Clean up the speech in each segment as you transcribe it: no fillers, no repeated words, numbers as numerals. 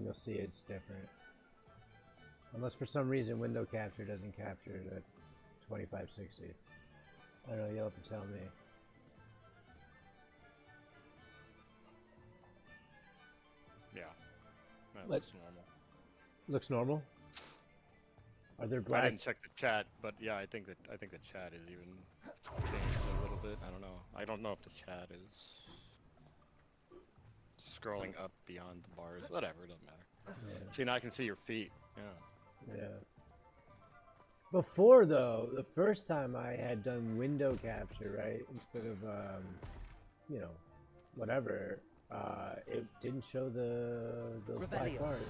you'll see it's different. Unless for some reason window capture doesn't capture it at 2560. I don't know, you'll have to tell me. Yeah. That looks normal. Looks normal? Are there black? I didn't check the chat, but yeah, I think the chat is even changed a little bit. I don't know. I don't know if the chat is scrolling up beyond the bars. Whatever, it doesn't matter. Yeah. See, now I can see your feet. Yeah. Yeah. Before though, the first time I had done window capture, right, instead of you know, whatever, it didn't show those black bars.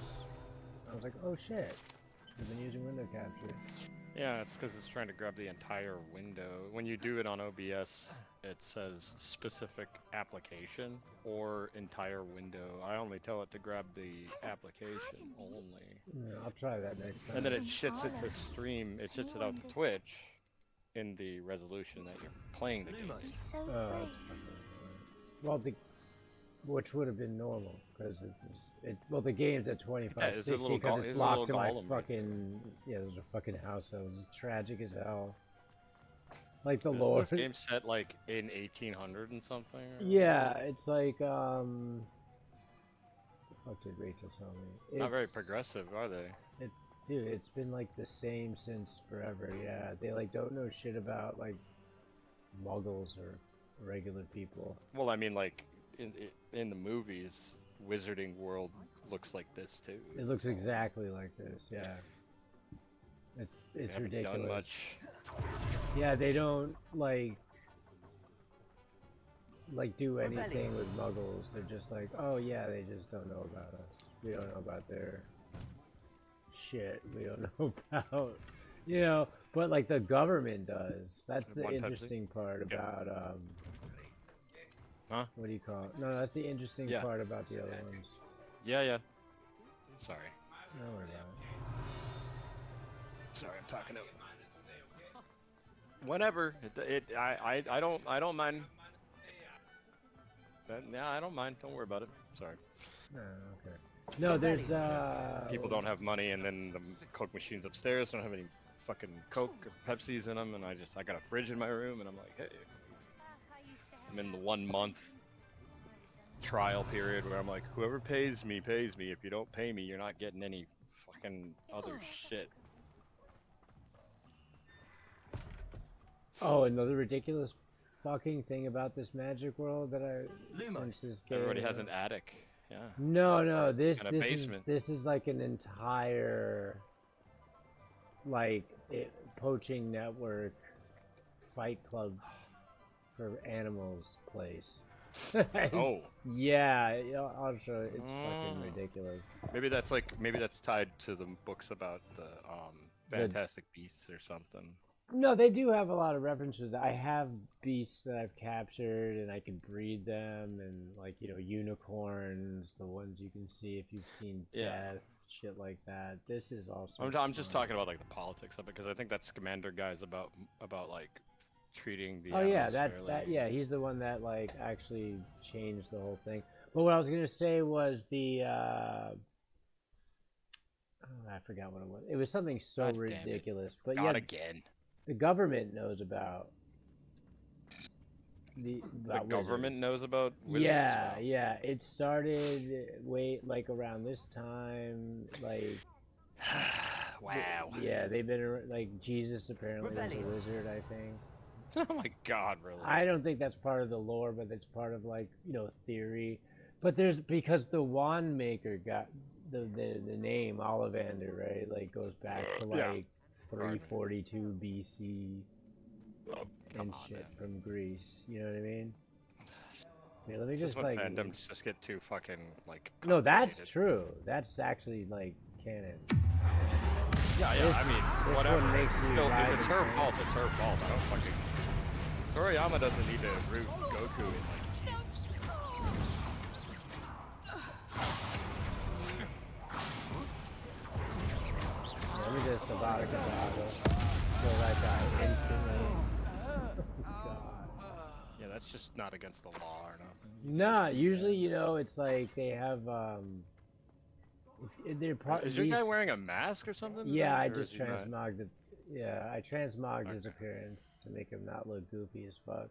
I was like, oh shit, I've been using window capture. Yeah, it's because it's trying to grab the entire window. When you do it on OBS, it says specific application or entire window. I only tell it to grab the application only. Yeah, I'll try that next time. And then it shits it to stream, it shits it out to Twitch in the resolution that you're playing the game. Well, which would have been normal because well, the game's at 2560 because it's locked to my fucking there's a fucking house that was tragic as hell. Like the lore. This game set like in 1800 and something. Yeah, it's like what the fuck did Rachel tell me? Not very progressive, are they? Dude, it's been like the same since forever. Yeah, they like don't know shit about like muggles or regular people. Well, I mean, like in the movies, Wizarding World looks like this too. It looks exactly like this. Yeah, it's ridiculous. Done much. Yeah, they don't like do anything with muggles. They're just like, oh yeah, they just don't know about us. We don't know about their shit. We don't know about, you know, but like the government does. That's the interesting part about huh? What do you call it? No, that's the interesting part about the other ones. Yeah. Sorry. Don't worry about it. Sorry, I'm talking to. Whenever I don't mind. Yeah, I don't mind. Don't worry about it. Sorry. Oh, okay. No, there's people don't have money, and then the Coke machines upstairs don't have any fucking Coke or Pepsis in them, and I got a fridge in my room, and I'm like, hey, I'm in the 1 month trial period where I'm like, whoever pays me pays me. If you don't pay me, you're not getting any fucking other shit. Oh, another ridiculous fucking thing about this magic world that Everybody has an attic. Yeah. No, this basement. This is like an entire poaching network fight club for animals place. Oh. Yeah, I'll show you. It's fucking ridiculous. Maybe that's tied to the books about the Fantastic Beasts or something. No, they do have a lot of references. I have beasts that I've captured, and I can breed them, and like unicorns, the ones you can see if you've seen Death, shit like that. This is also. I'm just talking about like the politics of it because I think that Scamander guy's about like treating the. Oh yeah, that. Yeah, he's the one that like actually changed the whole thing. But what I was gonna say was the. I forgot what it was. It was something so ridiculous, but Not again. The government knows about the government knows about wizards? Yeah. It started around this time, like. Wow. Yeah, they've been like Jesus apparently was a wizard, I think. Oh my God, really? I don't think that's part of the lore, but it's part of theory. But because the wand maker got the name Ollivander, right? Like goes back to 342 BC and shit from Greece. You know what I mean? Yeah, let me just fandoms just get too fucking No, that's true. That's actually canon. Yeah. I mean, whatever. If it's her fault, it's her fault. I don't fucking. Toriyama doesn't need to root Goku in Let me just about kill that guy instantly. God. Yeah, that's just not against the law or nothing. Nah, usually it's like they have Is your guy wearing a mask or something? Yeah, or I is just he not? transmogged it. Yeah, I transmogged his appearance to make him not look goofy as fuck.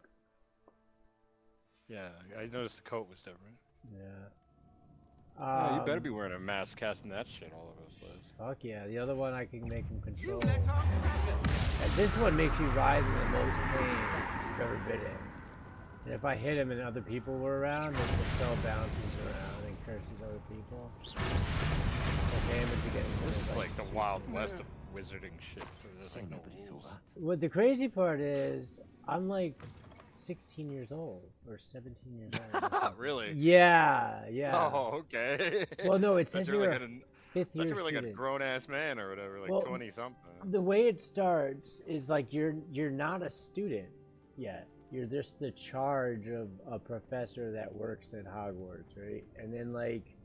Yeah, I noticed the coat was different. Yeah. Yeah, you better be wearing a mask casting that shit all over the place. Fuck yeah, the other one I can make him control. And this one makes you writhe in the most pain you've ever been in. And if I hit him and other people were around, then the spell bounces around and curses other people. This is like the Wild West of wizarding shit. There's like no rules. What the crazy part is, I'm like 16 years old or 17 years old. Really? Yeah, yeah. Oh, okay. Well, no, it says you're like a fifth year like student. a grown ass man or whatever, like Well, 20 something. The way it starts is like you're not a student yet. You're just the charge of a professor that works at Hogwarts, right? And then like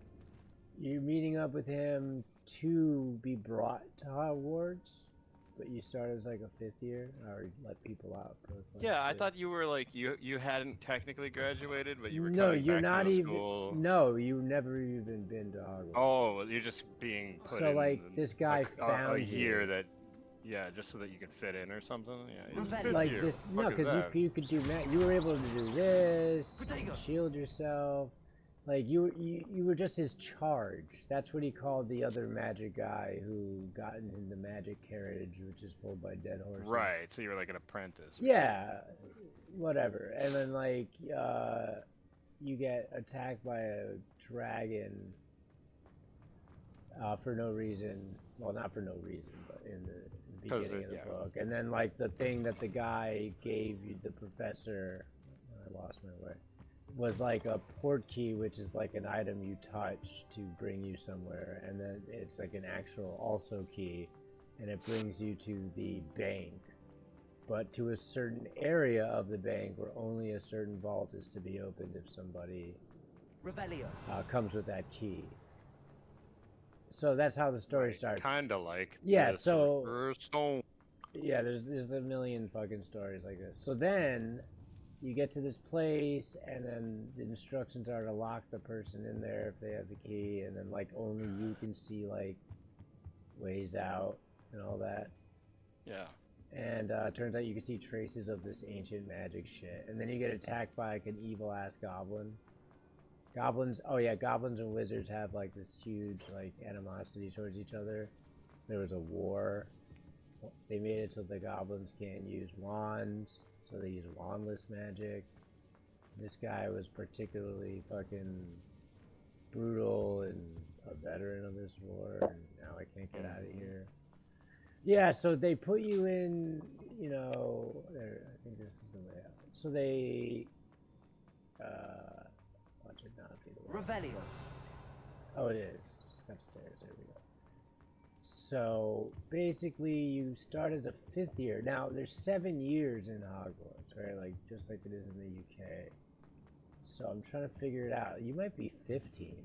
you're meeting up with him to be brought to Hogwarts, but you start as like a fifth year or let people out. Yeah, I thought you were like you hadn't technically graduated, but you were no, coming you're back not to even. school. No, you've never even been to Hogwarts. Oh, you're just being put so in like this guy found a year you. that, yeah, just so that you could fit in or something. Yeah, it's fifth Like year. this, What no, the fuck is because that? you could do you were able to do this, shield yourself. Like you were just his charge. That's what he called the other magic guy who got in the magic carriage, which is pulled by dead horses. Right. So you were like an apprentice. Yeah, whatever. And then like you get attacked by a dragon for no reason. Well, not for no reason, but in the beginning of the book. And then like the thing that the guy gave you, the professor, I lost my way, was like a port key, which is like an item you touch to bring you somewhere, and then it's like an actual also key, and it brings you to the bank, but to a certain area of the bank where only a certain vault is to be opened if somebody comes with that key. So that's how the story starts. Kind of like so yeah, there's a million fucking stories like this. So then you get to this place, and then the instructions are to lock the person in there if they have the key, and then like only you can see like ways out and all that. Yeah. And it turns out you can see traces of this ancient magic shit, and then you get attacked by like an evil ass goblin. Goblins and wizards have like this huge like animosity towards each other. There was a war. They made it so the goblins can't use wands, so they use wandless magic. This guy was particularly fucking brutal and a veteran of this war, and now I can't get out of here. Yeah, so they put you in, you know, there, I think this is the way out. So they, watch it not be the way. Revelio. Oh, it is. It's got stairs. There we go. So basically, you start as a fifth year. Now, there's 7 years in Hogwarts, right? Like just like it is in the UK. So I'm trying to figure it out. You might be 15,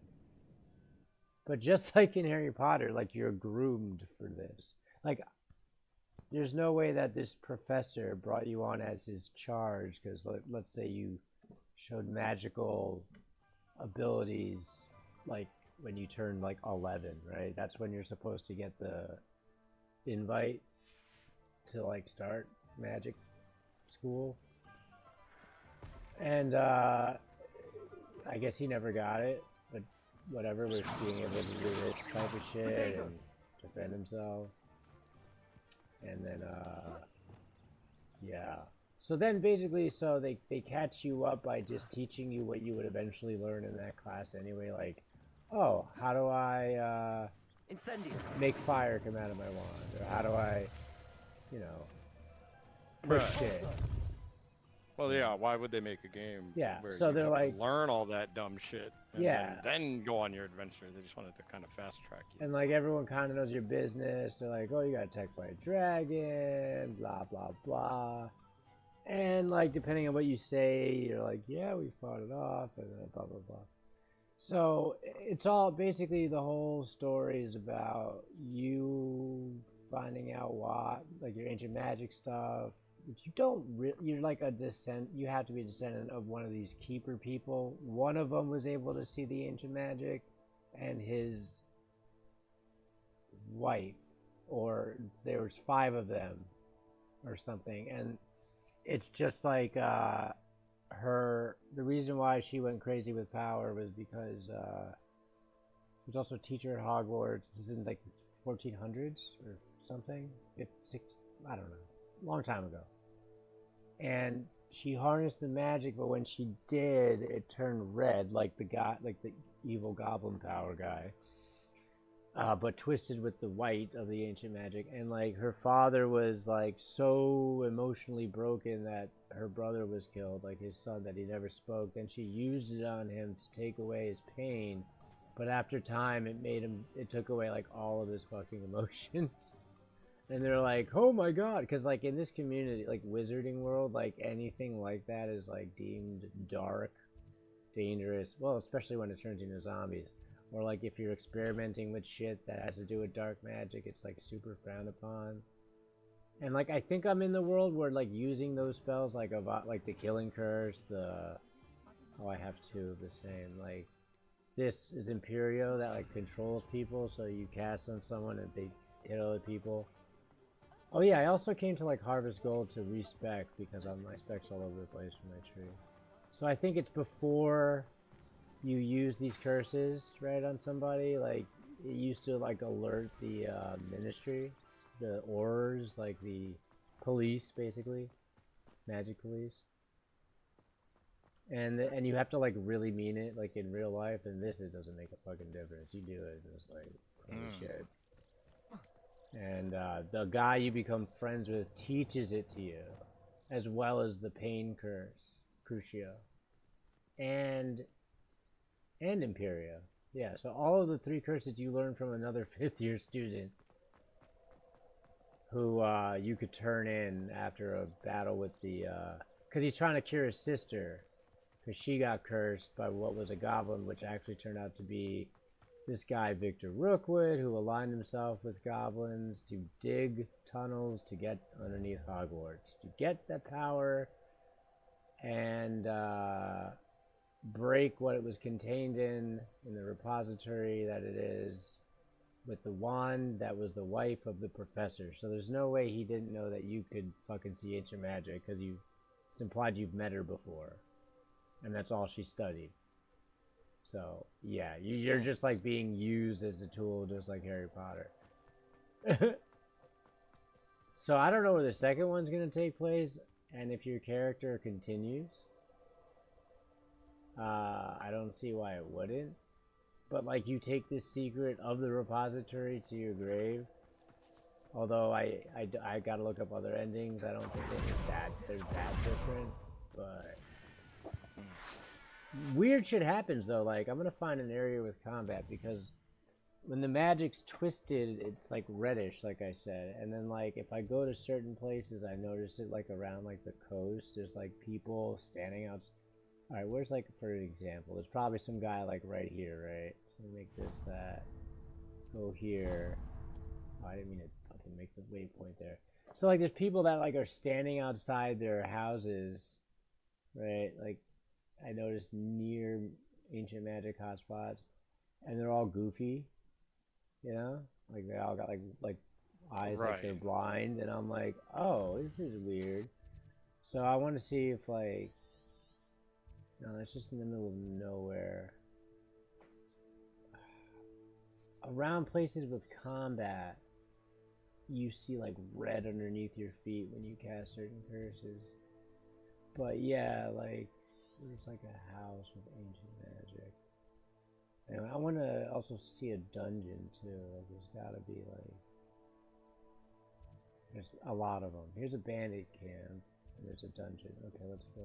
but just like in Harry Potter, like you're groomed for this. Like, there's no way that this professor brought you on as his charge because let's say you showed magical abilities like when you turn like 11, right? That's when you're supposed to get the invite to like start magic school. And I guess he never got it, but whatever, with being able to do this type of shit and defend himself. And then yeah, so then basically, so they catch you up by just teaching you what you would eventually learn in that class anyway, like, oh, how do I make fire come out of my wand, or how do I, you know, push shit. Well, yeah, why would they make a game where so you they're have to like, learn all that dumb shit and yeah, then go on your adventure? They just wanted to kind of fast track you. And like everyone kind of knows your business. They're like, oh, you got attacked by a dragon, blah blah blah. And like depending on what you say, you're like, yeah, we fought it off, and then blah blah blah. So it's all basically, the whole story is about you finding out what, like, your ancient magic stuff. You don't really, you're like a you have to be a descendant of one of these keeper people. One of them was able to see the ancient magic, and his wife, or there was 5 of them or something, and it's just like the reason why she went crazy with power was because she was also a teacher at Hogwarts. This is in like the 1400s or something, I don't know, long time ago, and she harnessed the magic, but when she did, it turned red, like the guy, like the evil goblin power guy, but twisted with the white of the ancient magic. And like her father was like so emotionally broken that her brother was killed, like his son, that he never spoke. Then she used it on him to take away his pain, but after time, it took away like all of his fucking emotions. And they're like, oh my god, because like in this community, like wizarding world, like anything like that is like deemed dark, dangerous. Well, especially when it turns into zombies, or like if you're experimenting with shit that has to do with dark magic, it's like super frowned upon. And like I think I'm in the world where like using those spells, like the Killing Curse, I have 2 of the same. Like this is Imperio that like controls people, so you cast on someone and they hit other people. Oh yeah, I also came to like Harvest Gold to respec because my specs all over the place from my tree. So I think it's before you use these curses, right, on somebody. Like it used to like alert the ministry, the Aurors, like the police, basically, magic police. And you have to like really mean it, like in real life. And this, it doesn't make a fucking difference. You do it, and it's like holy shit. And the guy you become friends with teaches it to you, as well as the Pain Curse, Crucio, and Imperia. Yeah, so all of the 3 curses you learn from another 5th year student, who you could turn in after a battle with the, because he's trying to cure his sister, because she got cursed by what was a goblin, which actually turned out to be this guy Victor Rookwood, who aligned himself with goblins to dig tunnels to get underneath Hogwarts, to get that power and break what it was contained in the repository that it is, with the wand that was the wife of the professor. So there's no way he didn't know that you could fucking see ancient magic, because it's implied you've met her before, and that's all she studied. So, yeah, you're just like being used as a tool, just like Harry Potter. So I don't know where the second one's going to take place, and if your character continues. I don't see why it wouldn't. But, like, you take this secret of the repository to your grave. Although I gotta look up other endings. I don't think they're that different, but... Weird shit happens though. Like, I'm gonna find an area with combat, because when the magic's twisted, it's like reddish, like I said. And then like if I go to certain places, I notice it like around like the coast. There's like people standing out. All right, where's like, for an example, there's probably some guy like right here, right? So make this that. Go here. Oh, I didn't mean to fucking make the waypoint there. So like there's people that like are standing outside their houses, right? Like, I noticed near ancient magic hotspots, and they're all goofy, you know, like they all got like eyes like they're blind, and I'm like, oh, this is weird. So I want to see if like, no, it's just in the middle of nowhere. Around places with combat, you see like red underneath your feet when you cast certain curses. But yeah, like, there's like a house with ancient magic. And I want to also see a dungeon too. Like, there's gotta be like... There's a lot of them. Here's a bandit camp, and there's a dungeon. Okay, let's go.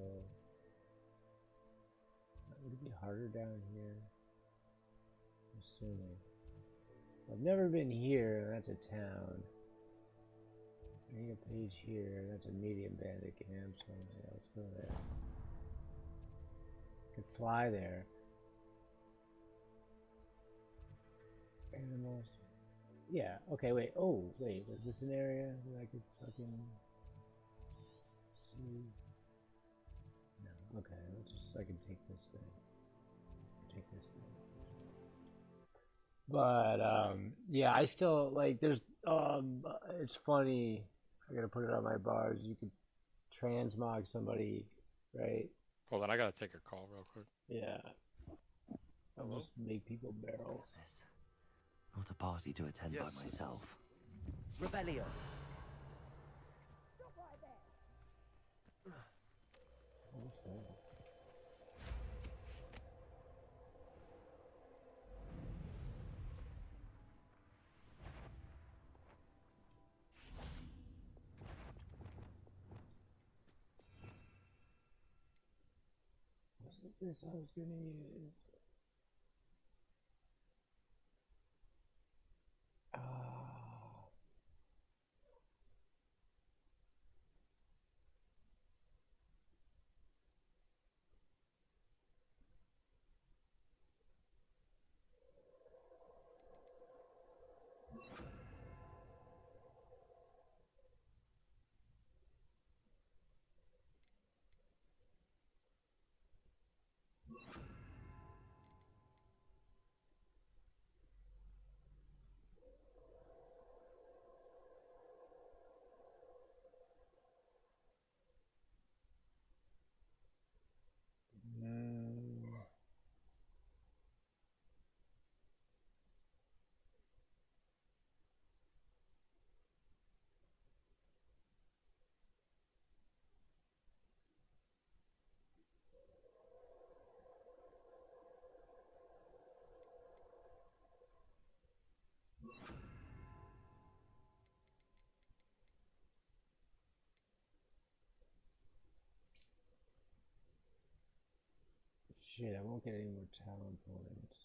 Would it be harder down here? I'm assuming. I've never been here, that's a town. I need a page here, that's a medium bandit camp, so yeah, let's go there. I could fly there. Animals. Yeah, okay, wait. Oh, wait, was this an area that I could fucking see? No, okay, let's just, I can take this thing. Take this thing. But yeah, I still like. There's it's funny. I gotta put it on my bars. You could transmog somebody, right? Hold on, I gotta take a call real quick. Yeah. Almost make people barrels. Not a party to attend by myself. Rebellion. What's this I was gonna use? Shit, I won't get any more talent points.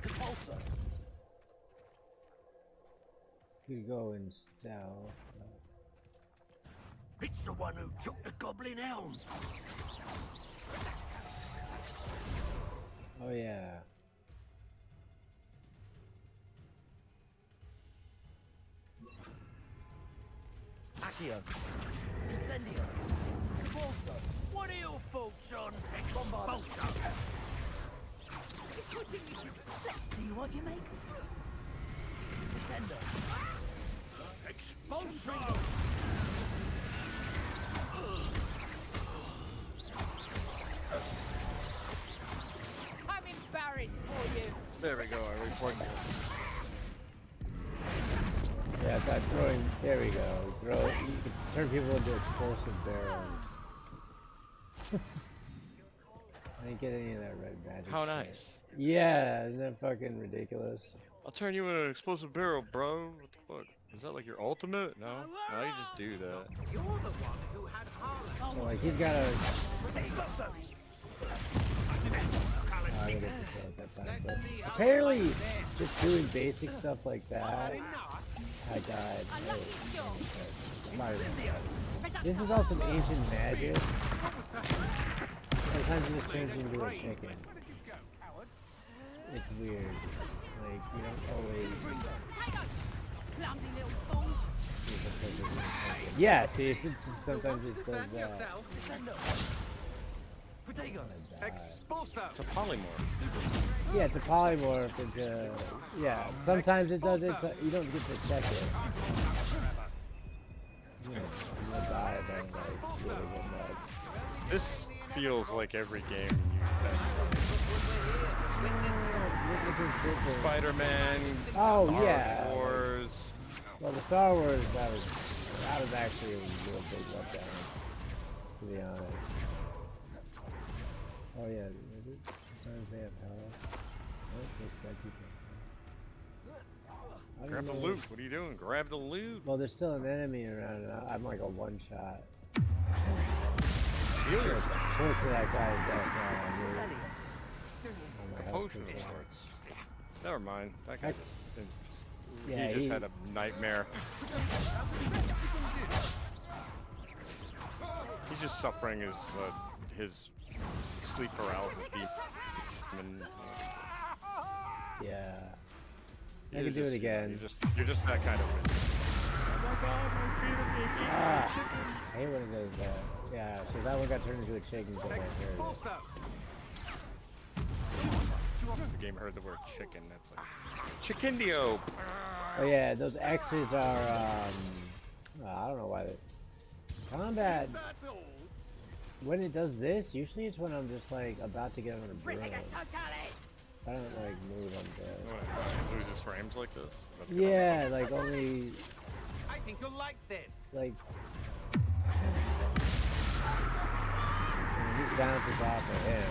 Compulsor. Could go in stealth. It's the one who took the Goblin Helm. Oh yeah. Accio. Incendio. Compulsor. What are your thoughts on Expulsor? Let's see what you make. Descender. Expulsor. I'm embarrassed for you. There we go. I reported you. Yeah, that throwing. There we go. You can turn people into explosive barrels. I didn't get any of that red magic. How nice. Yeah, isn't that fucking ridiculous? I'll turn you into an explosive barrel, bro. What the fuck? Is that like your ultimate? No? No, you just do that. You're the one who had Harlan. So, like, he's got a. I didn't get to kill it that time, but apparently, just doing basic stuff like that, I died. This is also ancient magic. Sometimes it just turns into a chicken. It's weird. Like, you don't always. Clumsy little fool. Yeah, see, if it's just, sometimes it does that. Expulsor. It's a polymorph. Yeah, it's a polymorph. It's a, yeah, sometimes it does it. You don't get to check it. You'll die if I like really get mad. This feels like every game you said. Spider-Man. Oh Star yeah. Wars. Well, the Star Wars that was actually a real big letdown, to be honest. Oh yeah, sometimes they have power. Grab the loot. What are you doing? Grab the loot. Well, there's still an enemy around, and I'm like a one shot. Heal yourself. Torture that guy's death now. Potion of sorts. Never mind. That guy just, Yeah, he just had a nightmare. He's just suffering his sleep paralysis being and Yeah. I you're can do just, it again. You're just that kind of witch. Oh my god, my feet are being eaten by chickens. I hate when it does that. Yeah, so that one got turned into a chicken because I heard it. Expulso. The game heard the word chicken. That's like Chickendio. Oh yeah, those X's are I don't know why they combat. That's all. When it does this, usually it's when I'm just like about to get on a broom. Ripping it totally. I don't like move, I'm dead. What, loses frames like this? That's Yeah, like only I think you'll like this. like he bounces off of him.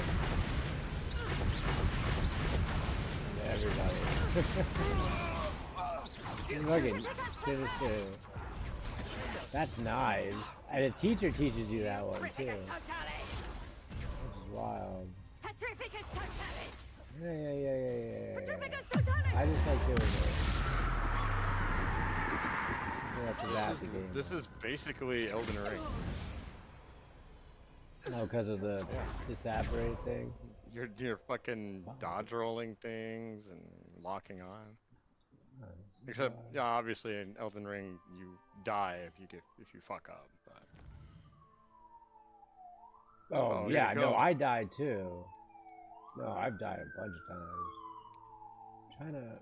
And everybody. Fucking sinister. That's knives. And a teacher teaches you that one too. Which is wild. Petrificus totalis. Yeah. Petrificus totalis. I just like doing this. After that, the game. This is basically Elden Ring. No, because of the disapparate thing. You're fucking dodge rolling things and locking on. Except, yeah, obviously in Elden Ring you die if you fuck up. But... Oh yeah, no, I died too. No, I've died a bunch of times. I'm trying to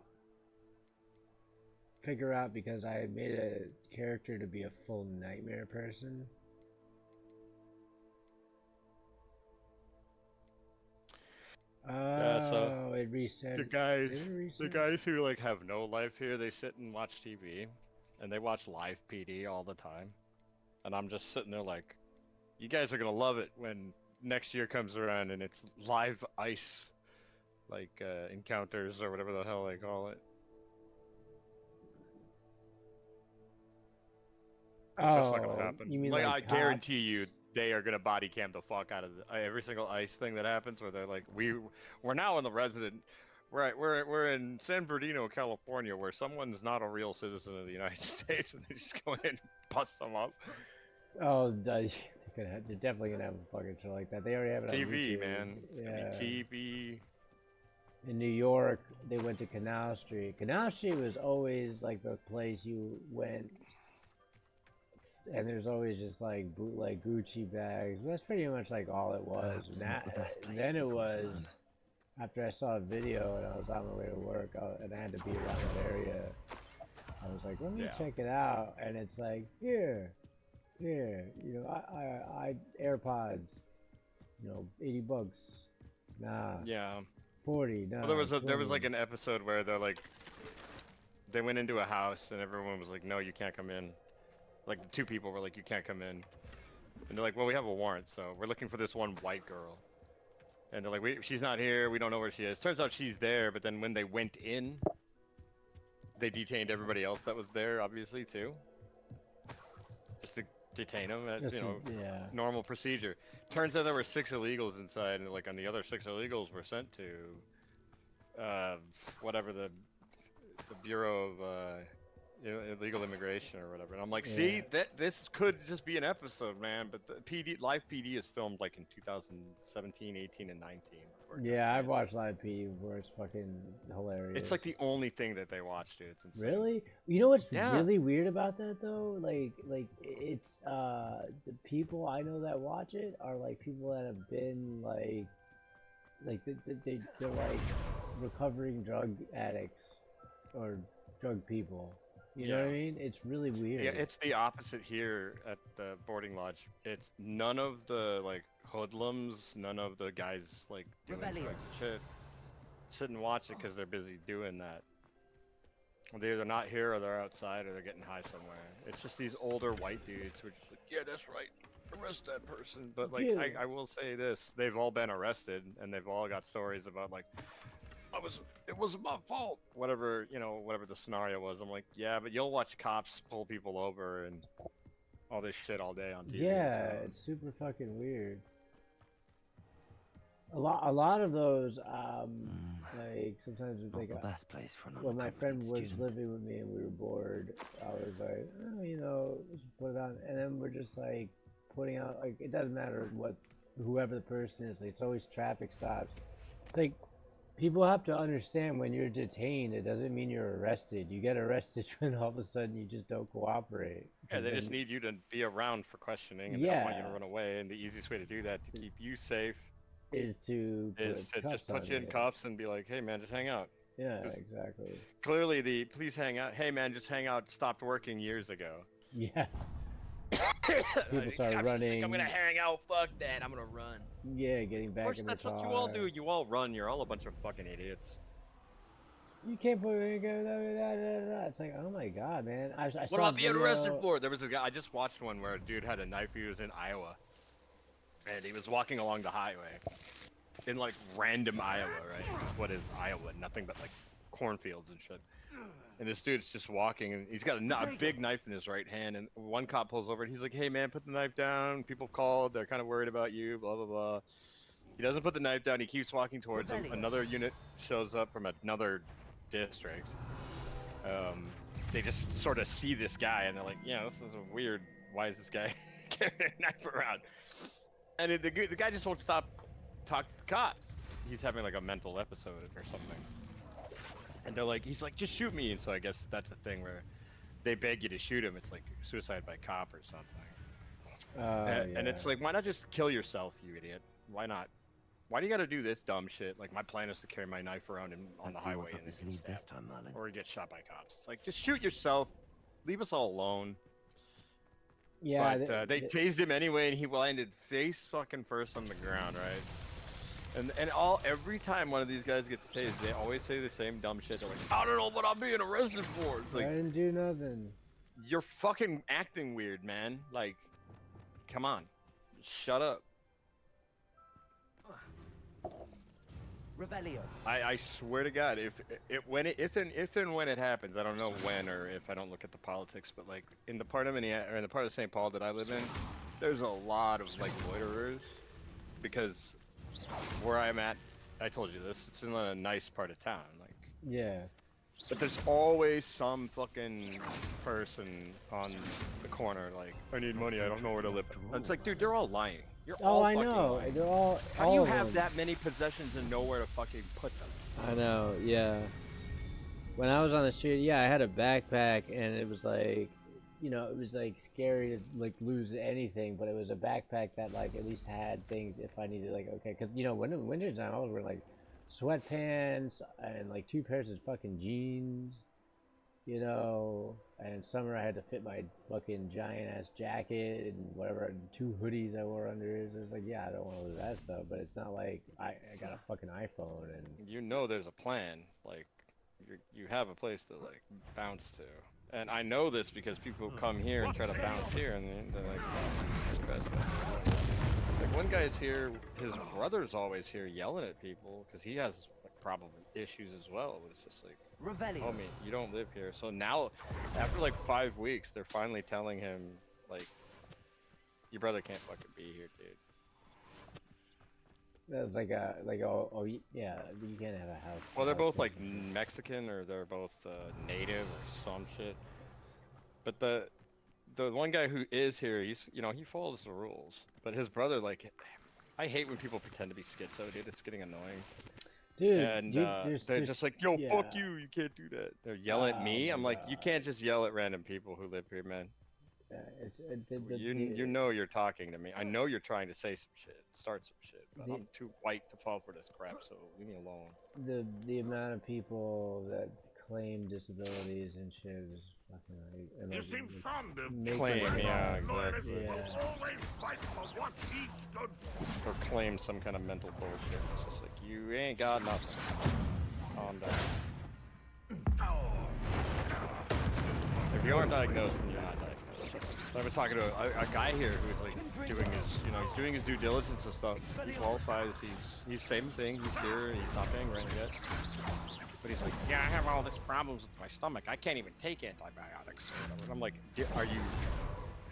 figure out because I made a character to be a full nightmare person. Yeah, so it reset. the guys who like have no life here, they sit and watch TV, and they watch live PD all the time, and I'm just sitting there like, you guys are gonna love it when next year comes around and it's live ice, like encounters or whatever the hell they call it. That's not gonna happen. You mean like like I guarantee you, they are gonna body cam the fuck out of every single ice thing that happens. Where they're like, we're now in the resident, we're in San Bernardino, California, where someone's not a real citizen of the United States, and they just go in and bust them up. Oh, they're definitely gonna have a fucking show like that. They already have it on TV, YouTube. man. It's gonna be TV. In New York, they went to Canal Street. Canal Street was always like the place you went. And there's always just like bootleg Gucci bags. That's pretty much like all it was. And then it was after I saw a video and I was on my way to work and I had to be around that area. I was like, let me check it out. And it's like, here, you know, I AirPods, you know, $80. Nah. Yeah. 40. Nah. Well, there was like an episode where they went into a house and everyone was like, no, you can't come in. Like, the two people were like, you can't come in. And they're like, well, we have a warrant, so we're looking for this one white girl. And they're like, she's not here, we don't know where she is. Turns out she's there, but then when they went in, they detained everybody else that was there, obviously, too. Just to detain them, you know, normal procedure. Turns out there were 6 illegals inside, and like, on the other 6 illegals were sent to, whatever the Bureau of, illegal immigration or whatever, and I'm like, see, this could just be an episode, man. But the live PD is filmed like in 2017, 18, and 19. Yeah, I've watched live PD before. It's fucking hilarious. It's like the only thing that they watch, dude. It's insane. Really? You know what's really weird about that though? Like it's the people I know that watch it are like people that have been they're like recovering drug addicts or drug people. You know what I mean? It's really weird. Yeah, it's the opposite here at the boarding lodge. It's none of the like hoodlums, none of the guys like doing drugs and shit sit and watch it because they're busy doing that. They're either not here or they're outside or they're getting high somewhere. It's just these older white dudes who are just like, yeah, that's right, arrest that person. But like, I will say this: they've all been arrested and they've all got stories about like, it wasn't my fault. Whatever, you know, whatever the scenario was. I'm like, yeah, but you'll watch cops pull people over and all this shit all day on TV. Yeah, so. It's super fucking weird. A lot of those, like sometimes it's like the best place for when my friend was living with me and we were bored, I was like, oh, you know, let's put it on, and then we're just like putting out, like, it doesn't matter whoever the person is, like, it's always traffic stops. It's like People have to understand when you're detained, it doesn't mean you're arrested. You get arrested when all of a sudden you just don't cooperate. Yeah, they just need you to be around for questioning, and they don't want you to run away. And the easiest way to do that, to keep you safe, is to just put you in cuffs and be like, "Hey, man, just hang out." Yeah, exactly. Clearly, the "please hang out," "Hey, man, just hang out" stopped working years ago. Yeah. People start running. I'm gonna hang out. Fuck that. I'm gonna run. Yeah, getting back in the car. That's what you all do. You all run. You're all a bunch of fucking idiots. You can't put It's like, oh my god, man. I What saw am I being arrested for? There was a guy. I just watched one where a dude had a knife. He was in Iowa, and he was walking along the highway in like random Iowa, right? What is Iowa? Nothing but like cornfields and shit. And this dude's just walking, and he's got a big knife in his right hand. And one cop pulls over, and he's like, "Hey, man, put the knife down. People called. They're kind of worried about you. Blah blah blah." He doesn't put the knife down. He keeps walking towards him. Another unit shows up from another district. They just sort of see this guy, and they're like, "Yeah, this is a weird. Why is this guy carrying a knife around?" And the guy just won't stop talking to the cops. He's having like a mental episode or something. And they're like, he's like, "Just shoot me." And so I guess that's a thing where they beg you to shoot him. It's like suicide by cop or something. And it's like, why not just kill yourself, you idiot? Why not? Why do you got to do this dumb shit? Like, my plan is to carry my knife around on the highway and then get this time, Merlin. or get shot by cops. It's like, just shoot yourself. Leave us all alone. Yeah. But they tased him anyway, and he landed face fucking first on the ground, right? And every time one of these guys gets tased, they always say the same dumb shit. They're like, "I don't know what I'm being arrested for." It's like, I didn't do nothing. You're fucking acting weird, man. Like, come on, shut up. Revelio. I swear to God, if and when it happens, I don't know when or if I don't look at the politics, but like in the part of Minneapolis, or in the part of St. Paul that I live in, there's a lot of like loiterers because where I'm at, I told you this, it's in a nice part of town, like. Yeah. But there's always some fucking person on the corner like, "I need money, I don't know where to live." And it's like, dude, they're all lying. You're all I fucking know. lying. They're all. How do you have that many possessions and nowhere to fucking put them? I know. Yeah. When I was on the street, yeah, I had a backpack, and it was like, you know, it was like scary to like lose anything, but it was a backpack that like at least had things if I needed, like, okay, because you know, when winter time I was wearing like sweatpants and like 2 pairs of fucking jeans, you know, and summer I had to fit my fucking giant ass jacket and whatever, 2 hoodies I wore under it. So it's like, yeah, I don't want to lose that stuff, but it's not like I got a fucking iPhone and you know there's a plan, like you have a place to like bounce to. And I know this because people come here and try to bounce here, and they're like, "Oh, best bet." Like one guy's here, his brother's always here yelling at people because he has like problem issues as well. But it's just like, "Homie, you don't live here." So now, after like 5 weeks, they're finally telling him like, "Your brother can't fucking be here, dude." that's like yeah, you can't have a house. Well, they're both like Mexican, or they're both native or some shit. But the one guy who is here, he follows the rules. But his brother, like, I hate when people pretend to be schizo, dude. It's getting annoying. Dude, and they're just like, "Yo, yeah. fuck you, you can't do that." They're yelling at me. I'm like, you can't just yell at random people who live here, man. You know you're talking to me. I know you're trying to say some shit, start some shit, but I'm too white to fall for this crap, so leave me alone. The amount of people that claim disabilities and shit is fucking like, You seem fond of Claim, yeah, loyalists exactly. will always fight for what he stood for. Or claim some kind of mental bullshit. It's just like, you ain't got nothing. Calm down. If you aren't diagnosed, then you're not diagnosed. I was talking to a guy here who's like doing his, he's doing his due diligence and stuff. He qualifies. He's same thing. He's here. And he's not paying rent yet. But he's like, "Yeah, I have all these problems with my stomach. I can't even take antibiotics." And I'm like,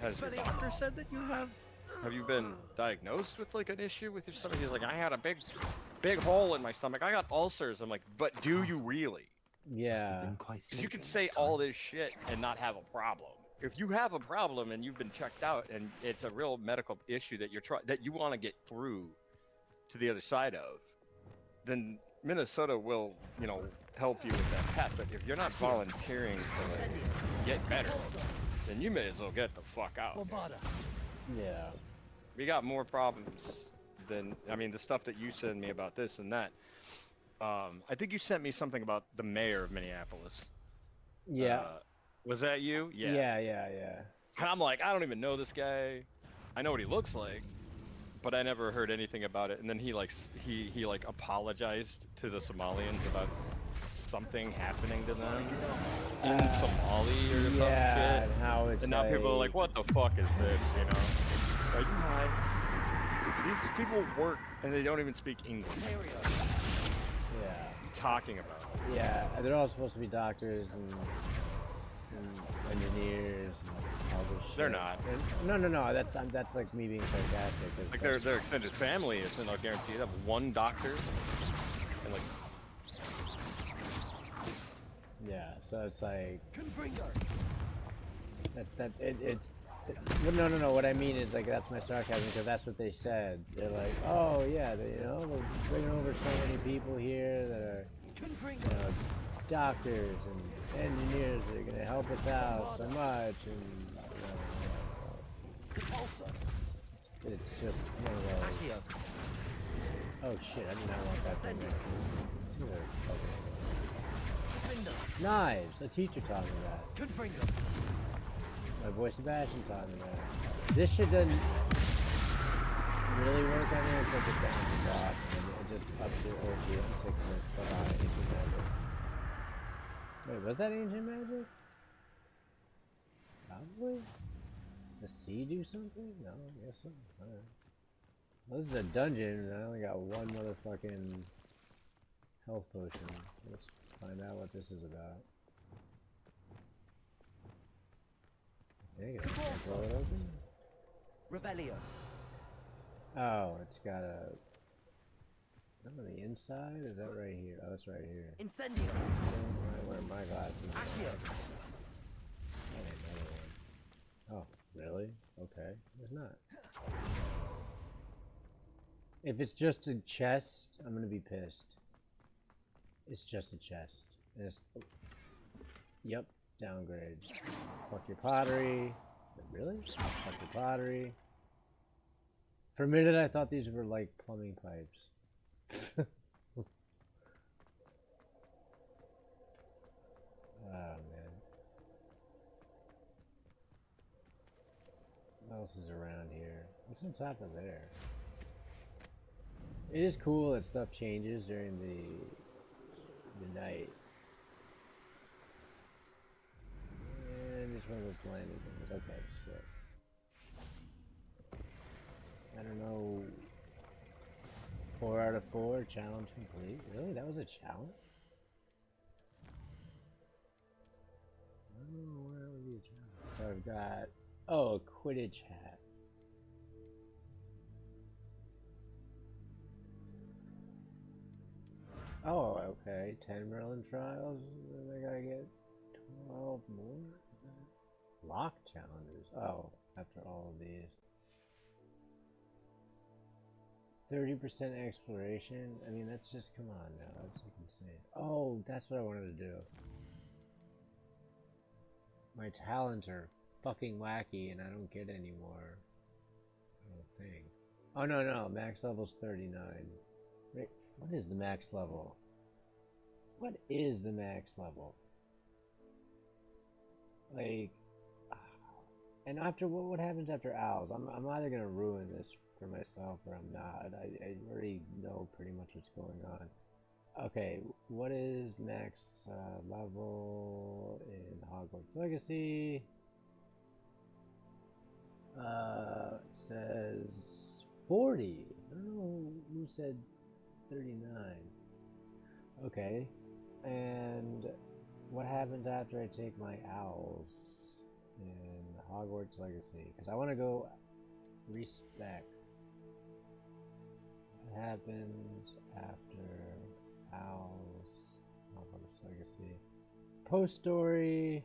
has your doctor said that you have? Have you been diagnosed with like an issue with your stomach? He's like, "I had a big hole in my stomach. I got ulcers." I'm like, "But do you really?" Yeah. Because you can say all this shit and not have a problem. If you have a problem and you've been checked out and it's a real medical issue that that you want to get through to the other side of, then Minnesota will, you know, help you with that path, but if you're not volunteering to like, get better, then you may as well get the fuck out. Yeah. We got more problems than, I mean, the stuff that you send me about this and that. I think you sent me something about the mayor of Minneapolis. Yeah. Was that you? Yeah. And I'm like, I don't even know this guy. I know what he looks like, but I never heard anything about it. And then he like apologized to the Somalians about something happening to them in Somali or some shit. And how it's And now people are like, what the fuck is this? You know? Like, hi. These people work and they don't even speak English. Yeah. Talking about it. Yeah, they're all supposed to be doctors and engineers and all this shit. They're not. And, no. That's like me being sarcastic. Like their extended family isn't, I'll guarantee you, they have one doctor and like. Yeah, so it's like it's. No. What I mean is like that's my sarcasm because that's what they said. They're like, oh yeah, we're bringing over so many people here that are, doctors and engineers that are gonna help us out so much, and it's just one of those. Oh shit! I do not want that thing there. Knives. A teacher taught me that. My boy Sebastian taught me that. This shit doesn't really work on me until it gets down to the boss, and it just ups your OG and sickness. But ancient magic. Wait, was that ancient magic? Probably. Does C do something? No, I guess so. Alright. Well, this is a dungeon, and I only got one motherfucking health potion. Let's find out what this is about. Dang it, can I throw it open? Revelio. Oh, it's got a... Not on the inside? Is that right here? Oh, it's right here. Incendio. I wear my glasses. Accio. Oh, another one. Oh, really? Okay. There's not. If it's just a chest, I'm gonna be pissed. It's just a chest. And it's... Yep. Downgrade. Fuck your pottery. Really? Fuck your pottery. For a minute I thought these were like plumbing pipes. Oh man. What else is around here? What's on top of there? It is cool that stuff changes during the night. And it's one of those landing things. Okay, so I don't know. 4 out of 4, challenge complete. Really? That was a challenge? I don't know where that would be a challenge. So I've got, oh, a Quidditch hat. Oh, okay. 10 Merlin trials. Then I gotta get 12 more? Lock challenges. Oh, after all of these. 30% exploration? I mean, that's just, come on now. That's like insane. Oh, that's what I wanted to do. My talents are fucking wacky and I don't get any more. I don't think. Oh, no. Max level's 39. Wait, what is the max level? What is the max level? Like, and after what happens after owls? I'm either gonna ruin this for myself or I'm not. I already know pretty much what's going on. Okay, what is max level in Hogwarts Legacy? It says 40. I don't know who said 39. Okay, and what happens after I take my owls in Hogwarts Legacy? Because I want to go respec. What happens after owls? Hogwarts Legacy. Post story.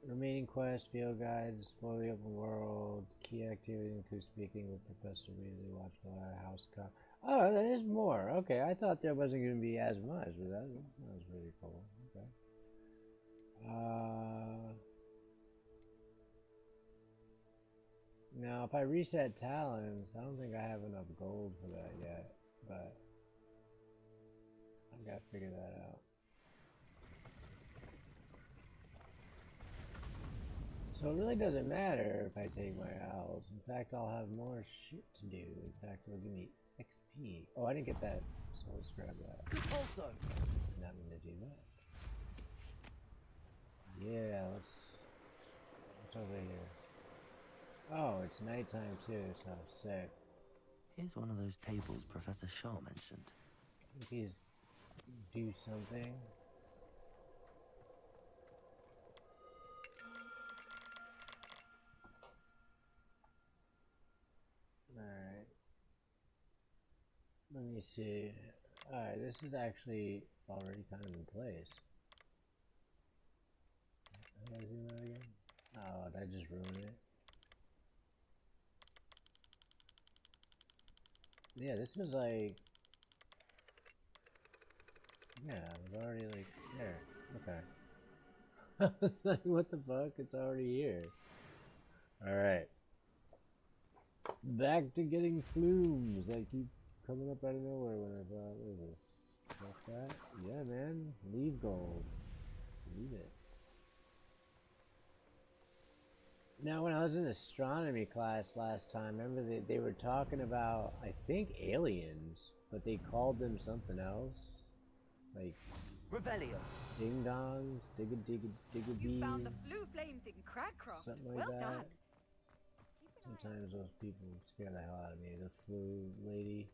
Remaining quests, field guides, explore the open world. Key activity includes speaking with Professor Weasley, watch for a house cop. Oh, there's more. Okay, I thought there wasn't going to be as much, but that was really cool. Okay. Now, if I reset talents, I don't think I have enough gold for that yet, but I've got to figure that out. So it really doesn't matter if I take my owls. In fact, I'll have more shit to do. In fact, it'll give me XP. Oh, I didn't get that, so let's grab that. Also, Not mean to do that. Yeah, what's over here? Oh, it's nighttime too, so sick. here's one of those tables Professor Shaw mentioned. If he's do something. Alright. Let me see. Alright, this is actually already kind of in place. How do I do that again? Oh, did I just ruin it? Yeah, this was like... Yeah, it was already like there. Okay. I was like, what the fuck? It's already here. Alright. Back to getting flumes that keep coming up out of nowhere when I thought, what is this? What's that? Yeah, man. Leave gold. Leave it. Now, when I was in astronomy class last time, remember they were talking about, I think, aliens, but they called them something else. Like, Revelio. ding-dongs, digga-bees. You found the blue flames in Cragcroft. Something like Well that. done. Sometimes those people scare the hell out of me. The flu lady.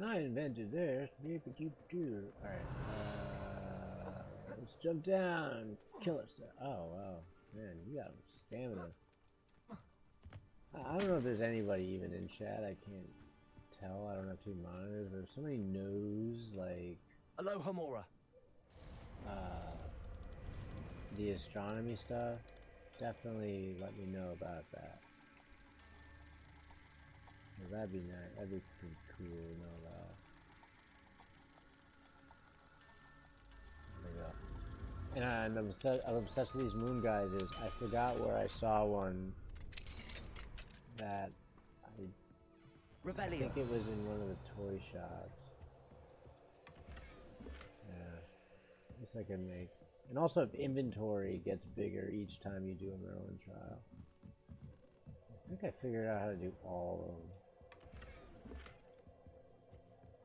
I invented this. Alright. Let's jump down. Kill us. Oh, wow. Man, you got stamina. I don't know if there's anybody even in chat. I can't tell. I don't have two monitors. But if somebody knows, like... Aloha Mora. the astronomy stuff, definitely let me know about that. That'd be nice. That'd be pretty cool to know about. There we go. And I'm obsessed with these moon geysers. I forgot where I saw one that I think it was in one of the toy shops. Yeah. I guess I can make... And also if inventory gets bigger each time you do a Merlin trial. I think I figured out how to do all of them.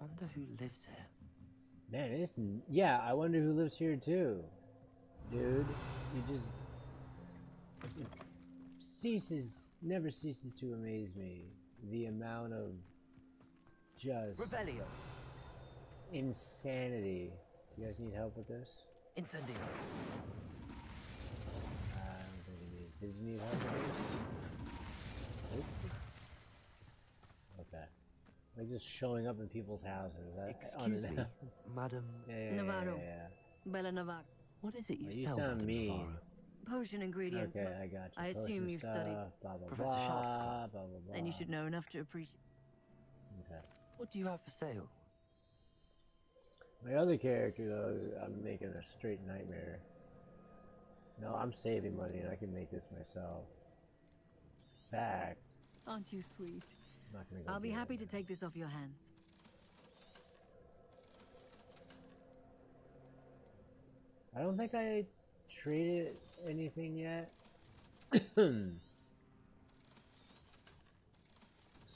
Wonder who lives here. Man, it's... Yeah, I wonder who lives here too. Dude, you just... It never ceases to amaze me. The amount of just... Revelio. Insanity. You guys need help with this? Incendio. I don't think you need... Did you need help with this? Nope. Okay. Like just showing up in people's houses. Excuse me, Madam. Navarro. Yeah. Bella Navarro. What is it you You sell, sound Madam mean. Navarro? Potion ingredients. Okay, well, I got you. I assume Potion you've stuff, studied. Blah, blah, Professor blah, Sharp's blah, class. blah, blah. Then you should know enough to appreciate. Okay. What do you have for sale? My other character, though, I'm making a straight nightmare. No, I'm saving money and I can make this myself. In fact, Aren't you sweet? I'm not gonna go I'll be do happy that to take this off your hands. now. I don't think I traded anything yet.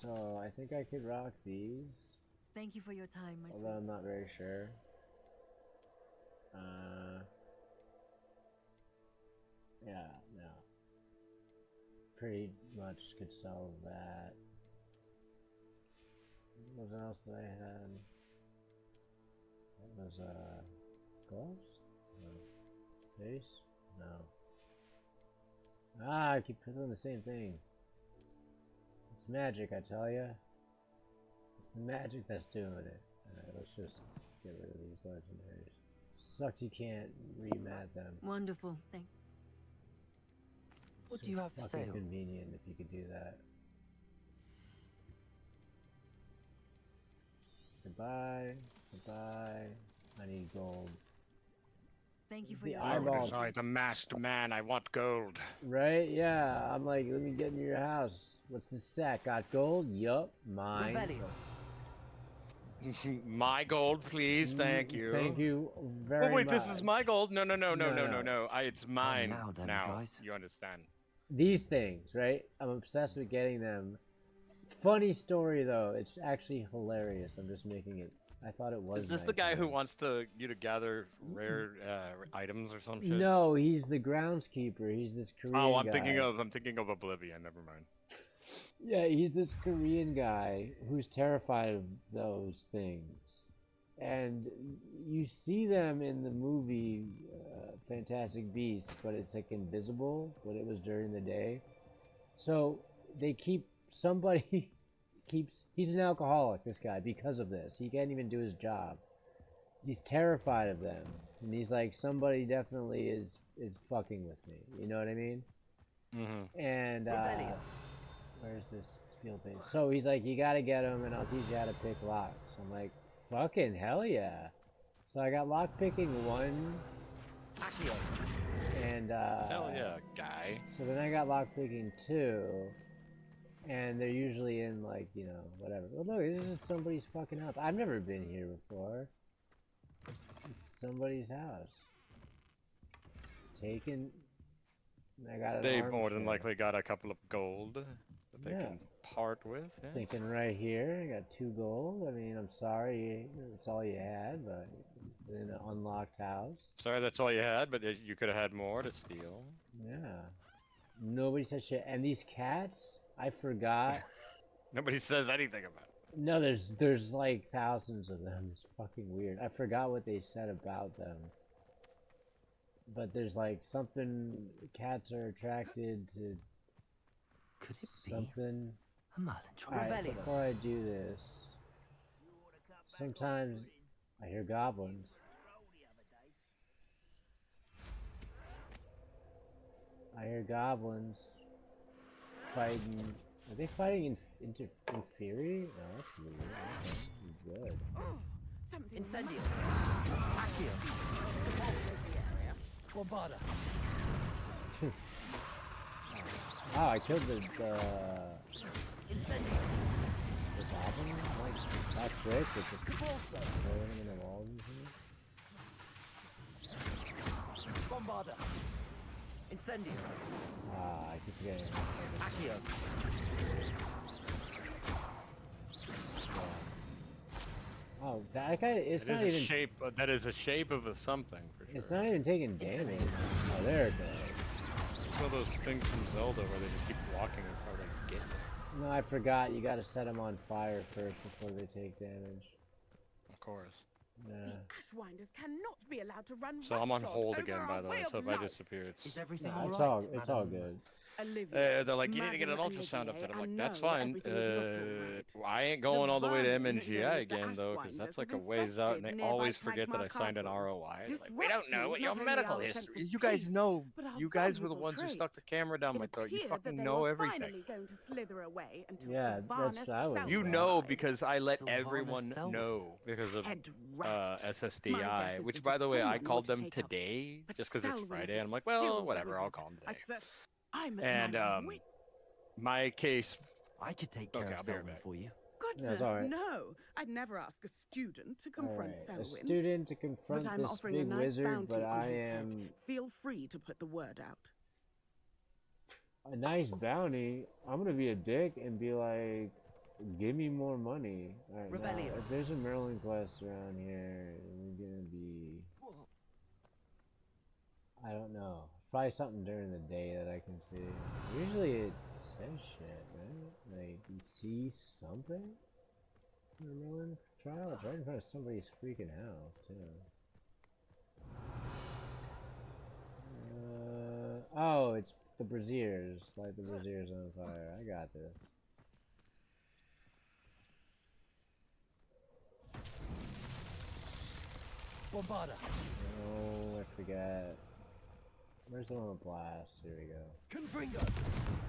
So I think I could rock these, Thank you for your time, my although I'm sweet. not very sure. Yeah, no. Pretty much could sell that. What else did I have? That was, gloves? No. Face? No. Ah, I keep putting the same thing. It's magic, I tell ya. It's the magic that's doing it. Alright, let's just get rid of these legendaries. Sucks you can't remat them. Wonderful. Thank. What do you have for Fucking sale? convenient if you could do that. Goodbye. Goodbye. I need gold. Thank you for The your eyeball. time. I, the masked man, I want gold. Right? Yeah. I'm like, let me get in your house. What's the sack? Got gold? Yup. Mine. My gold, please. Thank you. Thank you very much. Oh wait, this is my gold. No. No. It's mine now then, now. guys. You understand? These things, right? I'm obsessed with getting them. Funny story though. It's actually hilarious. I'm just making it. I thought it was. Is this nice the guy who of him. wants you to gather rare items or some shit? No, he's the groundskeeper. He's this Korean Oh, I'm guy. thinking of Oblivion. Never mind. Yeah, he's this Korean guy who's terrified of those things. And you see them in the movie Fantastic Beasts, but it's like invisible, but it was during the day. So they keep, somebody keeps, he's an alcoholic, this guy, because of this. He can't even do his job. He's terrified of them. And he's like, somebody definitely is fucking with me. You know what I mean? Mm-hmm. And, where's this field page? So he's like, you gotta get him and I'll teach you how to pick locks. I'm like, fucking hell yeah. So I got lock picking 1. And, Hell yeah, guy. so then I got lock picking 2. And they're usually in like, you know, whatever. Well, look, this is somebody's fucking house. I've never been here before. It's somebody's house. Taken. I got an They arm more than share. likely got a couple of gold that they Yeah. can part with. Yeah. Thinking right here, I got 2 gold. I mean, I'm sorry, it's all you had, but in an unlocked house. Sorry, that's all you had, but you could have had more to steal. Yeah. Nobody said shit. And these cats, I forgot. Nobody says anything about it. No, there's like thousands of them. It's fucking weird. I forgot what they said about them. But there's like something, cats are attracted to Could it be something. a Merlin trial? Alright, before I do this, sometimes I hear goblins. I hear goblins fighting. Are they fighting inferi? No, that's weird. Okay, good. Incendio. Bombarda. Oh, I killed the Incendio. goblin? Like, that quick? It's just throwing him in the walls and shit? Bombarda. Incendio. Ah, I keep forgetting. Accio. Oh, that guy, it's not even, That is a shape of a something for sure. it's not even taking damage. Oh, there it goes. It's one of those things from Zelda where they just keep walking and try to get it. No, I forgot. You gotta set them on fire first before they take damage. Of course. Yeah. Ashwinders cannot be allowed to run. So I'm on roughshod hold over again, our by the way. way So of if I life. disappear, Is everything No, all it's right, all it's all Madam? good. Olivia, they're like, you need to get an Madam ultrasound up there. I'm like, Olivier, that's I know fine. everything is not all right. I ain't going all the way to vermin that MNGI knows the again, though, because Ashwinders that's like a have ways out, and they infested always nearby forget that I Pragma signed an Castle. ROI. They're like, we don't know Disrupting what your not only medical our history sense is. of You guys peace, know. but our You guys were the valuable ones who trade. stuck the camera down my It throat. You appeared fucking that they know were everything. finally going to slither away until Yeah, Sylvanas that's- I would- You Selwyn know arrived. because I let Sylvanas everyone Selwyn. know because of Head rat. My SSDI, guess is which that by if the way I someone called were to them take up- today But just because it's Selwyn is Friday. a And I'm like, well, skilled whatever, I'll wizard. call them I today. said, I'm at And my wit. my case. I could take care Okay, of I'll be right Selwyn back. for you. Goodness, alright. no. I'd never ask a student to confront Alright, a Selwyn. student to confront But I'm this offering a big nice wizard, bounty but on I his am head. Feel free to put the word out. a nice bounty. I'm gonna be a dick and be like, give me more money. Alright, now, Revelio. if there's a Merlin quest around here, we're gonna be, I don't know. Probably something during the day that I can see. Usually it says shit, right? Like, you see something? In a Merlin trial? It's right in front of somebody's freaking house, too. Oh, it's the braziers. Light the braziers on fire. I got this. Bombarda. Oh, I forgot. Where's the one with blast? Here we go. Confringo.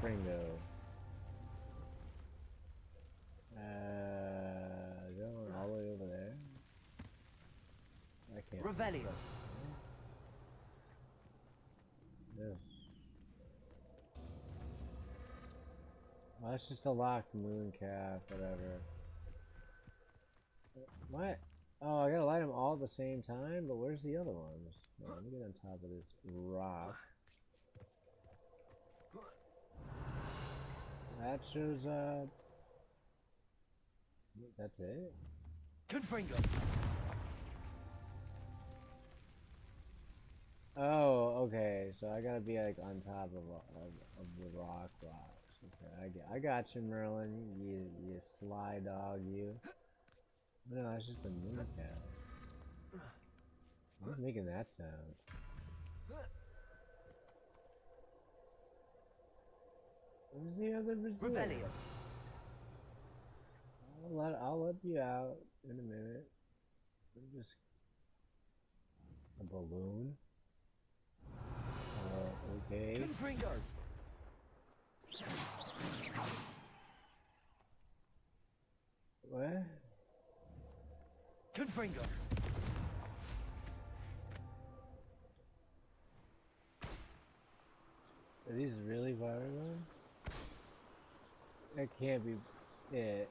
Fringo. Going all the way over there. Revelio. Yes. Well, that's just a locked moon cap, whatever. What? Oh, I gotta light them all at the same time? But where's the other ones? No, let me get on top of this rock. That shows, that's it? Confringo. Oh, okay. So I gotta be like on top of the rocks. Okay, I got you, Merlin. You sly dog, you. No, that's just a moon cow. Who's making that sound? Where's the other Brazil? Revelio. I'll let you out in a minute. Just a balloon. Okay. Confringo. What? Confringo. Are these really viral? That can't be it.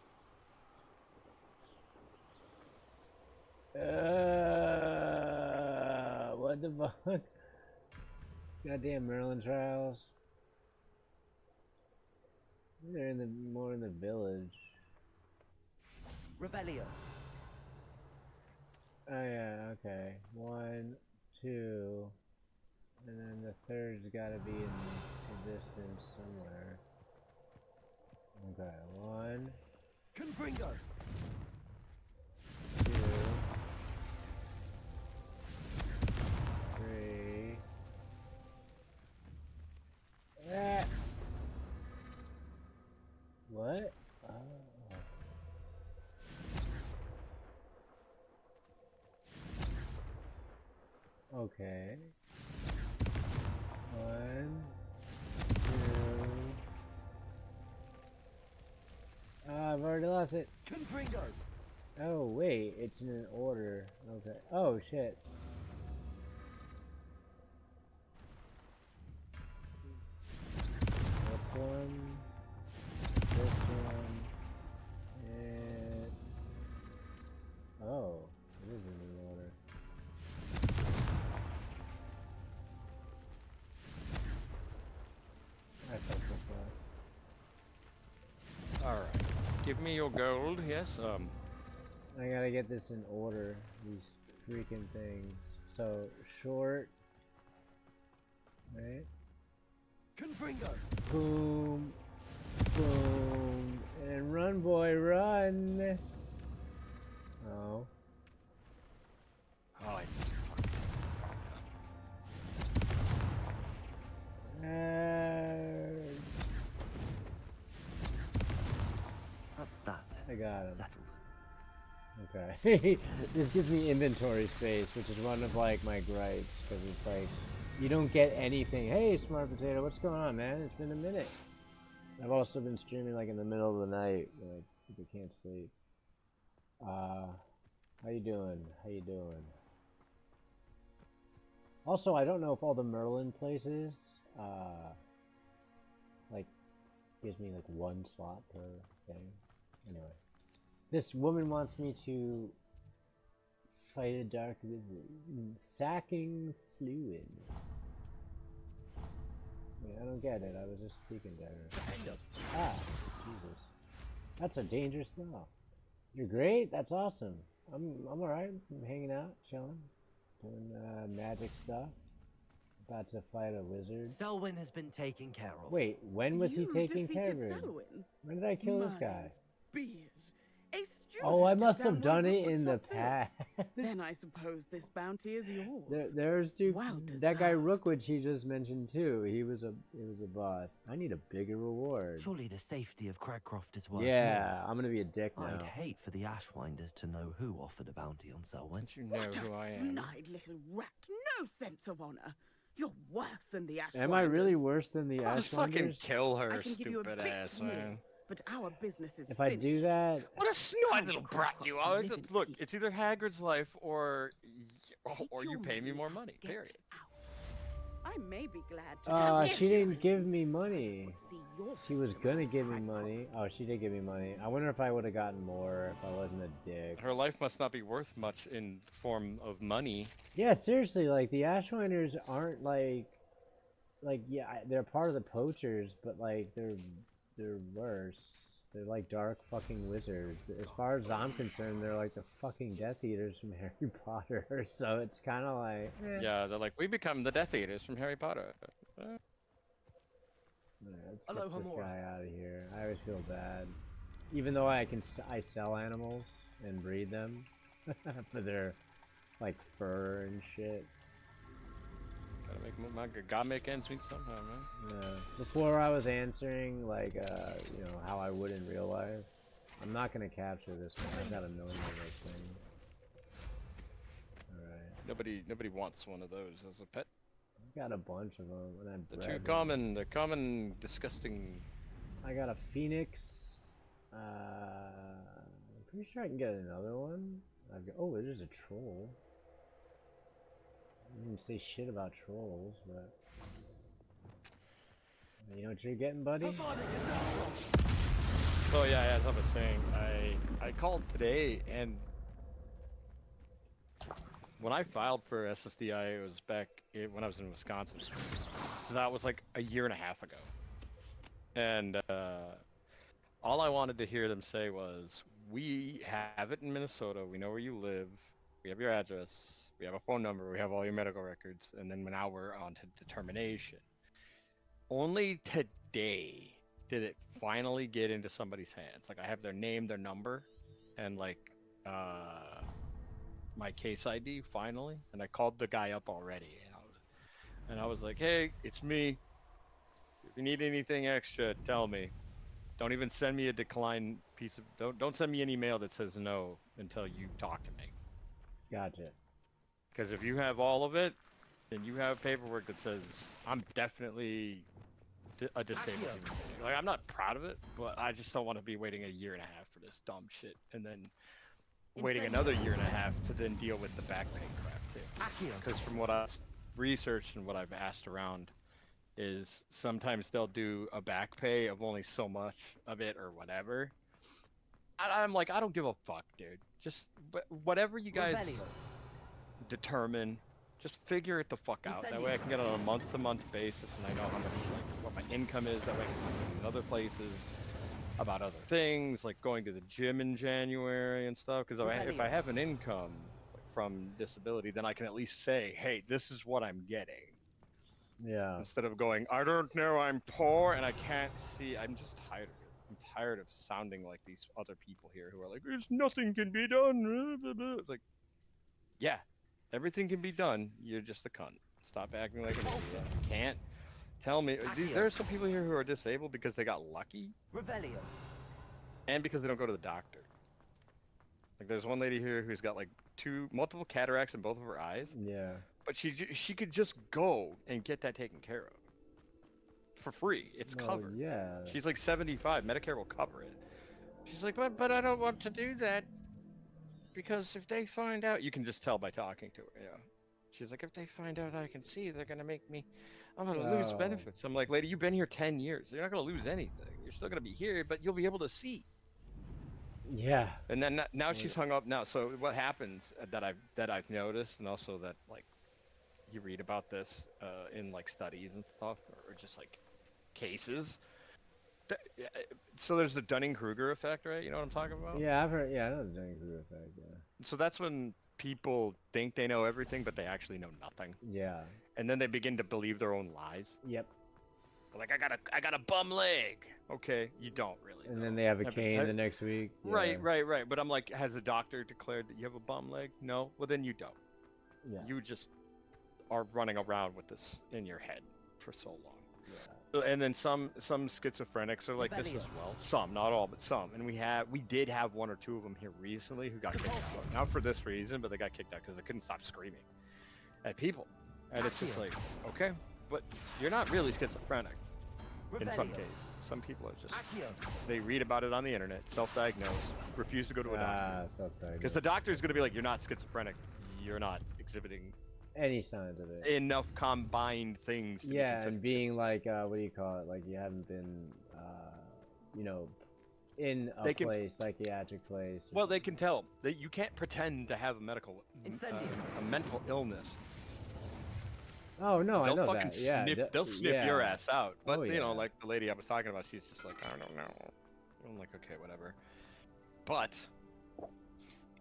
What the fuck? Goddamn Merlin trials. They're in the more in the village. Revelio. Oh yeah, okay. 1, 2, and then the third's gotta be in the distance somewhere. Okay, 1, Confringo. 2, 3. Ah. What? Oh. Okay. 1, 2. I've already lost it. Confringo. Oh wait, it's in an order. Okay. Oh shit. This one. This one. And oh, it is in an order. I fucked this up. All right. Give me your gold. Yes. I gotta get this in order, these freaking things. So, short, right? Confringo. Boom, boom, and run, boy, run! Oh. Oh, That's that. I got him. Settled. Okay. This gives me inventory space, which is one of, like, my gripes, because it's like, you don't get anything. Hey, Smart Potato, what's going on, man? It's been a minute. I've also been streaming, like, in the middle of the night, when people can't sleep. How you doing? How you doing? Also, I don't know if all the Merlin places, like, gives me, like, 1 slot per thing. Anyway. This woman wants me to fight a dark wizard. Sacking Sluin. Wait, I don't get it. I was just speaking to her. Ah, Jesus. That's a dangerous spell. You're great? That's awesome. I'm alright. I'm hanging out, chilling, doing magic stuff. About to fight a wizard. Selwyn has been taken care of. Wait, when was he taking care of defeated it? Selwyn? When did I kill this guy? Miles Beard. A student Oh, I must down have done one it in the Hogwarts past. Then I suppose this bounty is yours. There's dude, Well that guy deserved. Rookwood she just mentioned too. He was a boss. I need a bigger reward. Surely the safety of Cragcroft is worth Yeah, I'm gonna be a dick more. now. I'd hate for the Ashwinders to know who offered a bounty on Selwyn. don't you know What who I a am? snide little rat. No sense of honor. You're worse than the Ashwinders. Am I really worse than the I'll fucking Ashwinders? kill I her, can give you a stupid bit ass, more, man. but our business is If I do finished. that, What a snide Time little for brat Cragcroft you to are. live in Look, peace. it's either Hagrid's life or or you pay me more money. Get Period. out. I may be glad to She didn't give me money. see your She was future gonna give me in money. Oh, she did give me money. I wonder if I would have gotten more if I wasn't a dick. Her life must not be worth much in form of money. Yeah, seriously, like the Ashwinders aren't like yeah, they're part of the poachers, but like they're worse. They're like dark fucking wizards. As far as I'm concerned, they're like the fucking Death Eaters from Harry Potter. So it's kind of like Yeah, they're like, we become the Death Eaters from Harry Potter. Alright, let's Hello, get this Hamura. guy out of here. I always feel bad, even though I sell animals and breed them for their like fur and shit. Gotta make ends meet somehow, man. Yeah. Before I was answering like you know how I would in real life. I'm not gonna capture this one. I've got a million of those things. All right. Nobody wants one of those as a pet. I've got a bunch of them, and I They're bred too them. common. They're common, disgusting. I got a phoenix. I'm pretty sure I can get another one. Oh, there's a troll. I didn't say shit about trolls, but you know what you're getting, buddy? So yeah, as I was saying, I called today, and when I filed for SSDI, it was back when I was in Wisconsin. So that was like a year and a half ago, and all I wanted to hear them say was, "We have it in Minnesota. We know where you live. We have your address. We have a phone number. We have all your medical records." And then now we're on to determination. Only today did it finally get into somebody's hands. Like I have their name, their number, and like my case ID finally. And I called the guy up already, and I was like, "Hey, it's me. If you need anything extra, tell me. Don't even send me a decline piece of. Don't send me an email that says no until you talk to me. Gotcha. Because if you have all of it, then you have paperwork that says I'm definitely a disabled human being. Like I'm not proud of it, but I just don't want to be waiting a year and a half for this dumb shit, and then waiting another year and a half to then deal with the back pain crap too. Because from what I've researched and what I've asked around, is sometimes they'll do a back pay of only so much of it or whatever. I'm like, I don't give a fuck, dude. Just whatever you guys determine, just figure it the fuck out. That way I can get on a month-to-month basis, and I know how much, like, what my income is. That way I can go to other places about other things, like going to the gym in January and stuff. Because if I have an income from disability, then I can at least say, hey, this is what I'm getting. Yeah. Instead of going, I don't know, I'm poor and I can't see. I'm just tired of it. I'm tired of sounding like these other people here who are like, there's nothing can be done. It's like, yeah, everything can be done. You're just a cunt. Stop acting like an idiot. You can't tell me. There are some people here who are disabled because they got lucky. And because they don't go to the doctor. Like there's one lady here who's got like multiple cataracts in both of her eyes. Yeah. But she could just go and get that taken care of for free. It's covered. Yeah. She's like 75. Medicare will cover it. She's like, but I don't want to do that because if they find out, you can just tell by talking to her. Yeah. She's like, if they find out I can see, they're gonna make me. I'm gonna lose benefits. I'm like, lady, you've been here 10 years. You're not gonna lose anything. You're still gonna be here, but you'll be able to see. Yeah. And then now she's hung up now. So what happens that I've noticed, and also that like. You read about this in like studies and stuff, or just like cases. So there's the Dunning-Kruger effect, right? You know what I'm talking about? Yeah, I've heard. Yeah, I know the Dunning-Kruger effect. Yeah. So that's when people think they know everything, but they actually know nothing. Yeah. And then they begin to believe their own lies. Yep. Like I got a bum leg. Okay, you don't really. And then they have a cane the next week. Yeah. Right. But I'm like, has a doctor declared that you have a bum leg? No. Well, then you don't. Yeah. You just are running around with this in your head for so long. Yeah. And then some schizophrenics are like this as well. Some, not all, but some. And we did have one or two of them here recently who got kicked out. Not for this reason, but they got kicked out because they couldn't stop screaming at people. And it's just like, okay, but you're not really schizophrenic in some cases. Some people are just, they read about it on the internet, self-diagnosed, refuse to go to a doctor. Self-diagnosed. Because the doctor's going to be like, you're not schizophrenic. you're not exhibiting Any signs of it. enough combined things. To be Yeah, considered and being like, what do you call it? Like you haven't been, you know, in a They can- psychiatric place. or Well, they can tell that you can't pretend to have a Incendio. a mental illness. Oh no, I They'll know fucking that. Yeah, sniff. They'll sniff your yeah. ass out. But Oh, you know, yeah. like the lady I was talking about, she's just like, I don't know. I'm like, okay, whatever. But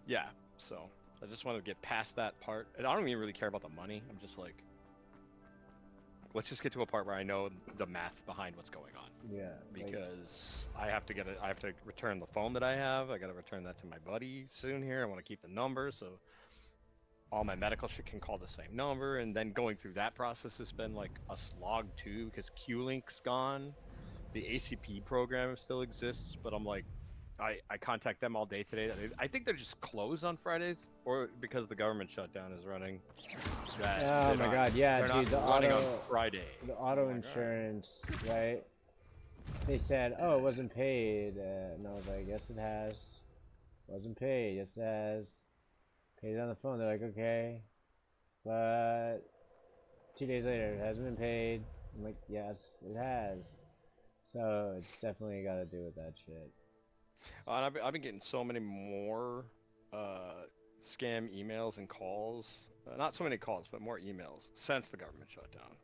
yeah, so I just want to get past that part. And I don't even really care about the money. I'm just like, let's just get to a part where I know the math behind what's going on. Yeah. Because I have to I have to return the phone that I have. I got to return that to my buddy soon here. I want to keep the number so all my medical shit can call the same number. And then going through that process has been like a slog too, because Q-Link's gone. The ACP program still exists, but I'm like, I contact them all day today. I think they're just closed on Fridays, or because the government shutdown is running. Oh my god, yeah, they're dude, not the running auto, on Friday. the auto Oh my God. insurance, right? They said, oh, it wasn't paid, and I was like, yes, it has. Wasn't paid, yes, it has. Paid it on the phone. They're like, okay, but 2 days later, it hasn't been paid. I'm like, yes, it has. So it's definitely got to do with that shit. And I've been getting so many more scam emails and calls. Not so many calls, but more emails since the government shutdown.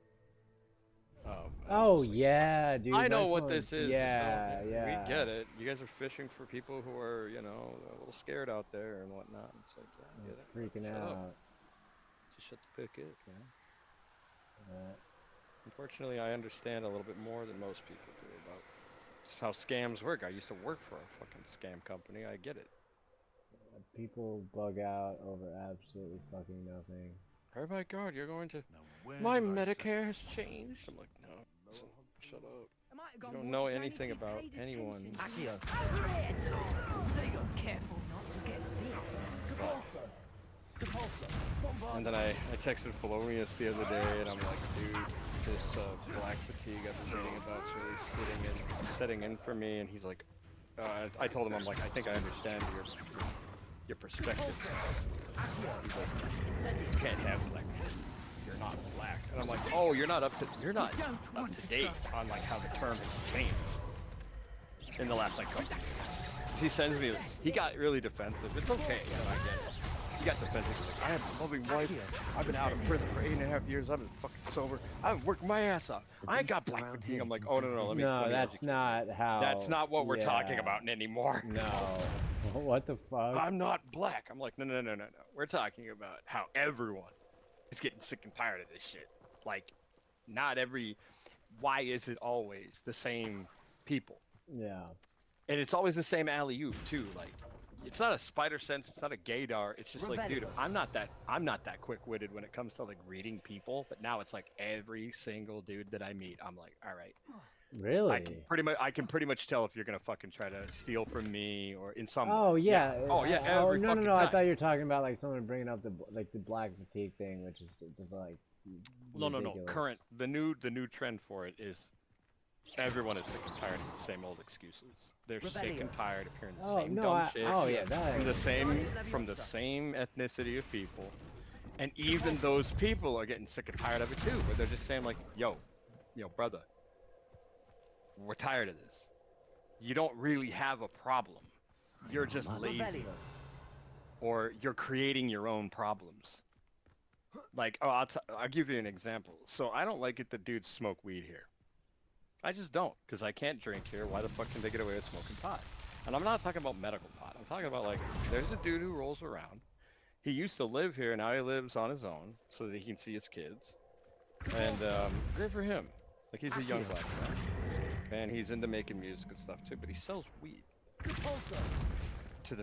Oh it's like, yeah, dude. I know my what phone- this is. Yeah, so yeah. We get it. You guys are fishing for people who are, you know, a little scared out there and whatnot. It's like, yeah, I get it. Freaking Shut up. out. Just shut the pick up, man. Uh, Unfortunately, I understand a little bit more than most people do about how scams work. I used to work for a fucking scam company. I get it. people bug out over absolutely fucking nothing. Oh my god, you're going to... Now, where My did I say- Medicare has changed? I'm like, no. So, shut up. You don't know anything about anyone. Accio. Careful not to get bit. Depulso. Depulso. Bombard. And then I texted Felonius the other day, and I'm like, dude, this black fatigue I've been reading about is really setting in for me. And he's like, I told him, I'm like, I think I understand your perspective. He's like, you can't have black fatigue. You're not black. And I'm like, oh, you're not up to date on like how the term has changed in the last like couple years. He sends me, he got really defensive. It's okay, you know, I get it. He got defensive. He's like, I have a loving wife. I've been out of prison for 8.5 years. I've been fucking sober. I've worked my ass off. I ain't got black fatigue. I'm like, oh no, let me. No, let me that's educate not you. how. That's not what we're talking yeah. about anymore. No. What the fuck? I'm not black. I'm like, no. We're talking about how everyone is getting sick and tired of this shit. Like, not every. Why is it always the same people? Yeah. And it's always the same alley-oop too. Like, it's not a spider sense. It's not a gaydar. It's just like, dude, I'm not that quick-witted when it comes to like reading people. But now it's like every single dude that I meet, I'm like, all right. Really? I can pretty much tell if you're gonna fucking try to steal from me or in some. Oh yeah. Oh yeah. Oh Every no. fucking I time. thought you were talking about like someone bringing up the black fatigue thing, which is just like. No. ridiculous. The new trend for it is everyone is sick and tired of the same old excuses. They're sick and tired of hearing the same dumb shit. Oh yeah, that. From the same ethnicity of people, and even those people are getting sick and tired of it too. But they're just saying like, yo, brother, we're tired of this. You don't really have a problem. You're just lazy, or you're creating your own problems. Like, I'll give you an example. So I don't like it that dudes smoke weed here. I just don't, because I can't drink here. Why the fuck can they get away with smoking pot? And I'm not talking about medical pot. I'm talking about, like, there's a dude who rolls around. He used to live here, now he lives on his own, so that he can see his kids. And, great for him. Like, he's a young black guy. And he's into making music and stuff, too, but he sells weed. To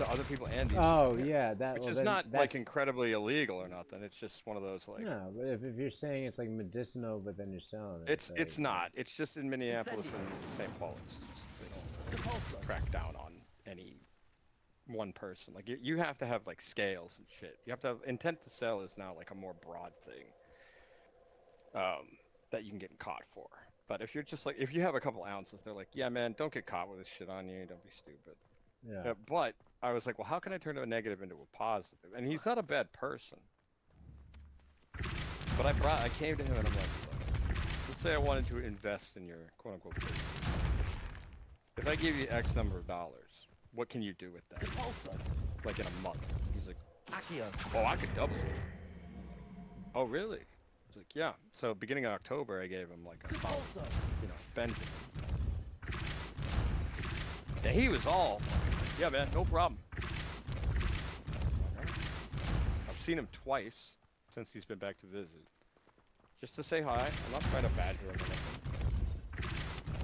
other people and these Oh people. yeah, that. Which well, is then not, that's, like, incredibly illegal or nothing. It's just one of those, like... No, but if you're saying it's like medicinal, but then you're selling it. It's not. It's just in Minneapolis and St. Paul. It's just, they don't crack down on any one person. Like, you have to have, like, scales and shit. You have to have... Intent to sell is now, like, a more broad thing. That you can get caught for. But if you're just, like... If you have a couple ounces, they're like, yeah, man, don't get caught with this shit on you. Don't be stupid. Yeah. But I was like, well, how can I turn a negative into a positive? And he's not a bad person. But I came to him and I'm like, look, let's say I wanted to invest in your quote unquote business. If I give you X number of dollars, what can you do with that? Repulsor. Like in a month. He's like, Accio. oh, I could double it. Oh, really? He's like, yeah. So beginning of October, I gave him like a solid, Repulsor. Benjamin. And he was all, yeah, man, no problem. I've seen him twice since he's been back to visit. Just to say hi. I'm not trying to badger him or anything.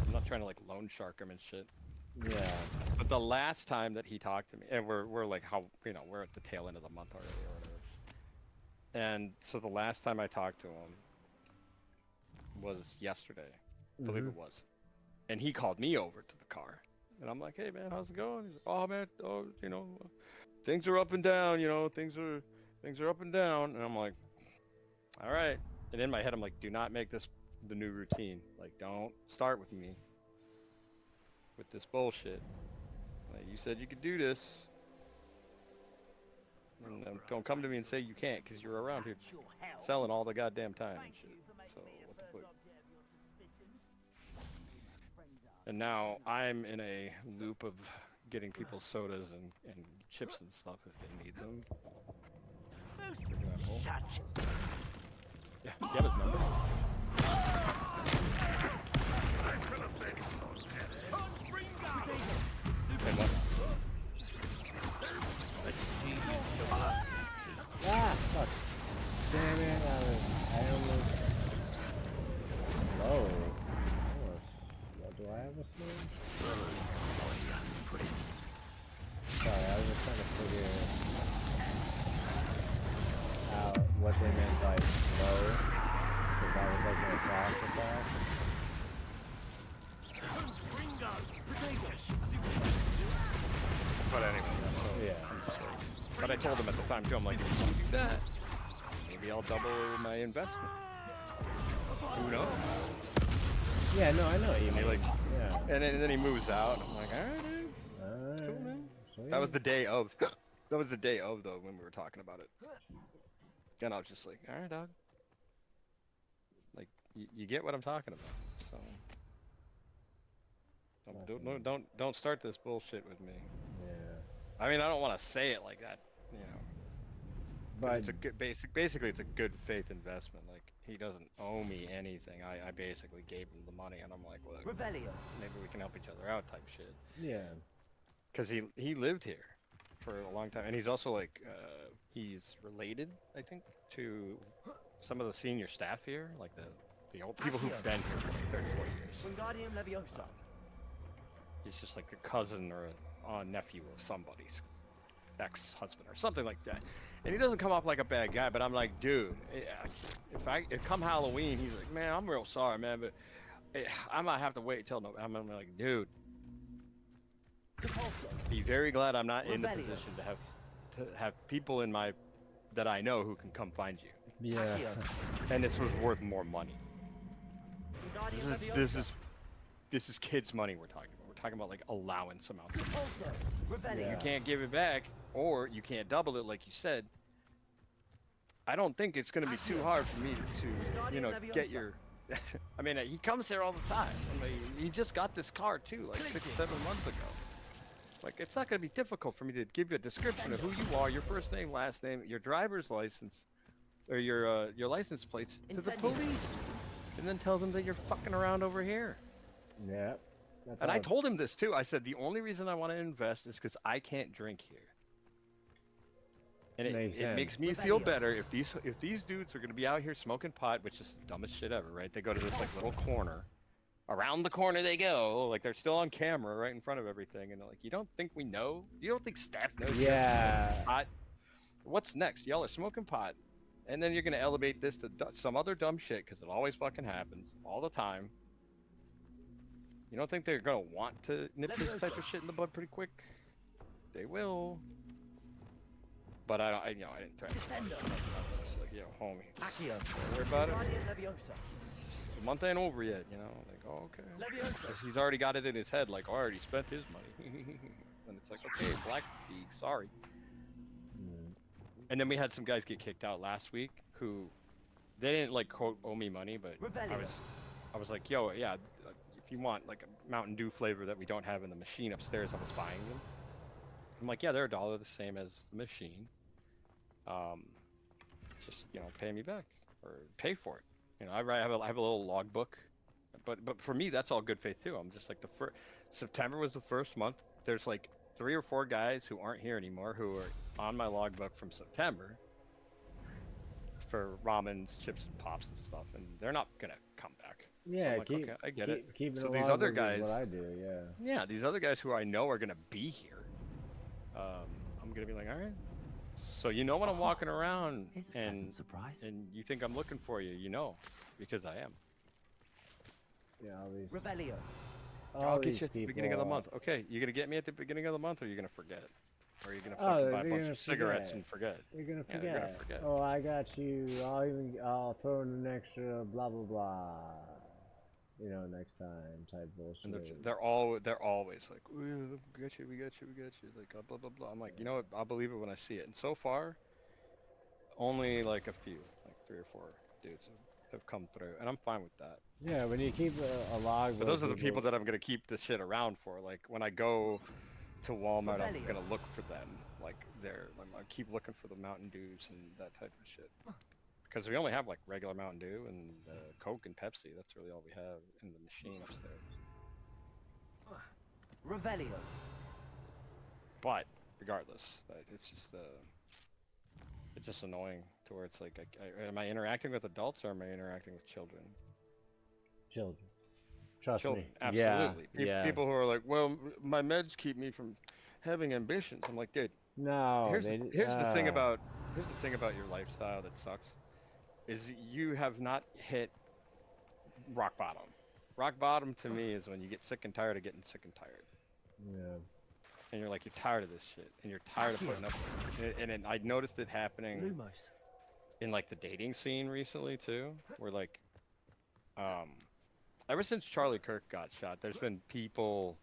I'm not trying to like loan shark him and shit. Yeah. But the last time that he talked to me, and we're like how, we're at the tail end of the month already or whatever. And so the last time I talked to him was yesterday, I believe it was. And he called me over to the car. And I'm like, hey man, how's it going? He's like, oh man, things are up and down, things are up and down. And I'm like, all right. And in my head, I'm like, do not make this the new routine. Like, don't start with me with this bullshit. Like, you said you could do this. And don't come to me and say you can't, because you're around here selling all the goddamn time and shit. So, what the fuck? And now I'm in a loop of getting people sodas and chips and stuff if they need them. Such. Yeah, get his number. And what? Ah, fuck. Damn it, I almost... Whoa. Do I have a sword? Sorry, I was just trying to figure out what they meant by slow, because I was like going fast with that. But anyway, so Yeah. but I told him at the time too, I'm like, if you do that, maybe I'll double my investment. Who knows? Yeah, no, I know what you mean. Like, yeah. and then he moves out. I'm like, all right, dude. Alright. Cool, man. Sweet. That was the day of. That was the day of though when we were talking about it. And I was just like, all right, dog. Like, you get what I'm talking about. So don't start this bullshit with me. Yeah. I mean, I don't want to say it like that, But it's a good basically it's a good faith investment. Like, he doesn't owe me anything. I basically gave him the money, and I'm like, look, Revelio. maybe we can help each other out type shit. Yeah. Because he lived here for a long time, and he's also like he's related, I think, to some of the senior staff here, like the old people who've been here for like 30, 40 years. Wingardium Leviosa. He's just like a cousin or a nephew of somebody's ex-husband or something like that. And he doesn't come off like a bad guy, but I'm like, dude, if come Halloween, he's like, man, I'm real sorry, man, but I might have to wait till November. I'm like, dude, be very glad I'm not in the position to have people in my that I know who can come find you. Yeah. And this was worth more money. This is kids' money we're talking about. We're talking about like allowance amounts. Yeah. You can't give it back, or you can't double it like you said. I don't think it's going to be too hard for me to, get your... I mean, he comes here all the time. I mean, he just got this car too, like 6 or 7 months ago. Like, it's not going to be difficult for me to give you a description of who you are, your first name, last name, your driver's license, or your license plates to the police, and then tell them that you're fucking around over here. Yeah. And I told him this too. I said the only reason I want to invest is because I can't drink here. And it makes me feel better if these dudes are going to be out here smoking pot, which is the dumbest shit ever, right? They go to this like little corner. Around the corner they go, like they're still on camera right in front of everything, and they're like, you don't think we know? You don't think staff knows? Yeah. Pot? What's next? Y'all are smoking pot, and then you're gonna elevate this to some other dumb shit because it always fucking happens all the time. You don't think they're gonna want to nip this type of shit in the bud pretty quick? They will. But I didn't threaten. Just like, yo, homie, don't worry about it. The month ain't over yet, Like, oh, okay. He's already got it in his head, like, I already spent his money. and it's like, okay, black fatigue, sorry. Mm. And then we had some guys get kicked out last week who they didn't like quote owe me money, but I was like, yo, yeah, if you want like a Mountain Dew flavor that we don't have in the machine upstairs, I was buying them. I'm like, yeah, they're $1 the same as the machine. Just, you know, pay me back or pay for it. You know, I have a little logbook, but for me, that's all good faith too. I'm just like September was the first month. There's like 3 or 4 guys who aren't here anymore who are on my logbook from September for ramens, chips, and pops and stuff, and they're not gonna come back. Yeah, so I'm like, okay, I get it. So these other guys, what I do, yeah, these other guys who I know are gonna be here. I'm gonna be like, all right. So you know when I'm walking around It's a pleasant surprise. and you think I'm looking for you, you know, because I am. yeah. All these, Revelio. I'll get these you at the beginning of the month. Okay, you gonna get me at the beginning of the month, or you're gonna forget? Or are you gonna fucking buy a bunch of cigarettes and forget? You're gonna Yeah, forget. you're gonna forget. Oh, I got you. I'll throw in an extra blah blah blah. You know, next time type And bullshit. they're always like, oh, yeah, we got you, like blah blah blah. I'm like, you know what? I'll believe it when I see it. And so far, only like a few, like 3 or 4 dudes have come through, and I'm fine with that. Yeah, when you keep a log. But those are the people that I'm gonna keep the shit around for. Like when I go to Walmart, I'm gonna look for them. Like I keep looking for the Mountain Dews and that type of shit. Because we only have like regular Mountain Dew and Coke and Pepsi. That's really all we have in the machine upstairs. Revelio. But regardless, it's just annoying to where it's like, am I interacting with adults or am I interacting with children? Children. Trust Children, me. absolutely. Yeah. People who are like, well, my meds keep me from having ambitions. I'm like, dude. No. Here's the thing about your lifestyle that sucks, is you have not hit rock bottom. Rock bottom to me is when you get sick and tired of getting sick and tired. Yeah. And you're like, you're tired of this shit, and you're tired of putting up with it. And I noticed it happening Lumos. in like the dating scene recently too, where like, ever since Charlie Kirk got shot, there's been people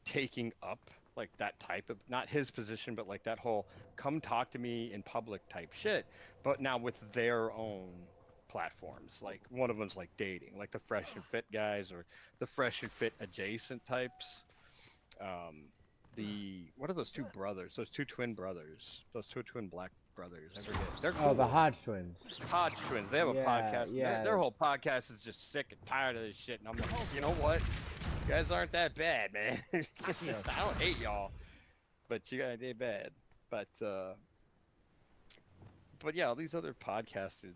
taking up like that type of, not his position, but like that whole come talk to me in public type shit, but now with their own platforms. Like one of them's like dating, like the Fresh and Fit guys or the Fresh and Fit adjacent types. What are those 2 brothers? Those 2 twin brothers. Those 2 twin black brothers. I forget. They're cool. Oh, the Hodge twins. Hodge twins. They have a podcast. Yeah. Their whole podcast is just sick and tired of this shit. And I'm like, you know what? You guys aren't that bad, man. I don't hate y'all, but you guys ain't bad. But yeah, all these other podcasters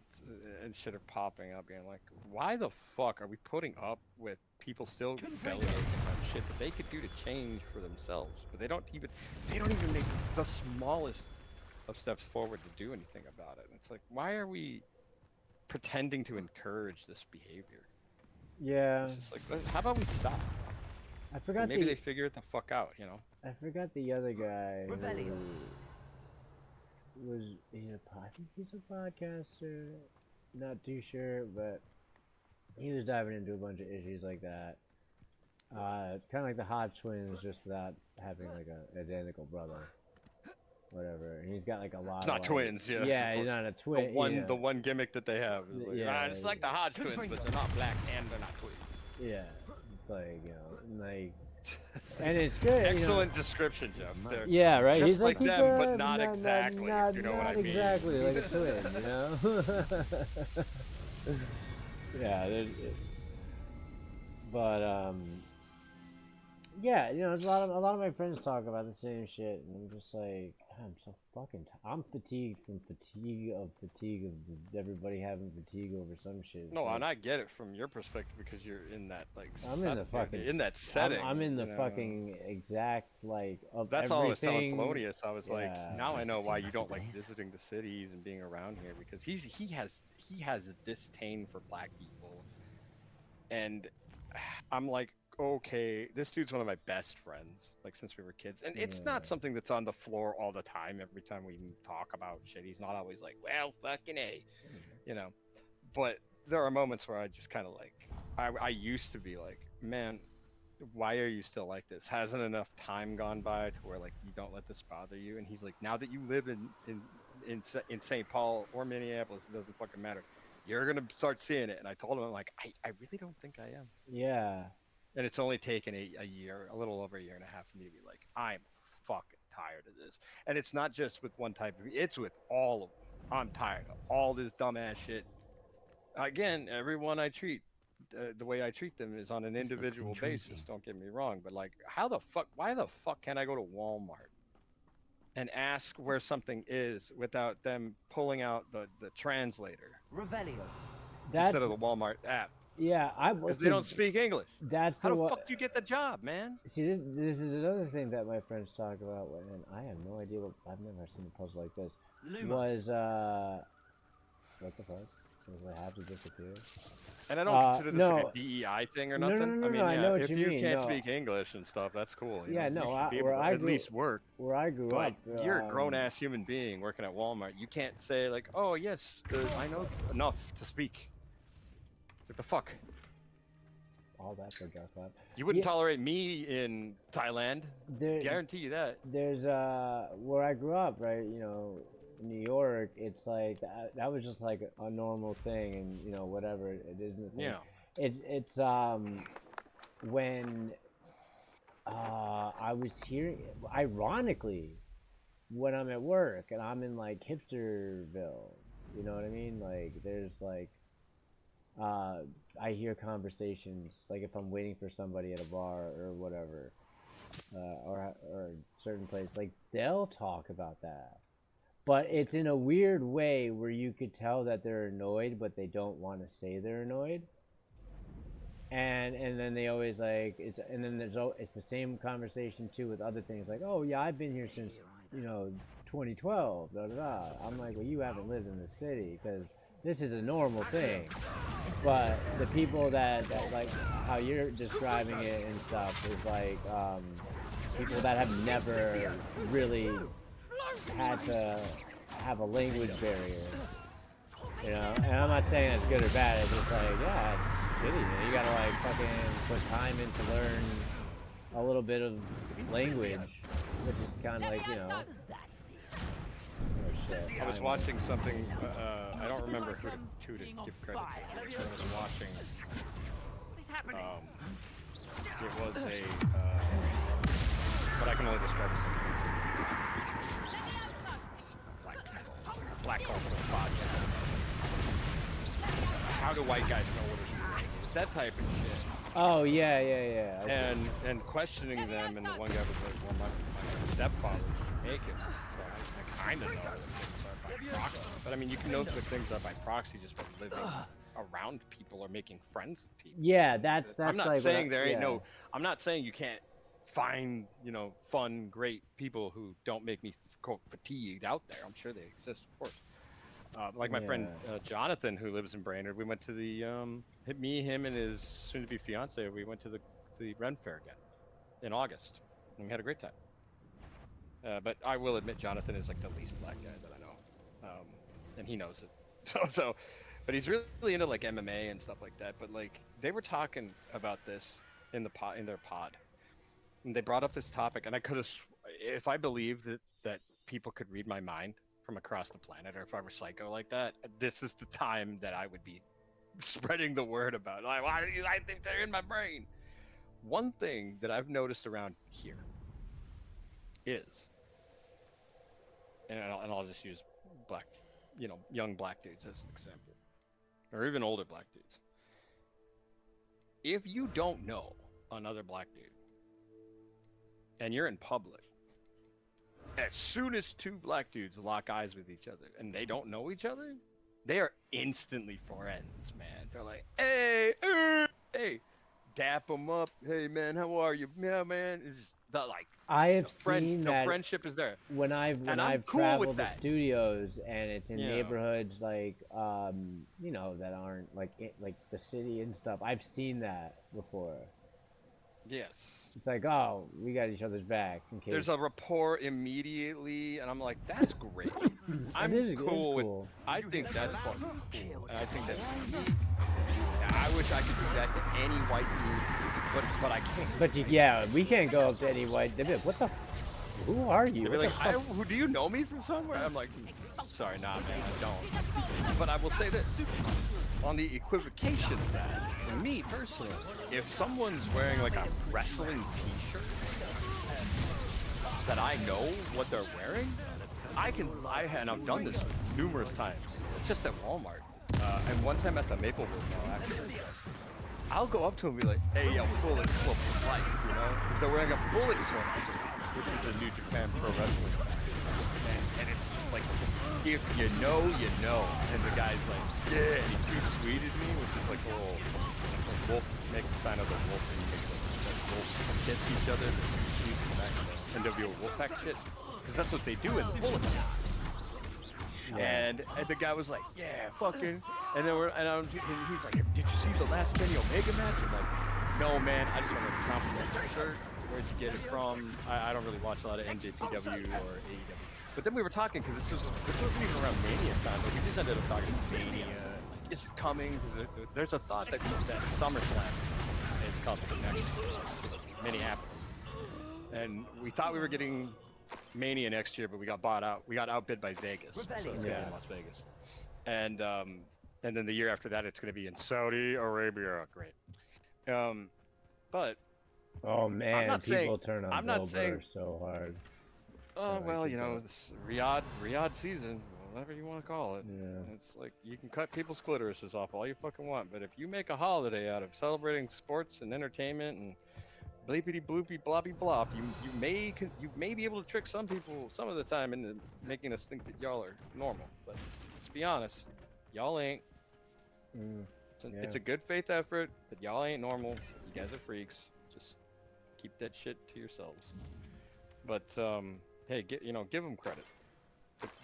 and shit are popping up, being like, why the fuck are we putting up with people still bellyaching about shit that they could do to change for themselves? But they don't even make the smallest of steps forward to do anything about it. And it's like, why are we pretending to encourage this behavior? Yeah. It's just like, how about we stop? I forgot. Maybe they figure it the fuck out, you know? I forgot the other guy. Revelio. I think he's a podcaster. Not too sure, but he was diving into a bunch of issues like that. Kind of like the Hodge twins, just without having like a identical brother. Whatever. And he's got like a lot. It's not of, twins, yeah. Yeah, he's not a twin. The one gimmick that they have is like, it's like the Hodge twins, but they're not black and they're not twins. Yeah, it's like, you know, like, and it's good. Excellent description, Jeff. They're yeah, right. Just He's like he's them, but not exactly. Not, you know not what I mean? exactly like a twin, you know. Yeah, but yeah, you know, there's a lot of my friends talk about the same shit, and I'm just like, I'm so fucking. I'm fatigued from fatigue of everybody having fatigue over some shit. No, like, and I get it from your perspective because you're in that like. I'm in the fucking in that setting. I'm in the fucking exact like of That's everything. all I was telling Felonious. I was like, Yeah. now I know why you Massive don't like days. visiting the cities and being around here, because he has a disdain for black people, and I'm like, okay, this dude's one of my best friends, like since we were kids, and it's not something that's on the floor all the time. Every time we talk about shit, he's not always like, well, fucking A, you know. But there are moments where I just kind of like, I used to be like, man, why are you still like this? Hasn't enough time gone by to where like you don't let this bother you? And he's like, now that you live in St. Paul or Minneapolis, it doesn't fucking matter. You're gonna start seeing it. And I told him, I'm like, I really don't think I am. Yeah. And it's only taken a year, a little over a year and a half for me to be like, I'm fucking tired of this. And it's not just with one type of, it's with all of them. I'm tired of all this dumbass shit. Again, everyone I treat, the way I treat them is on an individual basis. Don't get me wrong, but like, why the fuck can't I go to Walmart and ask where something is without them pulling out the translator Revelio. instead of the Walmart app? Yeah, Because they don't speak English. That's How the fuck do you get the job, man? See, this is another thing that my friends talk about, and I have no idea what, I've never seen a puzzle like this. Lumos. What the fuck? Does it have to disappear? And I don't consider this like a DEI thing or nothing. No, I mean, I know what if you you mean. can't speak English and stuff, that's cool. You Yeah, know, no, you should be able where to I at grew- least work. Where I grew But up, you're a grown-ass human being working at Walmart. You can't say like, oh yes, I know enough to speak. It's like the fuck. All that for Dark Lab. You wouldn't tolerate me in Thailand. Guarantee you that. There's where I grew up, right? You know, New York. It's like that was just like a normal thing, and you know, whatever it isn't. A thing. Yeah. It's when I was hearing, ironically, when I'm at work and I'm in like hipsterville, you know what I mean? Like there's like I hear conversations, like if I'm waiting for somebody at a bar or whatever, or a certain place, like they'll talk about that, but it's in a weird way where you could tell that they're annoyed, but they don't want to say they're annoyed. And then they always like it's the same conversation too with other things like, oh yeah, I've been here since 2012. Da da da. I'm like, well, you haven't lived in the city because this is a normal thing. But the people that like how you're describing it and stuff is like people that have never really had to have a language barrier. You know, and I'm not saying it's good or bad. It's just like, yeah, it's shitty. Man. You gotta like fucking put time in to learn a little bit of language, which is kind of like, you know. Oh, shit. I was watching something. I don't remember who to give credit to. But I was watching. It was a. But I can only describe it as a black hole podcast. How do white guys know what it's doing? That type of shit. Oh yeah. And questioning them, and the one guy was like, "Well, my stepfather's Jamaican, so I kind of know that things are by proxy." But I mean, you can know that things are by proxy just by living around people or making friends with people. Yeah, that's I'm not like saying there ain't no. I'm not saying you can't find fun, great people who don't make me quote fatigued out there. I'm sure they exist, of course. Like my friend Jonathan, who lives in Brainerd, we went to the him and his soon-to-be fiance. We went to the Ren Fair again in August, and we had a great time. But I will admit, Jonathan is like the least black guy that I know, and he knows it. But he's really into like MMA and stuff like that. But like they were talking about this in their pod, and they brought up this topic, and I could have, if I believed that people could read my mind from across the planet, or if I were psycho like that, this is the time that I would be spreading the word about. Like, why do I think they're in my brain? One thing that I've noticed around here is, and I'll just use black, young black dudes as an example, or even older black dudes. If you don't know another black dude, and you're in public, as soon as two black dudes lock eyes with each other and they don't know each other, they are instantly friends, man. They're like, hey, dap them up. Hey, man, how are you? Yeah, man. It's just like I have seen that. The friendship is there. When I've cool traveled to studios and it's in neighborhoods like that aren't like the city and stuff. I've seen that before. Yes. It's like, oh, we got each other's back in case. There's a rapport immediately, and I'm like, that's great. I'm It is cool with. cool. I think that's fucking cool, and I think that's. I wish I could do that to any white dude, but I can't. But yeah, we can't go up to any white. They'd be like, what the? Who are you? They'd be What the like, fuck? who do you know me from somewhere? I'm like, sorry, nah, man, I don't. But I will say this. On the equivocation of that, for me personally, if someone's wearing like a wrestling t-shirt that I know what they're wearing, and I've done this numerous times, just at Walmart, and one time at the Maplewood Mall, actually, I'll go up to them and be like, hey, yo, Bullet Club for life, you know, because they're wearing a Bullet Club, which is a New Japan Pro Wrestling match. And it's just like, if you know, you know. And the guy's like, yeah, and he too sweeted me, which is like a little wolf, make the sign of the wolf, and you make the wolves against each other, NWO Wolfpack shit. Because that's what they do in the Bullet Club. And the guy was like, yeah, fucking. And then and he's like, did you see the last Kenny Omega match? I'm like, no, man, I just want to compliment your shirt. Where'd you get it from? I don't really watch a lot of NJPW or AEW. But then we were talking, because this wasn't even around Mania time, but we just ended up talking Mania. Like, is it coming? Because there's a thought that SummerSlam is coming next year, Minneapolis. And we thought we were getting Mania next year, but we got bought out. We got outbid by Vegas. So it's going to be in Las Vegas. And then the year after that, it's going to be in Saudi Arabia. Great. But Oh man, not people saying- turn on I'm not Bill saying- Burr so hard. oh, Yeah, well, I you think know, that- this Riyadh season, whatever you want to call it. Yeah. It's like you can cut people's clitorises off all you fucking want, but if you make a holiday out of celebrating sports and entertainment and bleepity bloopy bloppy blop, you may be able to trick some people some of the time into making us think that y'all are normal. But let's be honest, y'all ain't. Mm, It's a good faith effort, but y'all ain't normal. You guys are freaks. Just keep that shit to yourselves. But hey, give them credit.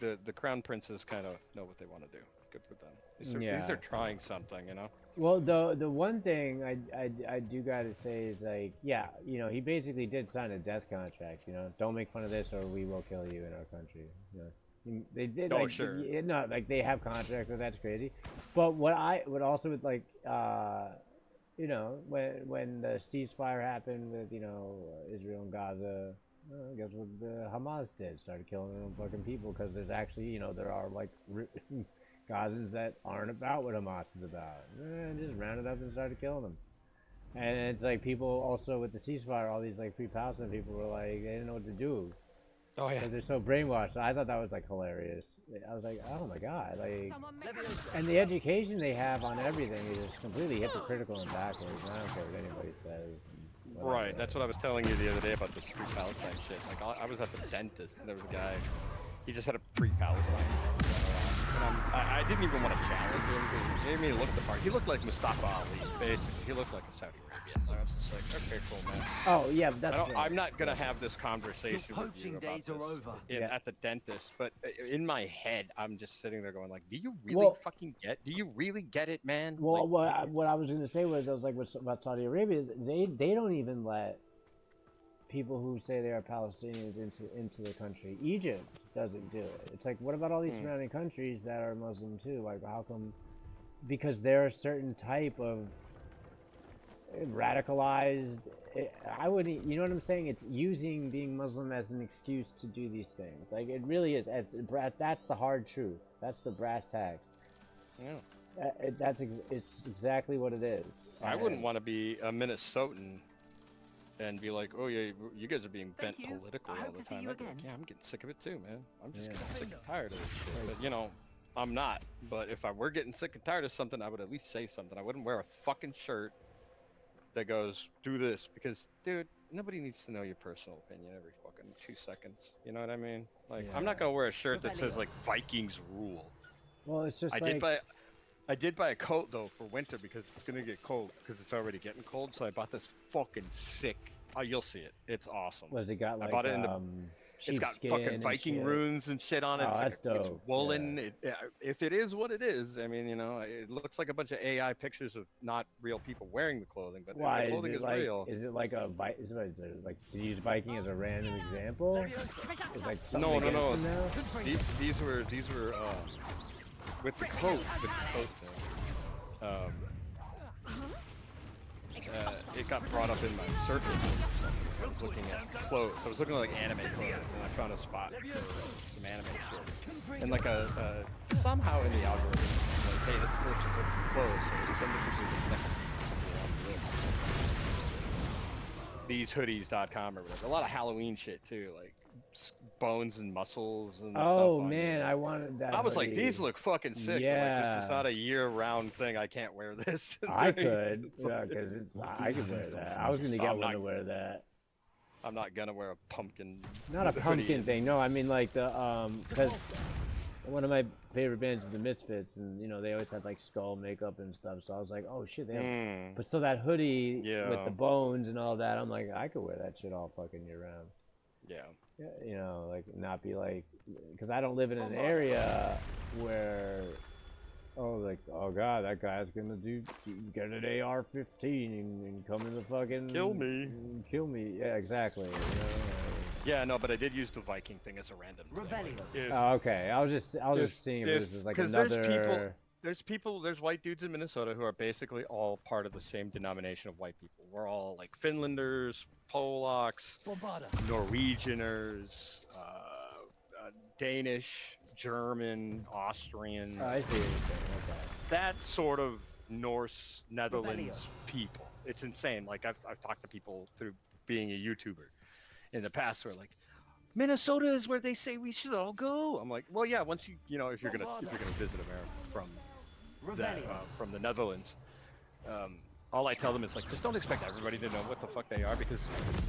The crown princes kind of know what they want to do. Good for them. These are trying something, you know. Well, the one thing I do gotta say is, like, yeah, you know, he basically did sign a death contract. You know, don't make fun of this or we will kill you in our country. You know, they did. Oh, like, sure. No, like they have contracts, but that's crazy. But what also with, like, you know, when the ceasefire happened with, you know, Israel and Gaza, guess what the Hamas did? Started killing their own fucking people, because there's actually, you know, there are like Gazans that aren't about what Hamas is about. Just rounded up and started killing them. And it's like people also with the ceasefire, all these like free Palestine people were like, they didn't know what to do. Oh yeah. Because they're so brainwashed. So I thought that was like hilarious. I was like, oh my god, like, and the education they have on everything is just completely hypocritical and backwards. I don't care what anybody says. Right, that's what I was telling you the other day about this free Palestine shit. Like, I was at the dentist, and there was a guy, he just had a free Palestine. And I didn't even want to challenge him, because he made me look the part. He looked like Mustafa Ali, basically. He looked like a Saudi Arabian. I was just like, okay, cool, man. Oh yeah, that's. I'm not gonna have this conversation Your with you poaching about days this are over. at the dentist, but in my head, I'm just sitting there going like, do you really fucking get? Do you really get it, man? Well, like, what I was gonna say was, I was like, about Saudi Arabia is they don't even let people who say they are Palestinians into the country. Egypt doesn't do it. It's like, what about all these surrounding countries that are Muslim too? Like, how come? Because they're a certain type of radicalized. I wouldn't. You know what I'm saying? It's using being Muslim as an excuse to do these things. Like, it really is. That's the hard truth. That's the brass tacks. Yeah. It's exactly what it is. I wouldn't want to be a Minnesotan and be like, oh yeah, you guys are being bent politically all the time. I'd be like, yeah, I'm getting sick of it too, man. I'm just getting sick and tired of this shit. But you know, I'm not. But if I were getting sick and tired of something, I would at least say something. I wouldn't wear a fucking shirt that goes, do this, because, dude, nobody needs to know your personal opinion every fucking 2 seconds. You know what I mean? Like, I'm not gonna wear a shirt that says like Vikings rule. Well, it's just I did buy a coat though for winter, because it's gonna get cold, because it's already getting cold. So I bought this fucking sick. Oh, you'll see it. It's awesome. Was it got like I bought it in the It's got sheepskin fucking and Viking shit. runes and shit on it. Oh, It's, that's it's dope. woolen. If it is what it is, I mean, you know, it looks like a bunch of AI pictures of not real people wearing the clothing, but Why the is clothing it is like? real. Is it like a is it like to use Viking as a random example? It's like No, something no, no. against them now? These were with the coat thing. It got brought up in my search. I was looking at clothes. I was looking at like anime clothes, and I found a spot for some anime shit. And like somehow in the algorithm, like, hey, this person's looking for clothes, so send it to the next on the list. Thesehoodies.com or whatever. A lot of Halloween shit too, like bones and muscles and stuff. Oh on man, it. I wanted that. I was like, hoodie. these look fucking sick. But like, this Yeah. is not a year-round thing. I can't wear this. I could, yeah, because I could wear that. I was gonna get I'm one not- to wear that. I'm not gonna wear a pumpkin. Not a hoodie. pumpkin thing. No, I mean like the because one of my favorite bands is the Misfits, and you know they always had like skull makeup and stuff. So I was like, oh shit, they have. But still, that hoodie with Yeah. the bones and all that, I'm like, I could wear that shit all fucking year round. Yeah. Yeah, you know, like not be like, because I don't live in an area where, oh god, that guy's gonna get an AR-15 and come in the fucking Kill me. and kill me. Yeah, exactly. You know? Yeah, no, but I did use the Viking thing as a random thing. Revelio. If- Oh, okay. I was just seeing if this was like 'cause another. there's white dudes in Minnesota who are basically all part of the same denomination of white people. We're all like Finlanders, Polacks, Bombarda. Norwegianers, Danish, German, Austrian. Oh, I see what you're saying. Okay. That sort of Norse Netherlands people. It's insane. Like I've talked to people through being a YouTuber in the past who are like, Minnesota is where they say we should all go. I'm like, well, yeah. Once you know, if you're gonna visit America from the Netherlands, all I tell them is like, just don't expect everybody to know what the fuck they are because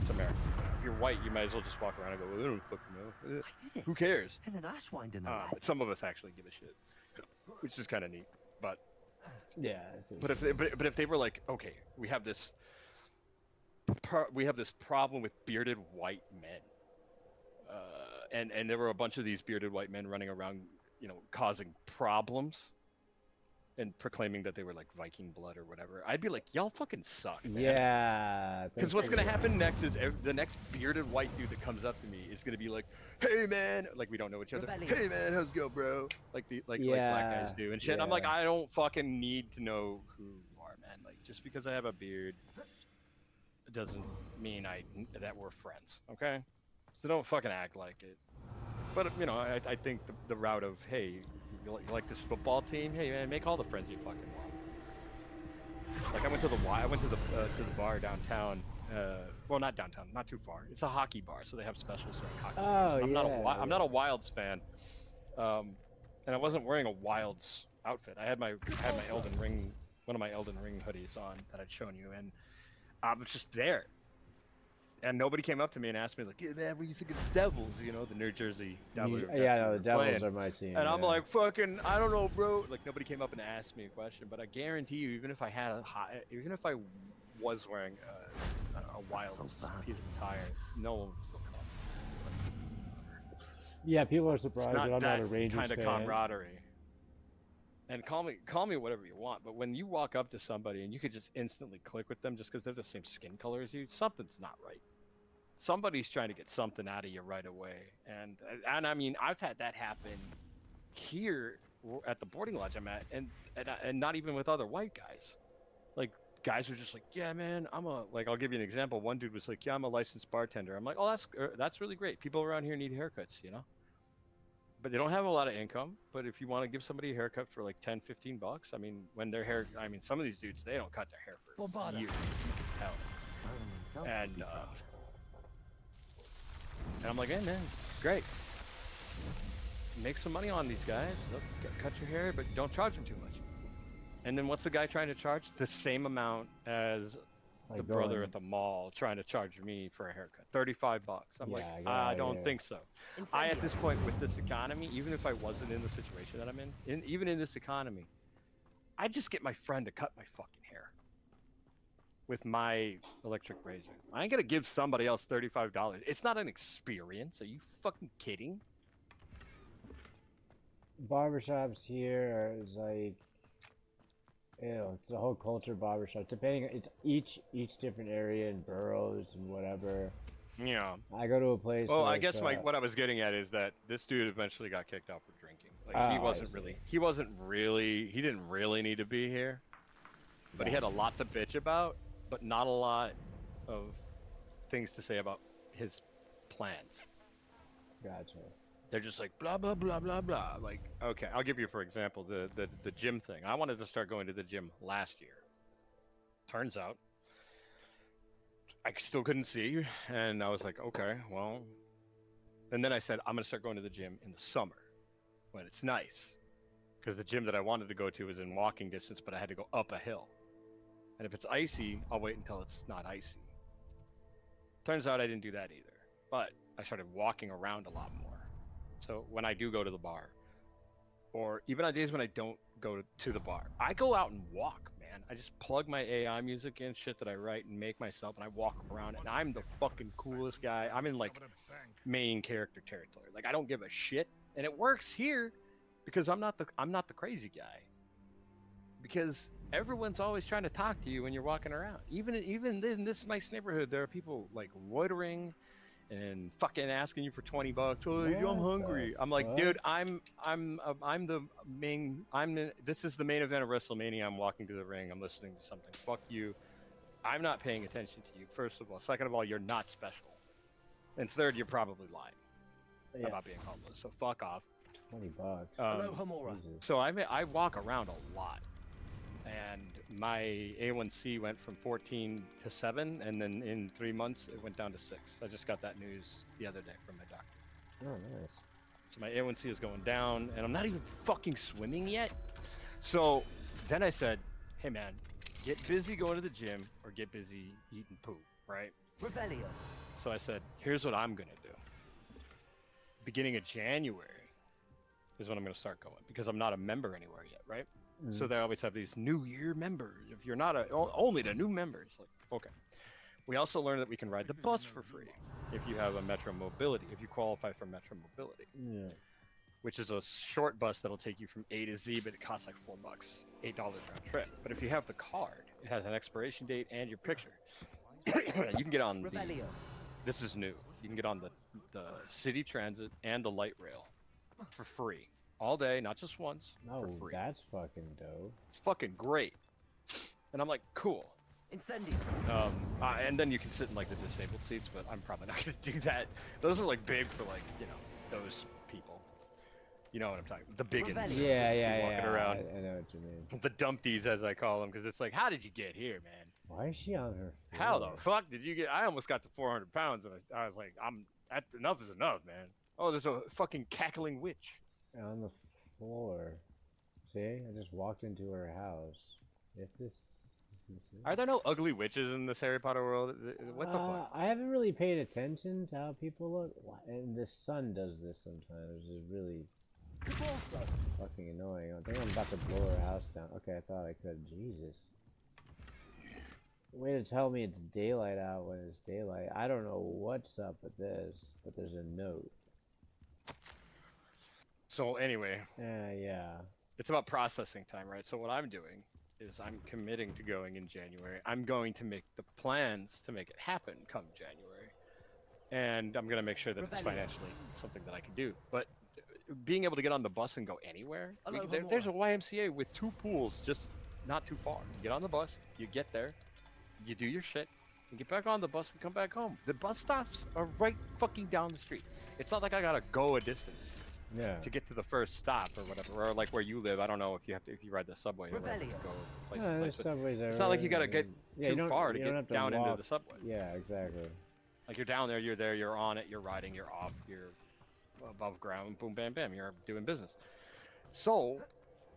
it's America. If you're white, you might as well just walk around and go, well, I don't fucking know. I did it. Who cares? And then Ashwinder no But less. some of us actually give a shit, which is kind of neat. But Yeah. I see. But if they were like, okay, we have this problem with bearded white men, and there were a bunch of these bearded white men running around, you know, causing problems, and proclaiming that they were like Viking blood or whatever, I'd be like, y'all fucking suck, man. Yeah. Because what's gonna happen next is the next bearded white dude that comes up to me is gonna be like, "Hey man," like we don't know each other. Rebellion. "Hey man, how's it go, bro?" Like black guys do and shit. Yeah. I'm like, I don't fucking need to know who you are, man. Like just because I have a beard doesn't mean that we're friends, okay? So don't fucking act like it. But you know, I think the route of, hey, you like this football team? Hey man, make all the friends you fucking want. Like I went to the bar downtown. Well, not downtown, not too far. It's a hockey bar, so they have specials for hockey. Oh, I'm yeah. I'm not a Wilds fan, and I wasn't wearing a Wilds outfit. I had my Elden Ring, one of my Elden Ring hoodies on that I'd shown you, and I was just there. And nobody came up to me and asked me like, "Yeah, man, what do you think of the Devils?" You know, the New Jersey Devils. Yeah, no, the Devils playing. are my team. And I'm yeah. like, fucking, I don't know, bro. Like nobody came up and asked me a question, but I guarantee you, even if I was wearing a Wilds So bad. piece of attire, no one would still come. Yeah, people are It's surprised not that I'm not that a Rangers kind of fan. camaraderie. And call me whatever you want, but when you walk up to somebody and you could just instantly click with them just because they're the same skin color as you, something's not right. Somebody's trying to get something out of you right away, and I mean, I've had that happen here at the boarding lodge I'm at, and not even with other white guys. Like guys are just like, yeah, man, I'll give you an example. One dude was like, yeah, I'm a licensed bartender. I'm like, oh, that's really great. People around here need haircuts, you know. But they don't have a lot of income. But if you want to give somebody a haircut for like $10-15, I mean, some of these dudes, they don't cut their hair for Bombarda. years. You can tell. Iron himself would And be proud. I'm like, hey man, great. Make some money on these guys. Cut your hair, but don't charge them too much. And then what's the guy trying to charge? The same amount as the brother at the mall trying to charge me for a haircut. $35. I'm like, I don't think so. At this point with this economy, even if I wasn't in the situation that I'm in, even in this economy, I'd just get my friend to cut my fucking hair. with my electric razor. I ain't gonna give somebody else $35. It's not an experience. Are you fucking kidding? Barbershops here is like, ew, it's a whole culture of barbershop. Depending, it's each different area and boroughs and whatever. Yeah. I go to a place. Well, I like, guess what I was getting at is that this dude eventually got kicked out for drinking. Like he wasn't really, he didn't really need to be here, but he had a lot to bitch about, but not a lot of things to say about his plans. Gotcha. They're just like blah blah blah blah blah. Like, okay, I'll give you for example the gym thing. I wanted to start going to the gym last year. Turns out I still couldn't see, and I was like, okay, well. And then I said I'm gonna start going to the gym in the summer when it's nice, because the gym that I wanted to go to was in walking distance, but I had to go up a hill. And if it's icy, I'll wait until it's not icy. Turns out I didn't do that either, but I started walking around a lot more. So when I do go to the bar, or even on days when I don't go to the bar, I go out and walk, man. I just plug my AI music in, shit that I write and make myself, and I walk around, and I'm the fucking coolest guy. I'm in like main character territory. Like I don't give a shit, and it works here because I'm not the crazy guy. Because everyone's always trying to talk to you when you're walking around. Even in this nice neighborhood, there are people like loitering and fucking asking you for $20. Oh, I'm hungry. I'm like, dude, this is the main event of WrestleMania. I'm walking to the ring. I'm listening to something. Fuck you. I'm not paying attention to you, first of all. Second of all, you're not special. And third, you're probably lying about being homeless. So fuck off. $20. Hello, Hamura. So I walk around a lot. And my A1C went from 14 to 7, and then in 3 months it went down to 6. I just got that news the other day from my doctor. Oh, nice. So my A1C is going down, and I'm not even fucking swimming yet. So then I said, hey man, get busy going to the gym or get busy eating poop, right? Revelio. So I said, here's what I'm gonna do. Beginning of January is when I'm gonna start going, because I'm not a member anywhere yet, right? So they always have these New Year members. If you're not only the new members, like, okay. We also learned that we can ride the bus for free if you have a Metro Mobility, if you qualify for Metro Mobility. Yeah. Which is a short bus that'll take you from A to Z, but it costs like $4, $8 round trip. But if you have the card, it has an expiration date and your picture. You can get on this is new. You can get on the City Transit and the light rail for free. All day, not just once, for free. That's fucking dope. It's fucking great. And I'm like, cool. Incendio. And then you can sit in like the disabled seats, but I'm probably not gonna do that. Those are like big for like, you know, those people. You know what I'm talking about? The big ones. Yeah. Walking around. I know what you mean. The dumpties, as I call them, because it's like, how did you get here, man? Why is she on her floor? How the fuck did you get? I almost got to 400 pounds, and I was like, enough is enough, man. Oh, there's a fucking cackling witch. On the floor. See? I just walked into her house. If this Are there no ugly witches in this Harry Potter world? What the fuck? I haven't really paid attention to how people look. And the sun does this sometimes. It's really fucking annoying. I think I'm about to blow her house down. Okay, I thought I could. Jesus. Way to tell me it's daylight out when it's daylight. I don't know what's up with this, but there's a note. So anyway, yeah, it's about processing time, right? So what I'm doing is I'm committing to going in January. I'm going to make the plans to make it happen come January, and I'm going to make sure that it's financially something that I can do. But being able to get on the bus and go anywhere, there's a YMCA with 2 pools just not too far. You get on the bus, you get there, you do your shit, you get back on the bus and come back home. The bus stops are right fucking down the street. It's not like I gotta go a distance. Yeah. To get to the first stop or whatever, or like where you live. I don't know if you ride the subway. Or go subways it's not like you gotta get too far to get down into the subway. Yeah, exactly. Like you're down there, you're there, you're on it, you're riding, you're off, you're above ground, boom, bam, bam, you're doing business. So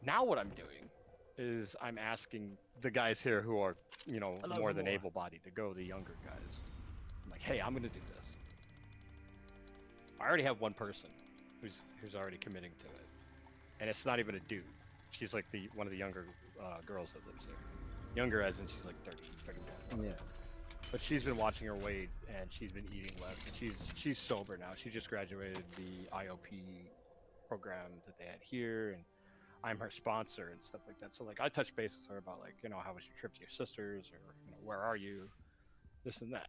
now what I'm doing is I'm asking the guys here who are, you know, more than able-bodied to go, the younger guys. I'm like, hey, I'm gonna do this. I already have one person who's already committing to it, and it's not even a dude. She's like one of the younger girls that lives there. Younger as in she's like 30, 31. Yeah. But she's been watching her weight and she's been eating less. And she's sober now. She just graduated the IOP program that they had here, and I'm her sponsor and stuff like that. So like I touch base with her about like, you know, how was your trip to your sisters, or you know, where are you, this and that.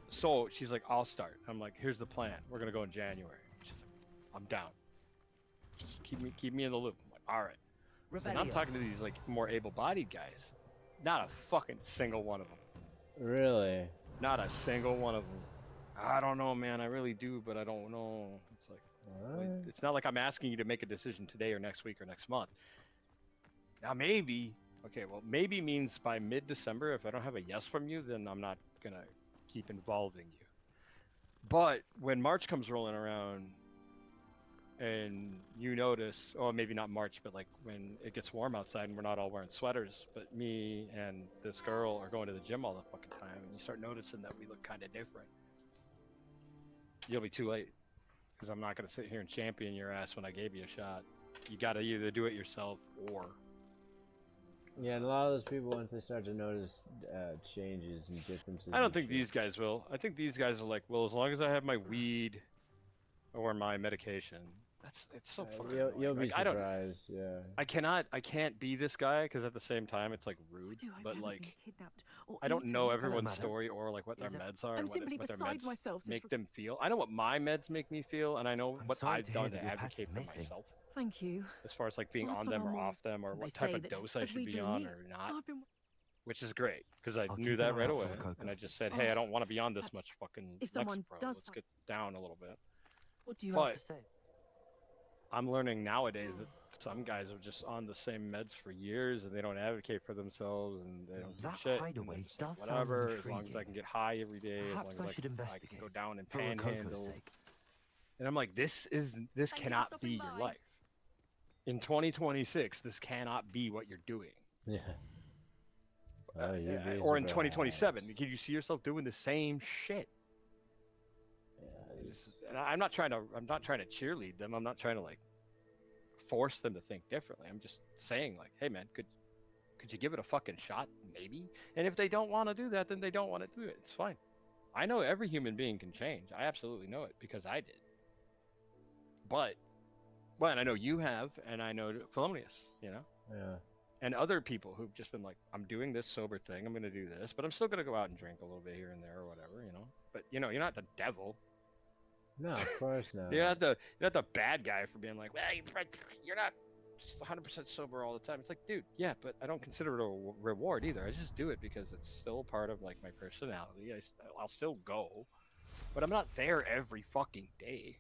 So she's like, I'll start. I'm like, here's the plan. We're gonna go in January. She's like, I'm down. Just keep me in the loop. I'm like, all right. So now I'm talking to these like more able-bodied guys. Not a fucking single one of them. Really? Not a single one of them. I don't know, man. I really do, but I don't know. It's like, it's not like I'm asking you to make a decision today or next week or next month. Now maybe, okay, well maybe means by mid-December. If I don't have a yes from you, then I'm not gonna keep involving you. But when March comes rolling around, and you notice, oh, maybe not March, but like when it gets warm outside and we're not all wearing sweaters, but me and this girl are going to the gym all the fucking time, and you start noticing that we look kind of different, you'll be too late, because I'm not going to sit here and champion your ass when I gave you a shot. You got to either do it yourself or... Yeah, and a lot of those people, once they start to notice changes and differences... I don't think these guys will. I think these guys are like, well, as long as I have my weed or my medication... It's so fucking you'll be like, surprised, yeah. I can't be this guy, because at the same time it's like rude, but like I don't know everyone's story or like what their meds are and what their meds make them feel. I know what my meds make me feel, and I know what I've done to advocate for myself. Thank you. As far as like being on them or off them, or what type of dose I should be on or not. Which is great, because I knew that right away, and I just said, hey, I don't want to be on this much fucking Lexapro. Let's get down a little bit. What do you have to say? I'm learning nowadays that some guys are just on the same meds for years, and they don't advocate for themselves, and they don't do shit. Hideaway does like, whatever, sound as long as I intriguing. can get high every day, Perhaps as long I as should I can investigate go down and for Rococo's panhandle. sake. And I'm like, this cannot be your life. In 2026, this cannot be what you're doing. Yeah. Or in 2027, can you see yourself doing the same shit? And I'm not trying to cheerlead them. I'm not trying to like force them to think differently. I'm just saying like, hey man, could you give it a fucking shot? Maybe. And if they don't want to do that, then they don't want to do it. It's fine. I know every human being can change. I absolutely know it, because I did. But I know you have, and I know Felonious, you know? Yeah. And other people who've just been like, I'm doing this sober thing, I'm going to do this, but I'm still going to go out and drink a little bit here and there or whatever, you know? But, you know, you're not the devil. No, of course not. You're not the bad guy for being like, well, you're not just 100% sober all the time. It's like, dude, yeah, but I don't consider it a reward either. I just do it because it's still part of like my personality. I'll still go, but I'm not there every fucking day.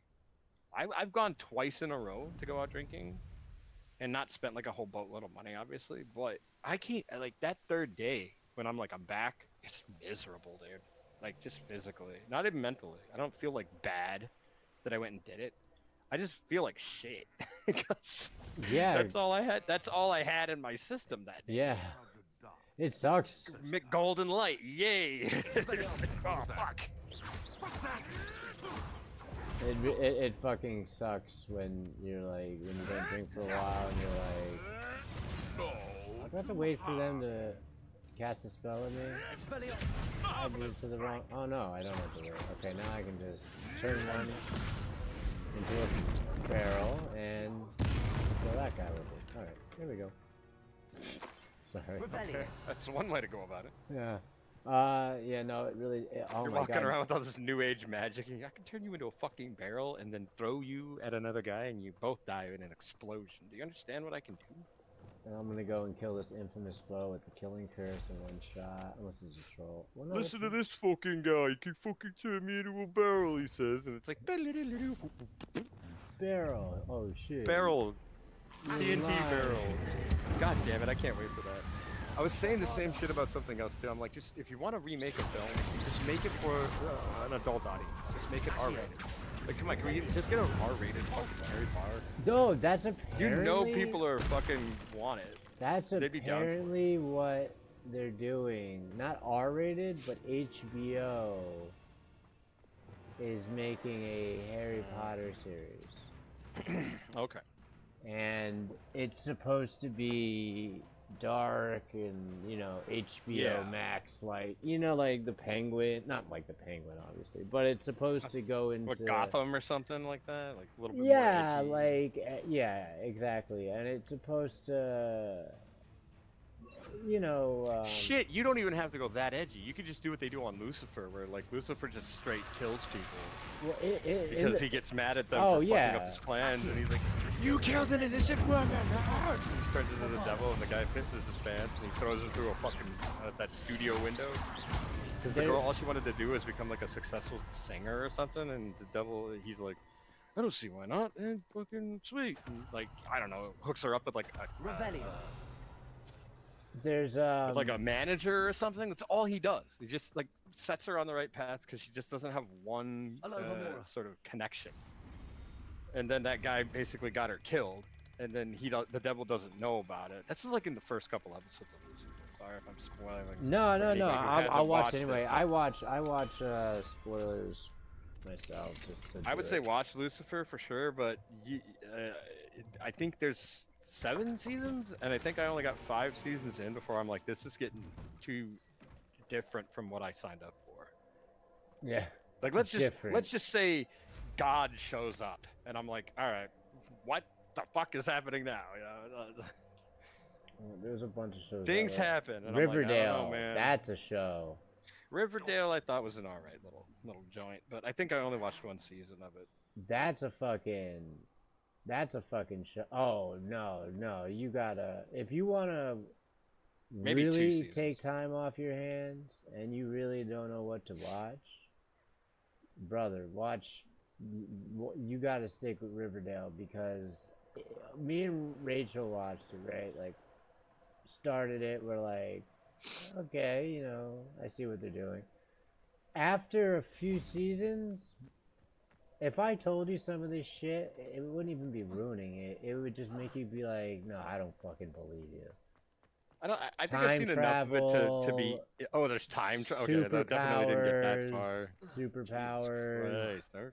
I've gone twice in a row to go out drinking, and not spent like a whole boatload of money, obviously. But I can't, like, that third day when I'm back, it's miserable, dude. Like, just physically, not even mentally. I don't feel like bad that I went and did it. I just feel like shit. Yeah, that's all I had. That's all I had in my system that day. Yeah, it sucks. Golden light, yay! Oh fuck! It fucking sucks when you're like, when you don't drink for a while and you're like, I have to wait for them to cast a spell on me. I moved to the wrong. Oh no, I don't have to wait. Okay, now I can just turn one into a barrel and kill that guy with it. Alright, here we go. Sorry. Okay. That's one way to go about it. Yeah. Yeah, no, it really. Oh You're my walking God. around with all this new age magic, and I can turn you into a fucking barrel and then throw you at another guy, and you both die in an explosion. Do you understand what I can do? And I'm gonna go and kill this infamous foe with the killing curse in one shot. Unless it's a troll. Well, no, Listen to this fucking guy. He can fucking turn me into a barrel, he says, and it's like barrel. Oh shit. barrel, You're TNT lying. barrel. God damn it! I can't wait for that. I was saying the same shit about something else too. I'm like, just if you want to remake a film, just make it for an adult audience. Just make it R-rated. Like, come on, can we just get an R-rated fucking Harry Potter? No, that's apparently. You know people are fucking want it. That's They'd be down for it. apparently what they're doing. Not R-rated, but HBO is making a Harry Potter series. Okay. And it's supposed to be dark and HBO Yeah. Max, like like the Penguin, not like the Penguin obviously, but it's supposed to go into What, Gotham or something like that, like a little bit yeah, more edgy. yeah, exactly, and it's supposed to Shit, you don't even have to go that edgy. You could just do what they do on Lucifer, where like Lucifer just straight kills people well, because he gets mad at them Oh, for fucking yeah. up his plans, and he's like, "You killed an innocent woman!" And he turns into the devil, and the guy pisses his pants, and he throws him through a fucking that studio window. Because the girl, all she wanted to do was become like a successful singer or something, and the devil, he's like, "I don't see why not, and fucking sweet." And, like, I don't know, hooks her up with like a there's with like a manager or something. That's all he does. He just like sets her on the right path because she just doesn't have one sort of connection. And then that guy basically got her killed, and then the devil doesn't know about it. That's just like in the first couple episodes of Lucifer. Sorry if I'm spoiling. No. anybody who hasn't I'll watch watched it. anyway. I watch spoilers myself. Just to I do would say it. watch Lucifer for sure, but I think there's 7 seasons, and I think I only got 5 seasons in before I'm like, this is getting too different from what I signed up for. Yeah. Like let's just say God shows up, and I'm like, all right, what the fuck is happening now? There's a bunch of shows. Things happen. And Riverdale. I'm like, I don't know, man. That's a show. Riverdale, I thought was an alright little joint, but I think I only watched 1 season of it. That's a fucking show. Oh no, you gotta, if you wanna Maybe 2 really seasons. take time off your hands and you really don't know what to watch, brother, you gotta stick with Riverdale, because me and Rachel watched it, right? Like, started it, we're like, okay, I see what they're doing. After a few seasons, if I told you some of this shit, it wouldn't even be ruining it. It would just make you be like, no, I don't fucking believe you. I think I've seen enough of it to be. Oh, there's time travel. Okay, that definitely didn't get that far. Superpowers. Jesus Christ,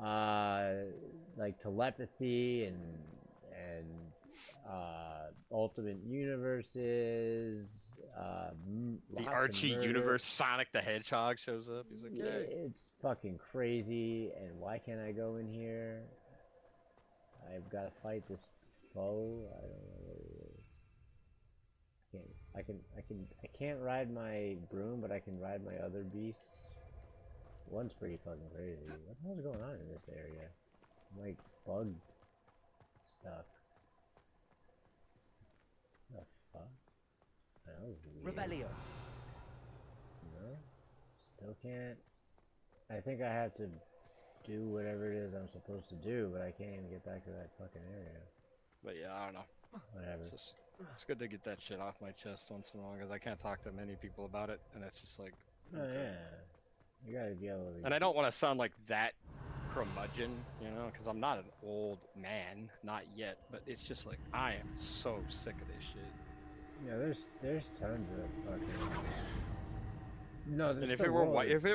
okay. Like telepathy and alternate universes. The lots of Archie murder. universe, Sonic the Hedgehog shows up. He's like, Yeah, "Yay!" it's fucking crazy. And why can't I go in here? I've got to fight this foe. I don't know what it is. I can't ride my broom, but I can ride my other beasts. One's pretty fucking crazy. What the hell's going on in this area? I'm like bug stuck. The fuck? That was weird. Revelio. No? Still can't. I think I have to do whatever it is I'm supposed to do, but I can't even get back to that fucking area. But yeah, I don't know. Whatever. It's good to get that shit off my chest once in a while, because I can't talk to many people about it, and it's just like, Oh yeah. You gotta be able to. and I don't want to sound like that curmudgeon, because I'm not an old man, not yet, but it's just like, I am so sick of this shit. Yeah, there's tons of fucking. No, there's. And if it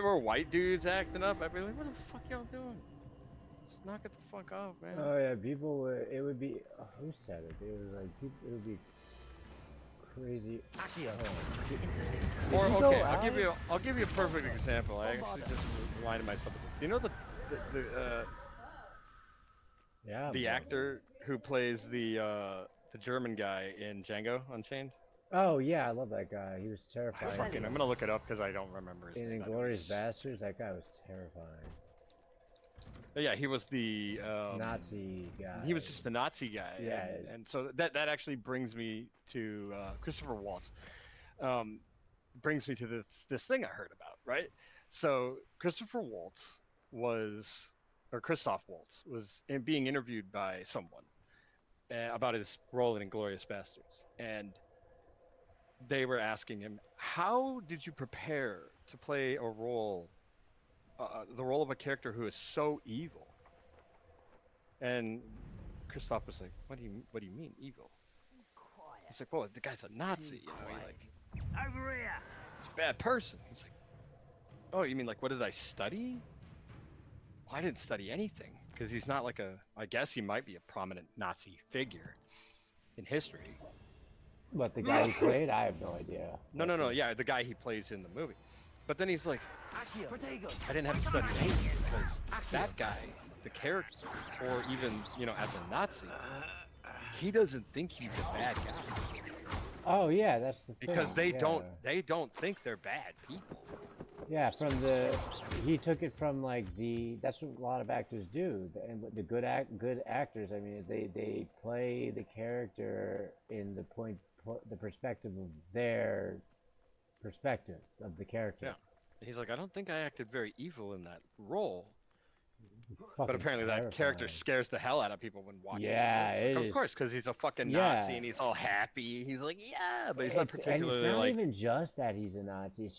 were white dudes acting up, I'd be like, what the fuck y'all doing? Just knock it the fuck off, man. Oh yeah, people would. It would be. Oh, who said it? It was like people. It would be crazy. Accio. Oh. Incendiary. Or Did you go okay, out? I'll give you a perfect example. I actually just reminded myself of this. Do you know Yeah. the bro. actor who plays the German guy in Django Unchained? Oh yeah, I love that guy. He was terrifying. I'm gonna look it up because I don't remember his In name. I know Inglourious he's- Bastards, that guy was terrifying. Yeah, he was the Nazi guy. He was just the Nazi guy. Yeah. And so that actually brings me to Christopher Waltz. Brings me to this thing I heard about, right? So Christopher Waltz Christoph Waltz was being interviewed by someone about his role in Inglourious Bastards, and they were asking him, "How did you prepare to play a role?" The role of a character who is so evil. And Christoph was like, what do you mean evil? He's like, well, the guy's a Nazi, Over here. he's a bad person. He's like, oh, you mean like, what did I study? Well, I didn't study anything, because he's not like I guess he might be a prominent Nazi figure in history. But the guy he played, I have no idea. No. Yeah, the guy he plays in the movie. But then he's like, Accio. Protego. I didn't have to study anything because that guy, the character, or even, you know, as a Nazi, he doesn't think he's a bad guy. Oh yeah, that's the thing. Because they yeah. don't think they're bad people. Yeah, he took it from like that's what a lot of actors do, and the good actors. I mean, they play the character in the perspective of their perspective of the character. Yeah, he's like, I don't think I acted very evil in that role. Fucking But apparently that character terrifying. scares the hell out of people when watching. Yeah, it. it Of is. course, because he's a fucking Yeah. Nazi and he's all happy. He's like, yeah, but he's not And particularly it's not like. even just that he's a Nazi. It's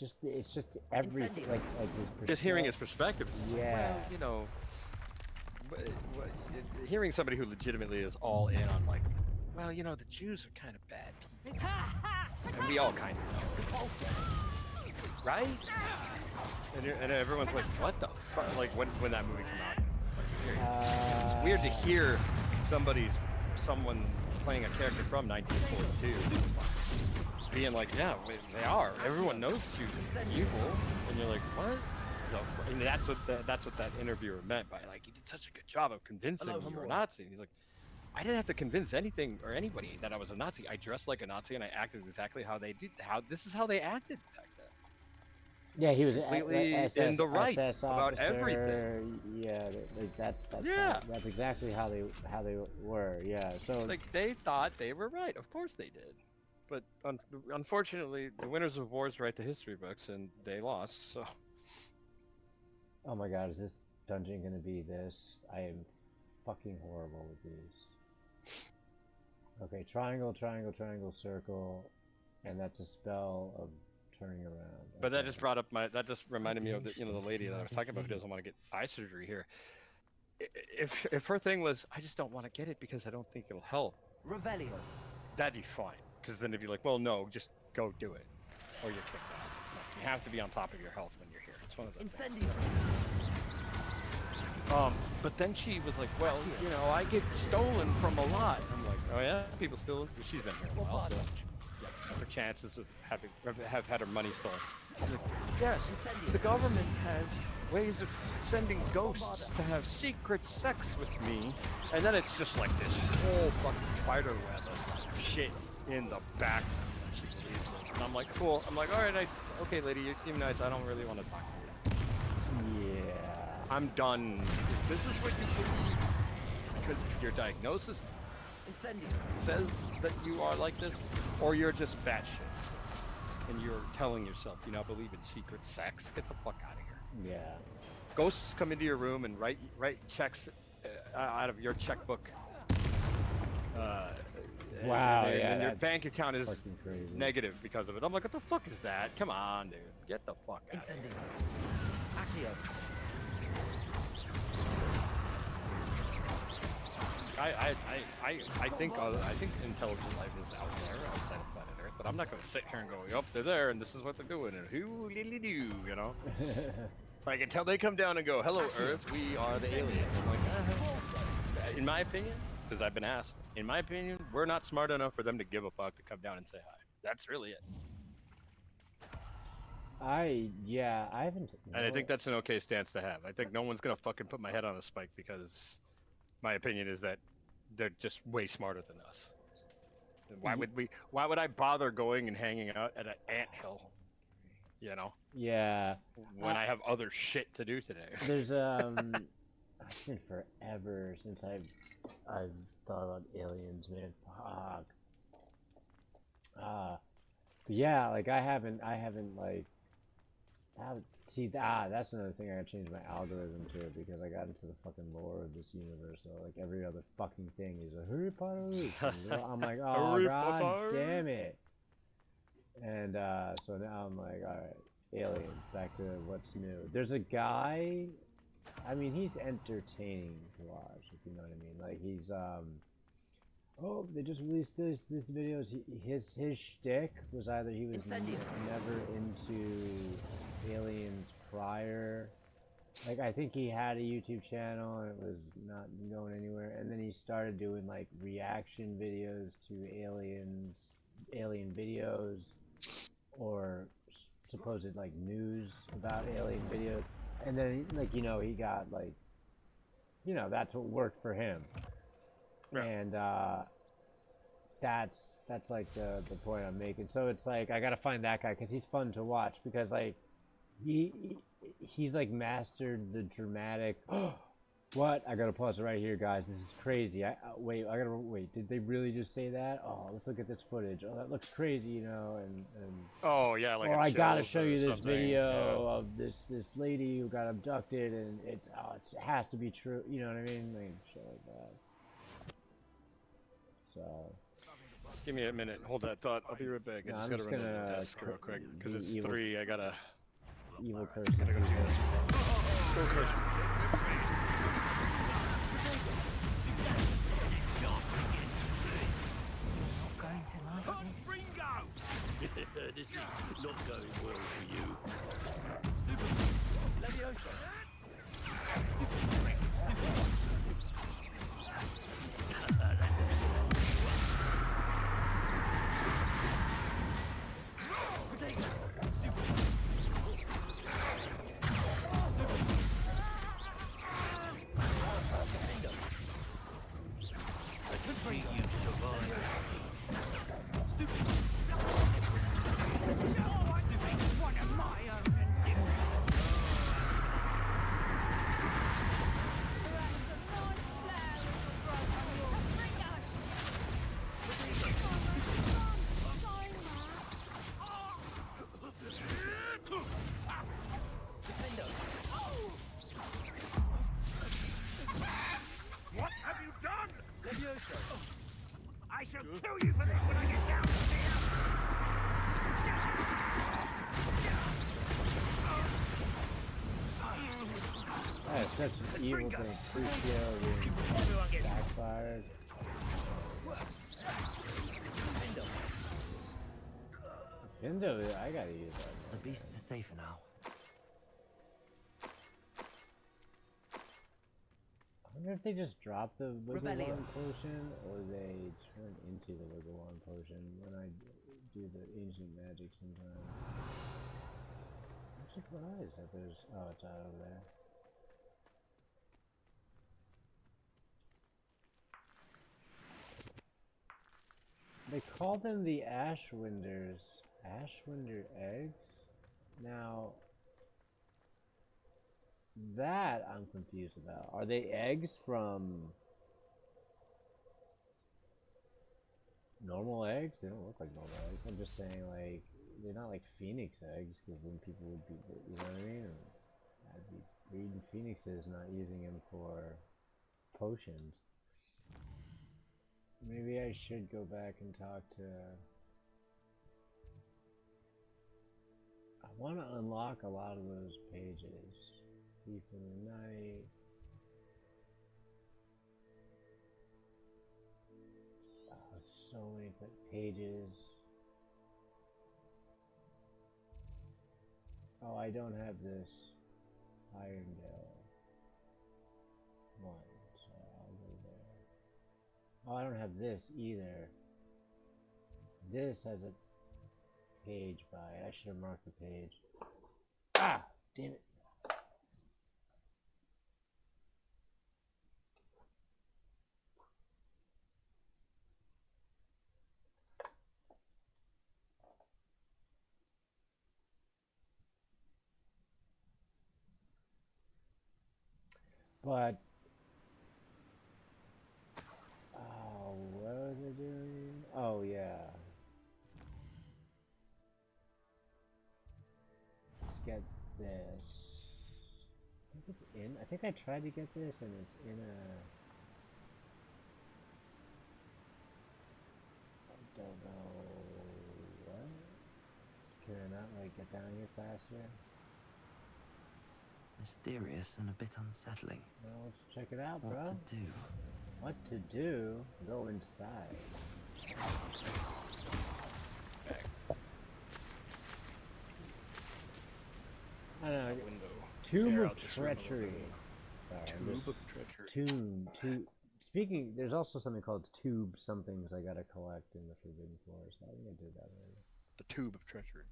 just everything. Incendio. Like his Just hearing his perspective. It's like, Yeah. well, you know, hearing somebody who legitimately is all in on like, well, you know, the Jews are kind of bad people, and we all kind of know, right? And everyone's like, what the fuck? Like when that movie came out. It's weird to hear someone playing a character from 1942 being like, yeah, they are. Everyone knows Jews are evil, and you're like, what? So, and that's what that interviewer meant by like, you did such a good job of convincing me you were a Nazi. And he's like, I didn't have to convince anything or anybody that I was a Nazi. I dressed like a Nazi and I acted exactly how they did. This is how they acted back then. Yeah, he was Completely in the right about everything. Yeah, like that's Yeah. that's exactly how they were. Yeah, so Like they thought they were right. Of course they did. But unfortunately, the winners of wars write the history books, and they lost. So. oh my god, is this dungeon gonna be this? I am fucking horrible with these. Okay, triangle, triangle, triangle, circle, and that's a spell of turning around. But that Okay. just brought up that just reminded me of the the lady that I was talking about who doesn't want to get eye surgery here. If her thing was, I just don't want to get it because I don't think it'll help, Revelio. that'd be fine. Because then it'd be like, well, no, just go do it, or you're kicked out. Like, you have to be on top of your health when you're here. It's one of those things. Incendio. But then she was like, well, you know, I get stolen from a lot. I'm like, oh yeah, people steal. She's been here a while. So, yeah, her chances of have had her money stolen. She's like, yes, the government has ways of sending ghosts to have secret sex with me, and then it's just like this whole fucking spider web of shit in the back. She believes it. And I'm like, cool. I'm like, all right, nice. Okay, lady, you seem nice. I don't really want to talk to you. Yeah. I'm done. If this is what you believe, because your diagnosis Incendio. says that you are like this, or you're just batshit, and you're telling yourself you now believe in secret sex, get the fuck out of here. Yeah. Ghosts come into your room and write checks out of your checkbook. Wow, and yeah, and your that's bank account is fucking crazy. negative because of it. I'm like, what the fuck is that? Come on, dude. Get the fuck out of here. Incendio. Accio. I think intelligent life is out there outside of planet Earth, but I'm not going to sit here and go, yup, they're there, and this is what they're doing, and who diddly do, you know? Like until they come down and go, hello Earth, we are the aliens. I'm like, in my opinion, because I've been asked, in my opinion, we're not smart enough for them to give a fuck to come down and say hi. That's really it. I haven't. And I think that's an okay stance to have. I think no one's gonna fucking put my head on a spike because my opinion is that they're just way smarter than us. And why would I bother going and hanging out at an anthill? You know? Yeah. When I have other shit to do today. There's it's been forever since I've thought about aliens, man. Fuck. But yeah, like I haven't like. That's another thing I gotta change my algorithm to because I got into the fucking lore of this universe. So like every other fucking thing is a Harry Potter. I'm like, oh Harry god Potter. damn it. And so now I'm like, all right, aliens. Back to what's new. There's a guy. I mean, he's entertaining to watch, if you know what I mean. Like he's oh, they just released this videos. His shtick was either he was never into aliens prior. Like I think he had a YouTube channel and it was not going anywhere. And then he started doing like reaction videos to aliens alien videos or supposed like news about alien videos, and then like he got like that's what worked for him, and that's like the point I'm making. So it's like I gotta find that guy because he's fun to watch because like he's like mastered the dramatic. What? I gotta pause it right here, guys. This is crazy. Wait. Did they really just say that? Oh, let's look at this footage. Oh, that looks crazy, and Oh yeah, like. Or I gotta show you this something. video of this lady who got abducted, and it has to be true. You know what I mean? Like shit like that. So. Give me a minute. Hold that thought. I'll be right back. I just gotta run to the desk real quick because it's evil, 3. I gotta. Evil person. Gotta go to the desk. Go, Curse. Going to like this. This is not going well for you. Leviosa. What have you done? I shall kill you for this when I get downstairs. That is such an evil thing. Crucio being backfired. Findo, I gotta use that. The beasts are safer now. I wonder if they just drop the Revelio. Wiggle potion, or they turn into the Wiggle potion when I do the ancient magic sometimes. I'm surprised that there's... Oh, it's out over there. They call them the Ashwinders. Ashwinder eggs? Now... that I'm confused about. Are they eggs from... normal eggs? They don't look like normal eggs. I'm just saying, like, they're not like phoenix eggs, because then people would be, you know what I mean? I'd be breeding phoenixes, not using them for potions. Maybe I should go back and talk to... I want to unlock a lot of those pages. Thief in the Night. Oh, so many pages. Oh, I don't have this Irondale one, so I'll go there. Oh, I don't have this either. This has a page by it. I should have marked the page. Ah! Damn it. But, oh, what was I doing? Oh, yeah. Let's get this. I think it's in, I think I tried to get this and it's in a, I don't know what? Can I not, like, get down here faster? Mysterious and a bit unsettling. Well, let's check it out, bro. What to do? What to do? Go inside. I don't know. Window. Tomb There, of I'll just remove Treachery. it. Sorry, Tube of treachery. Tomb. Speaking, there's also something called tube somethings I gotta collect in the Forbidden Forest. I think I did that already. The tube of treachery.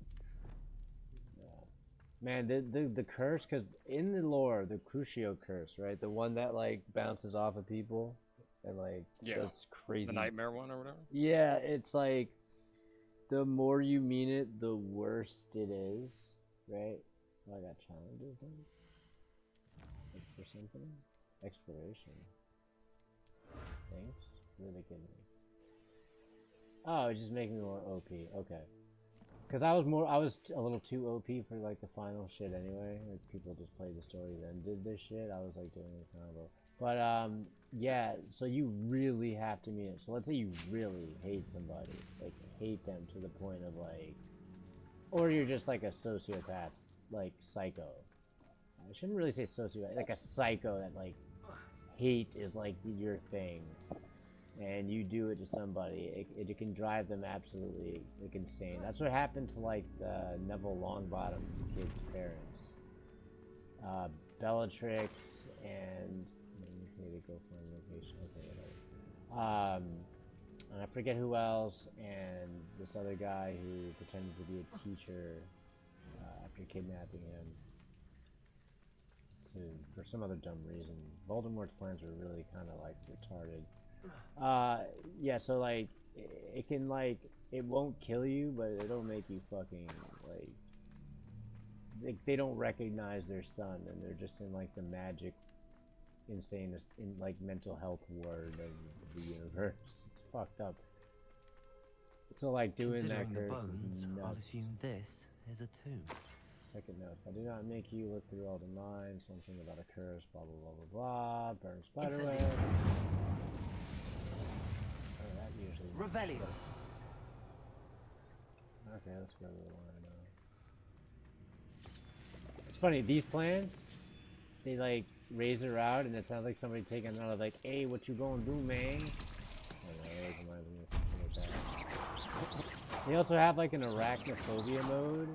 Man, the curse, because in the lore, the Crucio curse, right? The one that, like, bounces off of people and, like, that's crazy. The nightmare one or whatever? Yeah, it's like, the more you mean it, the worse it is, right? Oh, I got challenges done? Look for something? Exploration. Thanks? What are they giving me? Oh, it's just making me more OP. Okay. Because I was a little too OP for, like, the final shit anyway. Like, people just played the story then did this shit. I was, like, doing a combo. But, yeah, so you really have to mean it. So let's say you really hate somebody. Like, hate them to the point of, like... Or you're just, like, a sociopath. Like, psycho. I shouldn't really say sociopath. Like, a psycho that, like, hate is, like, your thing. And you do it to somebody, it can drive them absolutely, like, insane. That's what happened to, like, the Neville Longbottom kid's parents. Bellatrix and... I need to go find location. Okay, whatever. And I forget who else, and this other guy who pretended to be a teacher after kidnapping him for some other dumb reason. Voldemort's plans were really kind of, like, retarded. Yeah, so, like, it can, like, it won't kill you, but it'll make you fucking, like, they don't recognize their son, and they're just in, like, the magic, insane, in, like, mental health ward of the universe. It's fucked up. So, like, doing that curse is nuts. I'll assume this is a tomb. Second note, I do not make you look through all the mines, something about a curse, blah, blah, blah, blah, blah, burn spiderweb. That usually... Revelio. Okay, let's go to the line now. It's funny, these plans, they, like, raise her out, and it sounds like somebody taking them out of, like, hey, what you gonna do, man? They also have, like, an arachnophobia mode,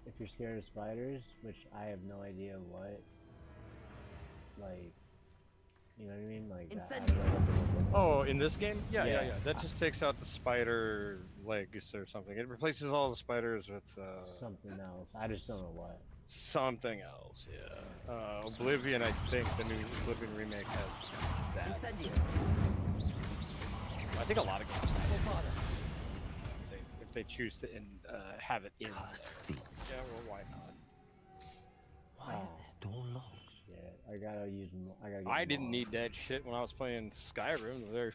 if you're scared of spiders, which I have no idea what, like, you know what I mean? Like, oh, in this game? Yeah. That just takes out the spider legs or something. It replaces all the spiders with something else. I just don't know what. Something else, yeah. Oblivion, I think the new Oblivion remake has that. Incendio. I think a lot of games have it. If they choose to have it in there. Yeah, well, why not? Why is this door locked? Yeah, I gotta use. I didn't need that shit when I was playing Skyrim. The very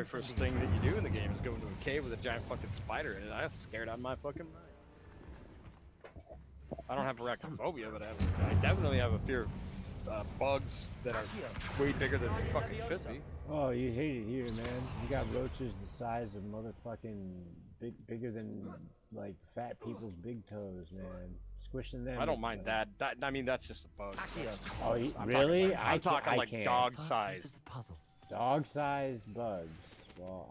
first thing that you do in the game is go into a cave with a giant fucking spider in it. I was scared out of my fucking mind. I don't have arachnophobia, but I definitely have a fear of bugs that are way bigger than they fucking should be. Oh, you hate it here, man. You got roaches the size of motherfucking bigger than, like, fat people's big toes, man. Squishing them. I don't mind that. I mean, that's just a bug. Oh, really? I'm talking like dog-sized. Dog-sized bugs. Well,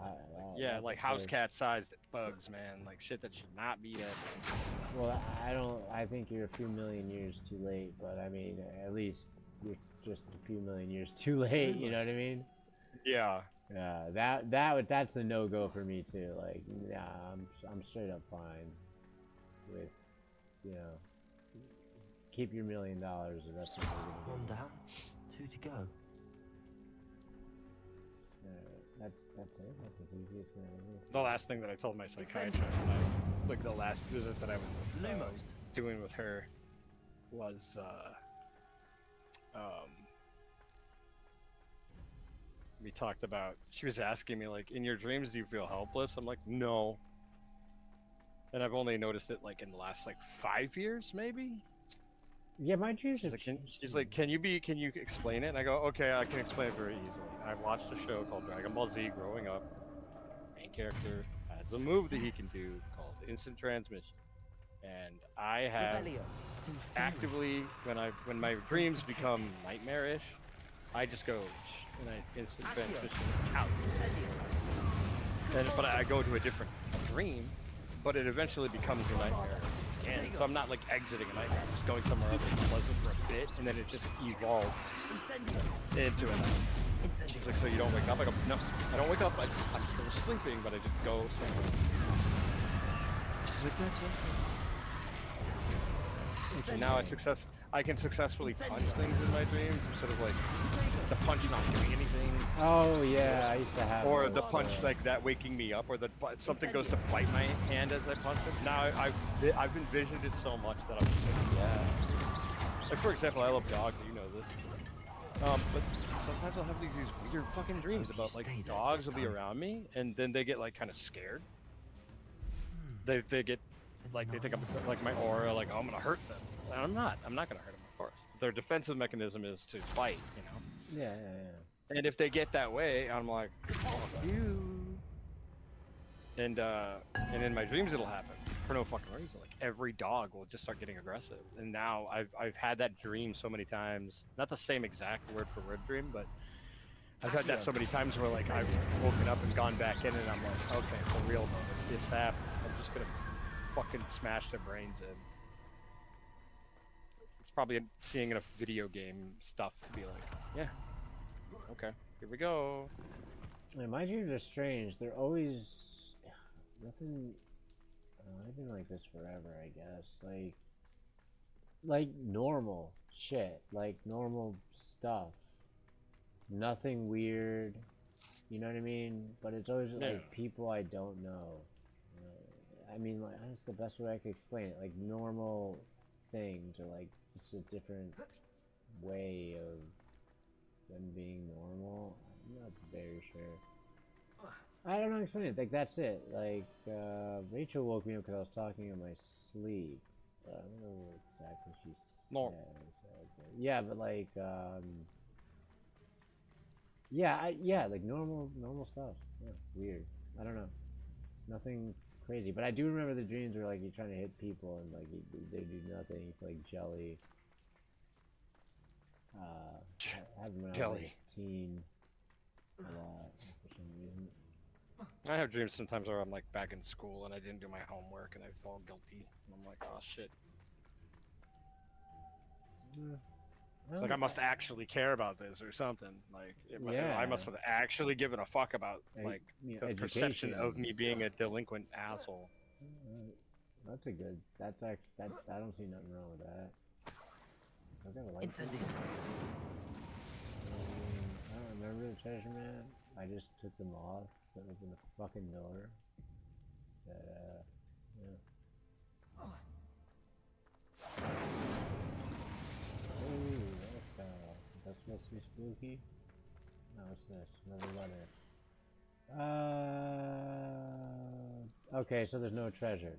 yeah, like house cat sized bugs, man. Like shit that should not be that. Well, I think you're a few million years too late, but I mean, at least you're just a few million years too late. You know what I mean? Yeah. Yeah. That's a no-go for me too. Like, nah, I'm straight up fine with, you know, keep your $1 million. The rest of it. One down, 2 to go. That's it. That's as easy as it is. The last thing that I told my psychiatrist, like the last visit that I was doing with her, was we talked about. She was asking me, like, in your dreams, do you feel helpless? I'm like, no. And I've only noticed it like in the last like 5 years, maybe. Yeah, my dreams. She's like, can you explain it? And I go, okay, I can explain it very easily. I watched a show called Dragon Ball Z growing up. Main character has a move that he can do called instant transmission, and I have actively when my dreams become nightmarish, I just go and I instant transmission out. But I go to a different dream, but it eventually becomes a nightmare again. So I'm not like exiting a nightmare. I'm just going somewhere else pleasant for a bit, and then it just evolves Incendio. into a nightmare. She's like, so you don't wake up? I go, no, I don't wake up. I'm still sleeping, but I just go somewhere. She's like, that's it. And now I can successfully punch things in my dreams instead of like the punch not doing anything. Oh yeah, I used to have. Or those, the punch like that waking me up, or something goes to bite my hand as I punch it. Now I've envisioned it so much that I'm just like, yeah. Like for example, I love dogs. You know this. But sometimes I'll have these weird fucking dreams about like dogs will be around me, and then they get like kind of scared. They get like they think I'm like my aura, like oh, I'm gonna hurt them. And I'm not gonna hurt them, of course. Their defensive mechanism is to fight, you know. Yeah. And if they get that way, I'm like, fuck you. And in my dreams it'll happen for no fucking reason. Like every dog will just start getting aggressive. And now I've had that dream so many times. Not the same exact word for word dream, but I've had that so many times where like I've woken up and gone back in, and I'm like, okay, for real though, it's happened. I'm just gonna fucking smash their brains in. It's probably seeing enough video game stuff to be like, yeah, okay, here we go. Yeah, my dreams are strange. They're always nothing. I've been like this forever, I guess. Like normal shit, like normal stuff. Nothing weird. You know what I mean? But it's always like people I don't know. I mean, like that's the best way I could explain it. Like normal things, or like just a different way of them being normal. I'm not very sure. I don't know how to explain it. Like that's it. Like Rachel woke me up because I was talking in my sleep. I don't know what exactly she said. Yeah, but like yeah, like normal stuff. Yeah, weird. I don't know. Nothing crazy, but I do remember the dreams where like you're trying to hit people and like they do nothing. You feel like jelly. I haven't been out as a teen a lot for some reason. I have dreams sometimes where I'm like back in school and I didn't do my homework and I feel guilty. And I'm like, oh shit. Like I must actually care about this or something. Like I must have actually given a fuck about like the perception of me being a delinquent asshole. That's a good. That's actually I don't see nothing wrong with that. I don't remember the treasure map. I just took them off, so it was in the fucking door. But yeah. Ooh, is that supposed to be spooky? No, what's this? Another letter. Okay, so there's no treasure.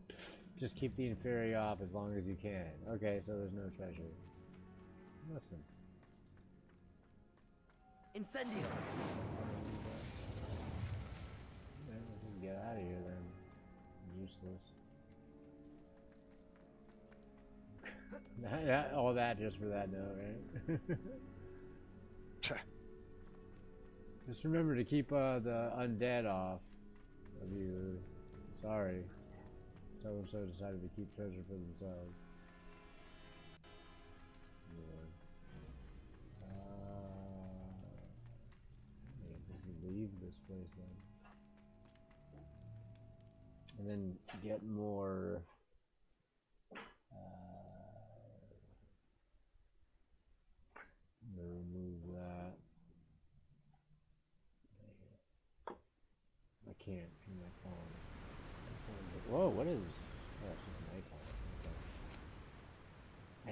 Just keep the inferior off as long as you can. Okay, so there's no treasure. Listen. Incendio. Yeah, we can get out of here then. Useless. All that just for that note, right? Just remember to keep the undead off of you. Sorry. So-and-so decided to keep treasure for themselves. Just leave this place then. And then get more... remove that. I can't from my phone. Whoa, what is... Oh, it's just an icon. Okay.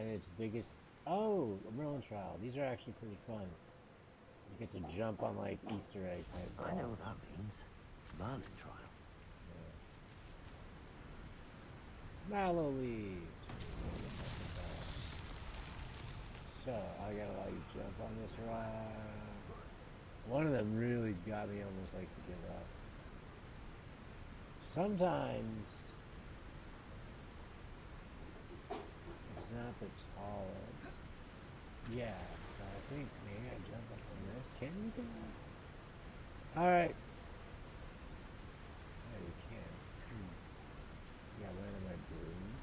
And its biggest... Oh, a Merlin trial. These are actually pretty fun. You get to jump on like Easter egg type. I know what that means. Merlin trial. Yeah. Mallow leaves. So, I gotta like jump on this ride. One of them really got me almost like to give up. Sometimes it's not the tallest. Yeah, so I think maybe I jump up on this. Can you do that? Alright. No, you can't. You gotta land on my broom.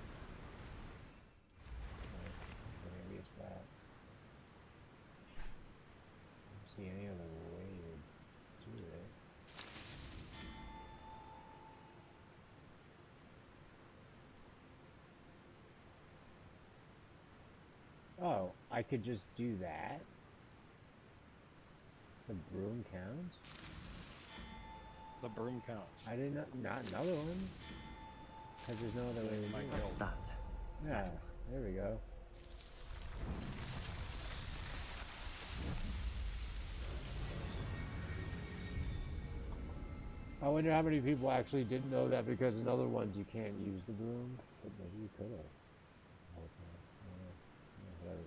I could just do that. The broom counts? The broom counts. I did not another one. Because there's no other way to do it. What's that? Yeah, there we go. I wonder how many people actually didn't know that because in other ones you can't use the broom. But maybe you could have. The whole time. I don't know. Whatever.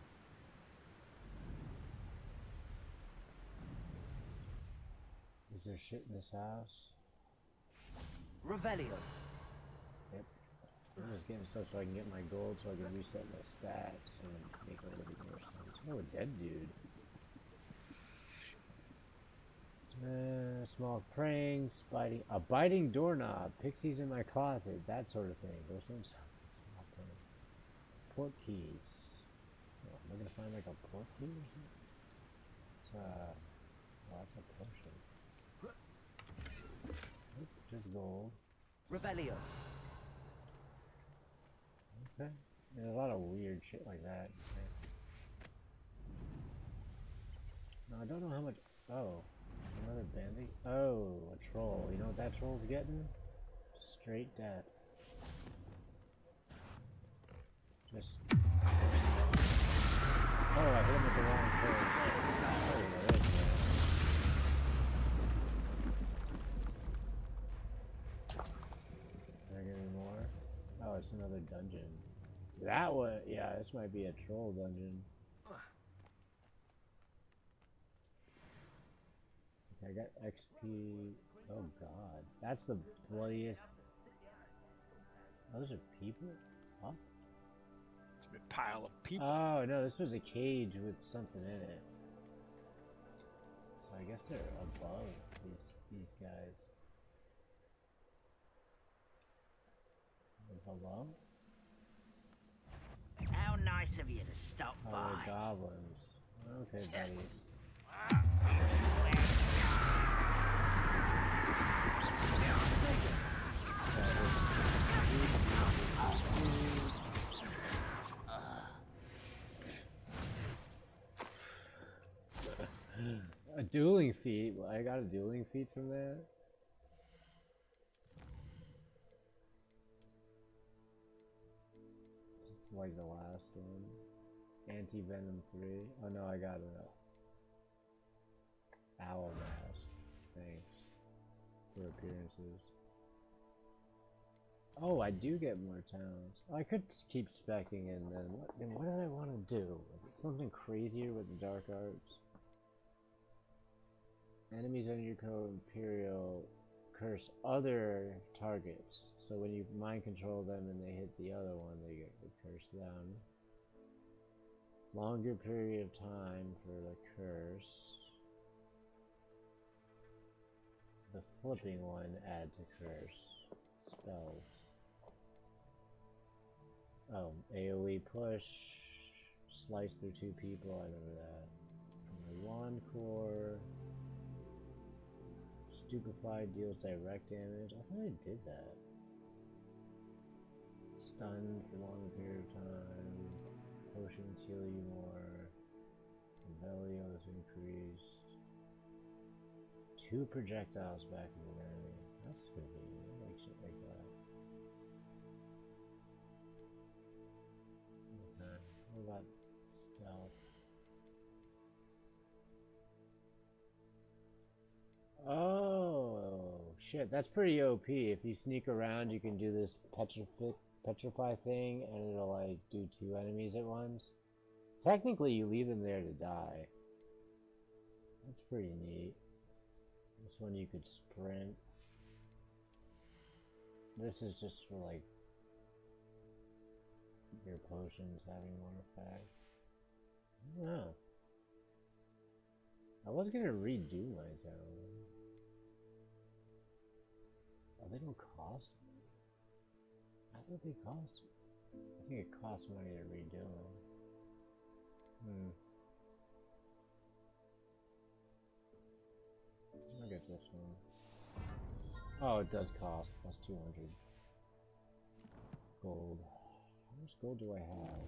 Is there shit in this house? Revelio. Yep. I'm just getting stuff so I can get my gold so I can reset my stats and make a little bit more sense. Oh, a dead dude. Small pranks, a biting doorknob, pixies in my closet, that sort of thing. Those don't sound like small pranks. Port keys. Oh, am I gonna find like a port key or something? It's well, that's a potion. Oop, just gold. Revelio. Okay. There's a lot of weird shit like that. Now I don't know how much. Oh. Another bandit? Oh, a troll. You know what that troll's getting? Straight death. Just... Oh, I hit him with the wrong place. Oh, there is one. Can I get any more? Oh, it's another dungeon. That one, yeah, this might be a troll dungeon. I got XP. Oh god. That's the bloodiest. Oh, those are people? Huh? It's a big pile of people. Oh no, this was a cage with something in it. So I guess they're above these guys. Hello? How nice of you to stop Oh, by. they're goblins. Okay, buddy. A dueling feat? I got a dueling feat from that? It's like the last one. Anti-Venom 3. Oh no, I got it. Owl Mask. Thanks for appearances. Oh, I do get more towns. I could keep specking in then. What did I want to do? Is it something crazier with the dark arts? Enemies under your Imperial curse other targets. So when you mind control them and they hit the other one, they get the curse them. Longer period of time for the curse. The flipping one adds a curse. Spells. Oh, AoE push. Slice through two people, I remember that. From the wand core. Stupefied deals direct damage. I thought I did that. Stunned for longer period of time. Potions heal you more. Revelio is increased. 2 projectiles back in the enemy. That's convenient. I like shit like that. Okay. What about stealth? Oh shit, that's pretty OP. If you sneak around, you can do this petrify thing, and it'll like do 2 enemies at once. Technically, you leave them there to die. That's pretty neat. This one you could sprint. This is just for like your potions having more effect. I don't know. I was gonna redo my town. Oh, they don't cost money? I thought they cost. I think it costs money to redo them. I'll get this one. Oh, it does cost. Plus 200 gold. How much gold do I have?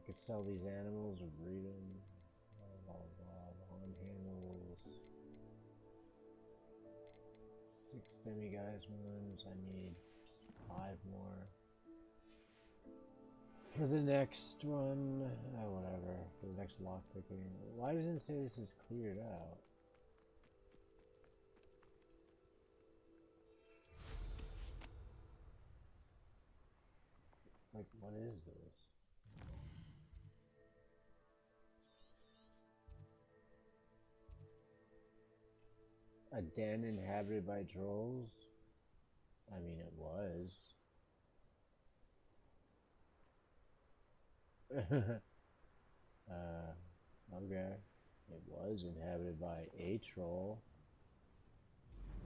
could sell these animals or breed them. Blah, blah, blah. Wand handles. 6 demiguise ones. I need 5 more. For the next one, whatever. For the next lockpicking. Why doesn't it say this is cleared out? Like, what is this? A den inhabited by trolls? I mean, it was. Okay. It was inhabited by a troll.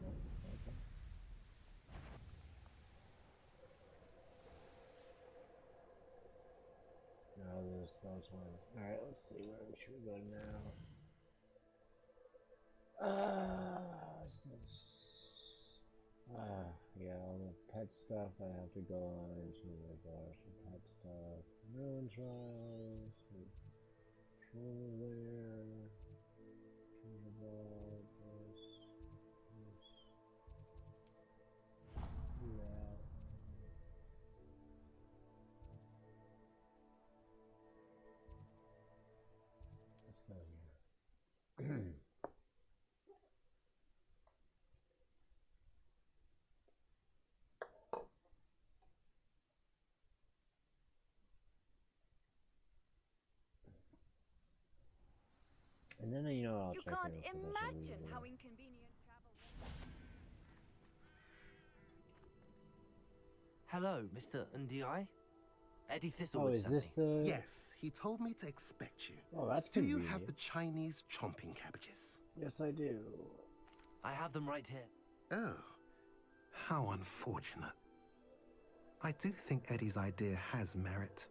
Okay. No, those ones. Alright, let's see where we should go now. Yeah, all the pet stuff I have to go on into the bars for pet stuff. Ruin trials. Troll lair. Let's go here. And then, you know, I'll You check can't in for this imagine review. how inconvenient travel is. Hello, Mr. Ndi. Eddie Oh, Thistlewood is sent this me. the... Yes, he told me to expect you. Oh, that's Do you convenient. have the Chinese chomping cabbages? Yes, I do. I have them right here. Oh, how unfortunate. I do think Eddie's idea has merit.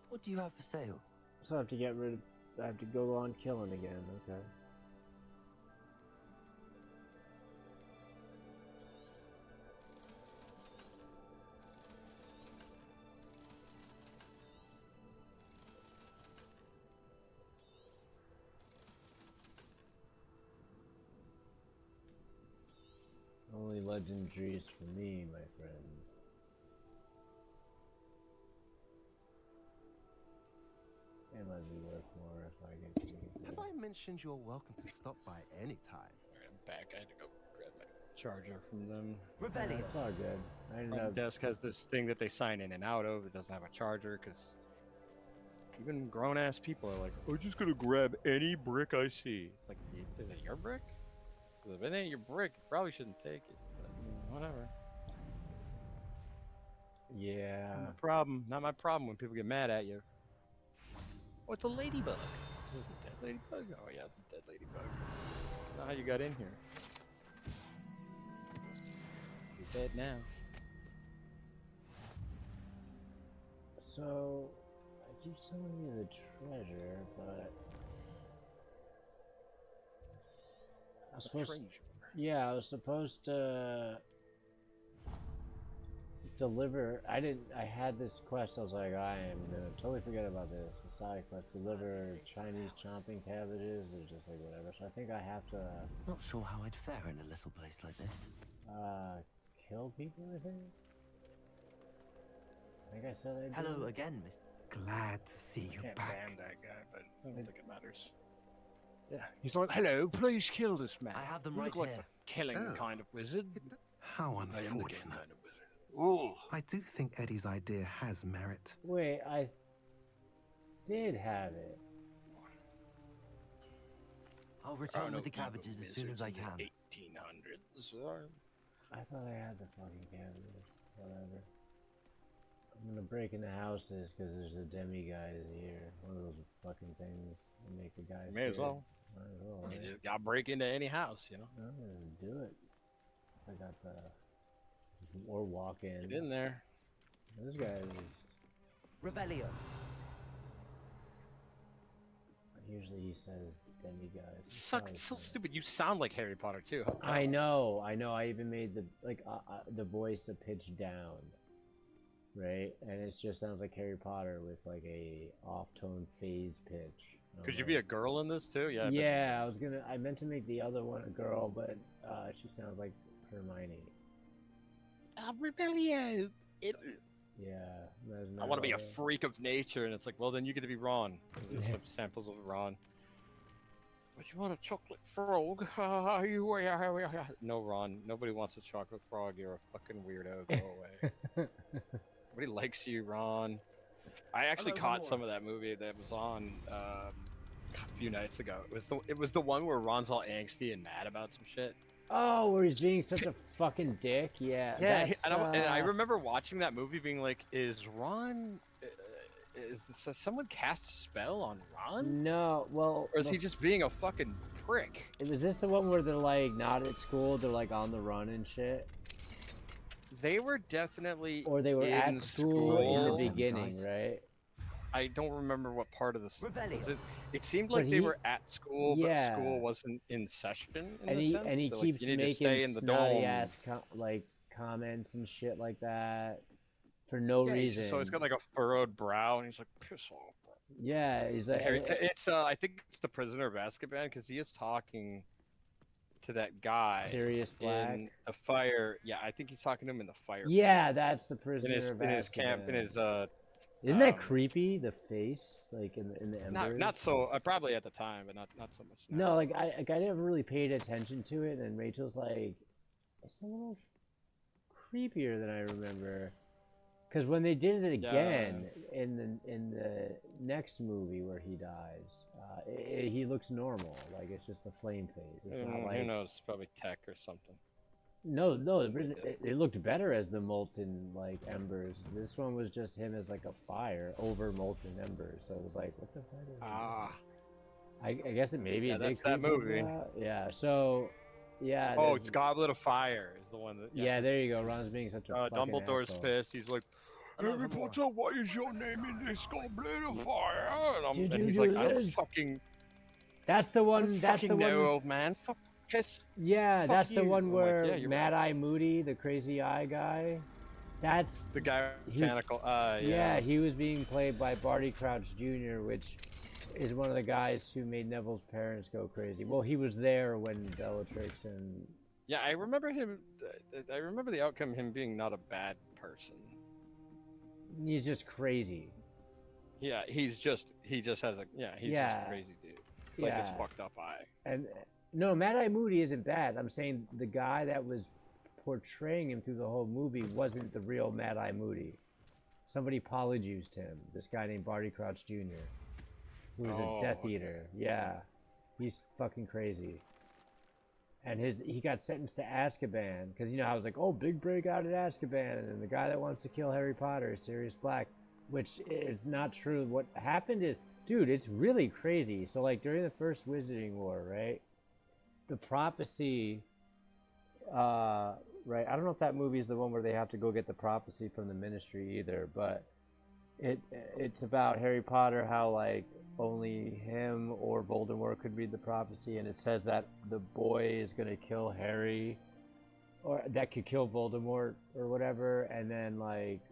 What do you have for sale? So I have to get rid of... I have to go on killing again, okay. Only legendaries for me, my friend. It might be worth more if I get to Have I mentioned you're welcome to stop by any time? Alright, I'm back. I had to go grab my charger from them. Revelio. It's all good. I ended Front up... desk has this thing that they sign in and out of. It doesn't have a charger because even grown-ass people are like, I'm just gonna grab any brick I see. It's like, is it your brick? 'Cause if it ain't your brick, you probably shouldn't take it. But, whatever. Yeah. Not my problem. Not my problem when people get mad at you. Oh, it's a ladybug. This is a dead ladybug? Oh, yeah, it's a dead ladybug. Not how you got in here. You're dead now. So, I keep telling you the treasure, but... I was supposed to... Yeah, I was supposed to... deliver... I had this quest, I was like, I am gonna totally forget about this. The side quest, deliver Chinese chomping cabbages, or just like whatever. So I think I have to... Not sure how I'd fare in a little place like this. kill people, I think? I think I said I did. Hello again, Miss. Glad to see you Can't back. ban that guy, but I don't think it matters. Yeah, he's like, hello, please kill this man. I have them You right look like here. the killing Oh. kind of wizard. How I am the killing unfortunate. kind of wizard. Oh, I do think Eddie's idea has merit. Wait, I did have it. I'll I return don't know with the if you cabbages as soon wizards as I in the can. 1800s. I thought I had the fucking cabbages. Whatever. I'm gonna break into houses because there's a demiguise here. One of those fucking things that make the guys. May as scared. well. Might as well, You right? just gotta break into any house, you know? I'm gonna do it. I got the... Or walk in. Get in there. This guy is... Revelio. I Usually he says demigod. It's so stupid. You sound like Harry Potter too. I know. I even made the voice a pitch down, right? And it just sounds like Harry Potter with like a off-tone phase pitch. Could you be a girl in this too? Yeah. Yeah, I meant to make the other one a girl, but she sounds like Hermione. Rebellion. Yeah. I want to be a freak of nature, and it's like, well, then you get to be Ron. There's some samples of Ron. But you want a chocolate frog? No, Ron. Nobody wants a chocolate frog. You're a fucking weirdo. Go away. Nobody likes you, Ron. I actually caught some of that movie that was on a few nights ago. It was the one where Ron's all angsty and mad about some shit. Oh, where he's being such a fucking dick. Yeah. Yeah, and I remember watching that movie, being like, "Is Ron? Does someone cast a spell on Ron? No, well, or is he just being a fucking prick?" Was this the one where they're like not at school? They're like on the run and shit. They were definitely, or they were at school in the beginning, right? I don't remember what part of this. It seemed like they were at school, but school wasn't in session. And he keeps making snotty ass comments and shit like that for no reason. So he's got like a furrowed brow, and he's like, "Piss off, bro." Yeah, he's like, it's I think it's the Prisoner of Azkaban, because he is talking to that guy. Sirius Black. In the fire. Yeah, I think he's talking to him in the fire. Yeah, that's the Prisoner of Azkaban. In his camp, in his Isn't that creepy? The face, like in the embers. Not so. Probably at the time, but not so much now. No, like I never really paid attention to it, and Rachel's like, it's a little creepier than I remember. Because when they did it again in the next movie where he dies, he looks normal. Like it's just a flame phase. It's not like, who knows? Probably tech or something. No, it looked better as the molten like embers. This one was just him as like a fire over molten embers. So it was like, what the fuck? I guess maybe it did. That's that movie. Yeah. So, yeah. Oh, it's Goblet of Fire is the one that. Yeah, there you go. Ron's being such a fucking Dumbledore's asshole. Pissed. He's like, Harry Potter, why is your name in this Goblet of Fire? And he's like, I don't fucking. That's the one. That's the one. Old man. Fuck. Yeah, that's the one where Mad Eye Moody, the crazy eye guy, that's the guy mechanical. Yeah, he was being played by Barty Crouch Jr., which is one of the guys who made Neville's parents go crazy. Well, he was there when Bellatrix and. Yeah, I remember him. I remember the outcome. Him being not a bad person. He's just crazy. Yeah, he just has a he's just a crazy dude. Like his fucked up eye. And. No, Mad Eye Moody isn't bad. I'm saying the guy that was portraying him through the whole movie wasn't the real Mad Eye Moody. Somebody polyjuiced him. This guy named Barty Crouch Jr., who was a Death Eater. Yeah, he's fucking crazy. And he got sentenced to Azkaban because you know I was like, oh, big breakout at Azkaban, and then the guy that wants to kill Harry Potter is Sirius Black, which is not true. What happened is, dude, it's really crazy. So like during the First Wizarding War, right? The prophecy, right? I don't know if that movie is the one where they have to go get the prophecy from the Ministry either, but it's about Harry Potter, how like only him or Voldemort could read the prophecy, and it says that the boy is gonna kill Harry, or that could kill Voldemort or whatever, and then like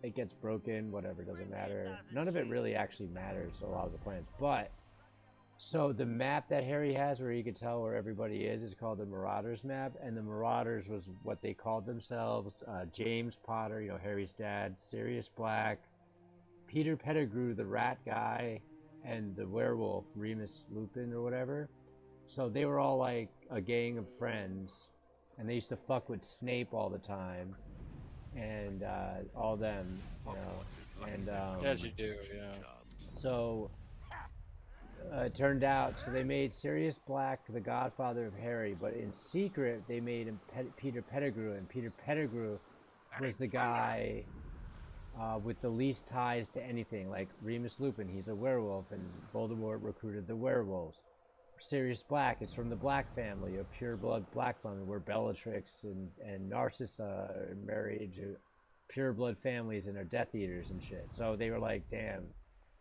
it gets broken, whatever, doesn't matter. None of it really actually matters. A lot of the plans, but. So the map that Harry has where he can tell where everybody is called the Marauders map, and the Marauders was what they called themselves. James Potter, you know, Harry's dad, Sirius Black, Peter Pettigrew, the rat guy, and the werewolf, Remus Lupin or whatever. So they were all like a gang of friends, and they used to fuck with Snape all the time, and all them, you know, and as you do, yeah. So. It turned out, so they made Sirius Black the godfather of Harry, but in secret they made him Peter Pettigrew, and Peter Pettigrew was the guy with the least ties to anything. Like Remus Lupin, he's a werewolf, and Voldemort recruited the werewolves. Sirius Black is from the Black family, a pure blood Black family, where Bellatrix and Narcissa are married to pure blood families and are Death Eaters and shit. So they were like, damn.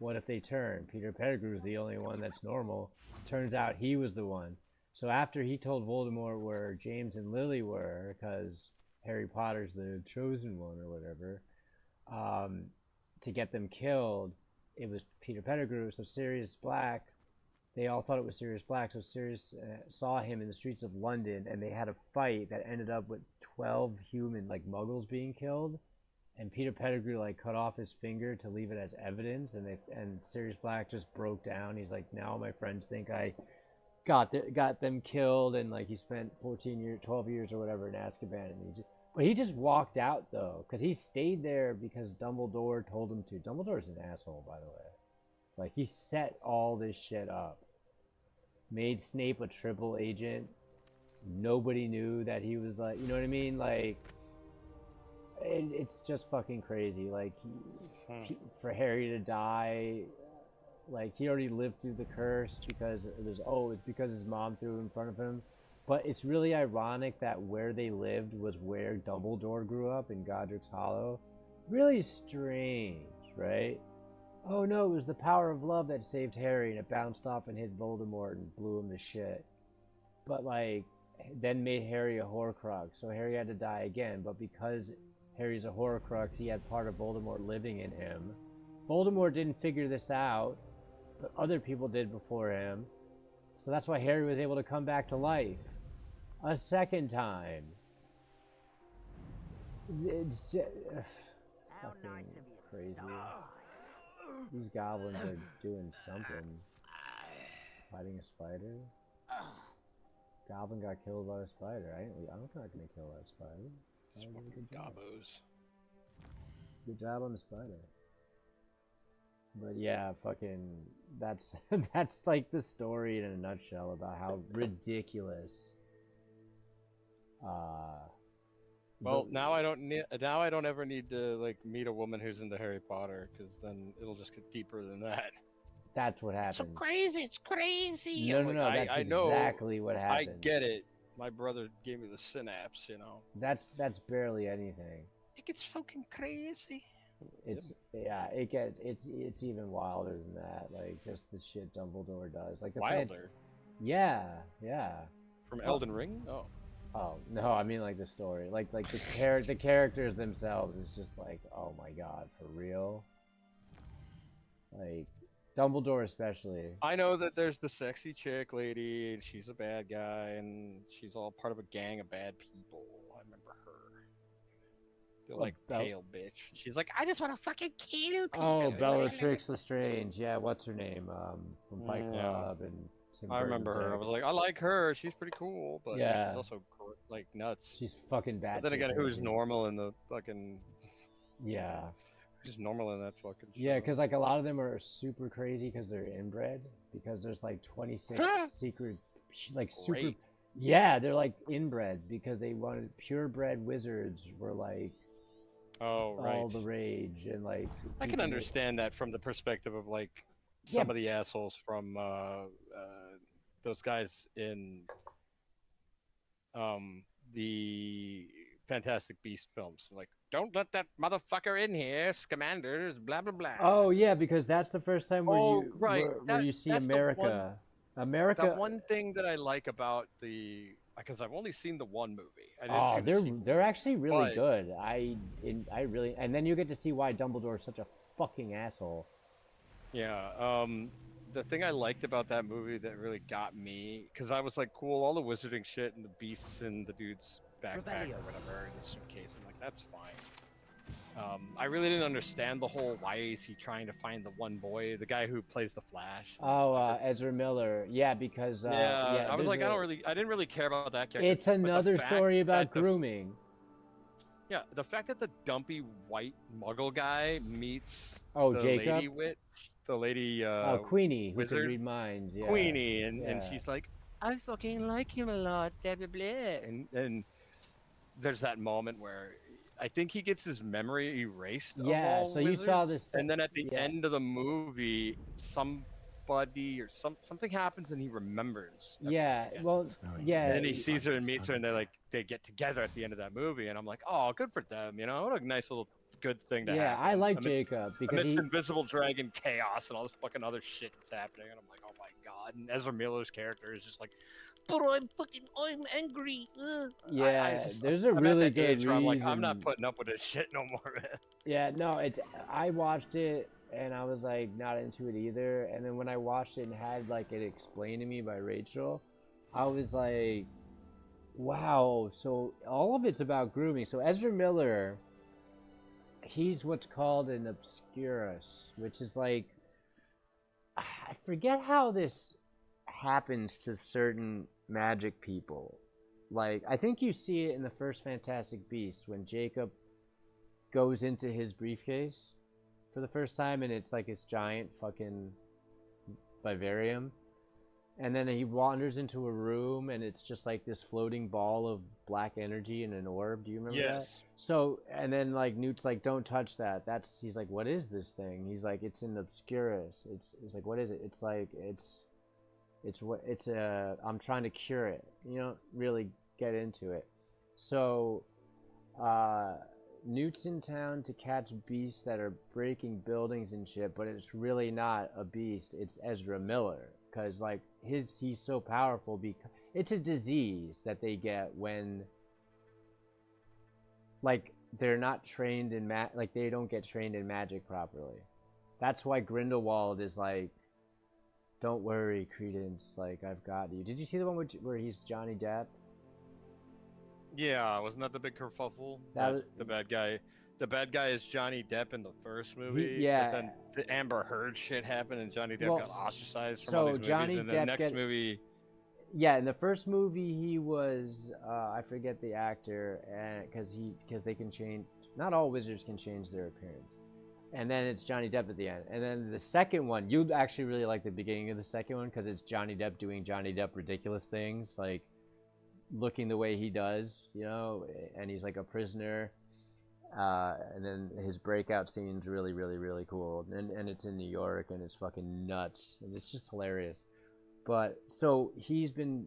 What if they turn? Peter Pettigrew's the only one that's normal. Turns out he was the one. So after he told Voldemort where James and Lily were, because Harry Potter's the chosen one or whatever, to get them killed, it was Peter Pettigrew. So Sirius Black, they all thought it was Sirius Black. So Sirius saw him in the streets of London, and they had a fight that ended up with 12 human, like, muggles being killed. And Peter Pettigrew, like, cut off his finger to leave it as evidence, and Sirius Black just broke down. He's like, now my friends think I got them killed, and, like, he spent 12 years or whatever in Azkaban, and he just walked out, though, because he stayed there because Dumbledore told him to. Dumbledore's an asshole, by the way. Like, he set all this shit up. Made Snape a triple agent. Nobody knew that he was, like, you know what I mean? Like, it's just fucking crazy. Like, for Harry to die, like, he already lived through the curse because it's because his mom threw it in front of him. But it's really ironic that where they lived was where Dumbledore grew up, in Godric's Hollow. Really strange, right? Oh no, it was the power of love that saved Harry, and it bounced off and hit Voldemort and blew him to shit. But, like, then made Harry a Horcrux, so Harry had to die again. But because Harry's a Horcrux, he had part of Voldemort living in him. Voldemort didn't figure this out, but other people did before him. So that's why Harry was able to come back to life a second time. It's just fucking crazy. These goblins are doing something. Fighting a spider. Goblin got killed by a spider. I'm not gonna kill that spider. Gobos. Good job on the spider. But yeah, fucking, that's like the story in a nutshell about how ridiculous. Well, now I don't ever need to, like, meet a woman who's into Harry Potter, because then it'll just get deeper than that. That's what happened. So crazy, it's crazy. No, that's I know, exactly what happened. I get it. My brother gave me the synapse, you know. That's barely anything. It gets fucking crazy. It's it's even wilder than that. Like, just the shit Dumbledore does. Like, the Wilder. Yeah. From Elden Ring? Oh. Oh no, I mean, like, the story, like the characters themselves. It's just like, oh my god, for real. Like, Dumbledore especially. I know that there's the sexy chick lady, and she's a bad guy, and she's all part of a gang of bad people. I remember her. The, like, pale bitch. She's like, I just want to fucking kill people. Oh, Bellatrix Lestrange. Yeah, what's her name? From Fight Club and. I remember her. I was like, I like her. She's pretty cool, but she's also, like, nuts. She's fucking bad. But then again, who's normal in the fucking? Yeah. Who's normal in that fucking show? Yeah, because, like, a lot of them are super crazy because they're inbred. Because there's, like, 26 secret, like, super. Great. Yeah, they're, like, inbred because they wanted purebred wizards were, like. Oh, right. All the rage, and, like. I can understand that from the perspective of, like, some of the assholes from those guys in the Fantastic Beast films. Like, don't let that motherfucker in here, Scamanders, blah blah blah. Oh yeah, because that's the first time where where you see America. The one thing that I like about because I've only seen the one movie. They're actually really good. I really, and then you get to see why Dumbledore is such a fucking asshole. Yeah, the thing I liked about that movie that really got me, because I was like, cool, all the wizarding shit and the beasts and the dude's backpack or whatever in the suitcase, I'm like, that's fine. I really didn't understand the whole, why is he trying to find the one boy, the guy who plays the Flash. Oh, Ezra Miller. Yeah, because I was like, I didn't really care about that character. It's another story about grooming. Yeah, the fact that the dumpy white Muggle guy meets Jacob? the lady Queenie, wizard, who can read minds. Yeah. Queenie, and she's like, I fucking like him a lot, blah blah blah. And there's that moment where I think he gets his memory erased. Yeah, so you saw this, and then at the end of the movie, somebody or something happens, and he remembers. Yeah, well, yeah. And then he sees her and meets her, and they get together at the end of that movie, and I'm like, oh, good for them, you know, what a nice little good thing to Yeah, happen. I like Amidst- Jacob because amidst he. invisible dragon chaos and all this fucking other shit that's happening, and I'm like, oh my god. And Ezra Miller's character is just like, But I'm angry. Yeah, I'm there's a at really that good age where I'm reason. like, I'm not putting up with this shit no more, man. Yeah, no, it's. I watched it and I was like not into it either. And then when I watched it and had like it explained to me by Rachel, I was like, wow. So all of it's about grooming. So Ezra Miller, he's what's called an obscurus, which is like, I forget how this happens to certain magic people. Like, I think you see it in the first Fantastic Beasts when Jacob goes into his briefcase for the first time and it's like this giant fucking vivarium. And then he wanders into a room and it's just like this floating ball of black energy in an orb. Do you remember that? Yes. So, and then like Newt's like, don't touch that. He's like, what is this thing? He's like, it's an obscurus. It's like, what is it? It's like, I'm trying to cure it. You don't really get into it. So, Newt's in town to catch beasts that are breaking buildings and shit, but it's really not a beast. It's Ezra Miller. Because, like, he's so powerful because it's a disease that they get when, like, they're not trained in like, they don't get trained in magic properly. That's why Grindelwald is like, don't worry, Credence, like, I've got you. Did you see the one where he's Johnny Depp? Yeah, wasn't that the big kerfuffle? That was... The bad guy. The bad guy is Johnny Depp in the first movie. Yeah. But then the Amber Heard shit happened, and Johnny Depp got ostracized from all these movies. Johnny and Depp the next movie. Yeah, in the first movie he was I forget the actor, and because they can change. Not all wizards can change their appearance. And then it's Johnny Depp at the end. And then the second one, you'd actually really like the beginning of the second one because it's Johnny Depp doing Johnny Depp ridiculous things, like looking the way he does, you know, and he's like a prisoner. And then his breakout scene's really, really, really cool. And it's in New York and it's fucking nuts. And it's just hilarious. But so he's been,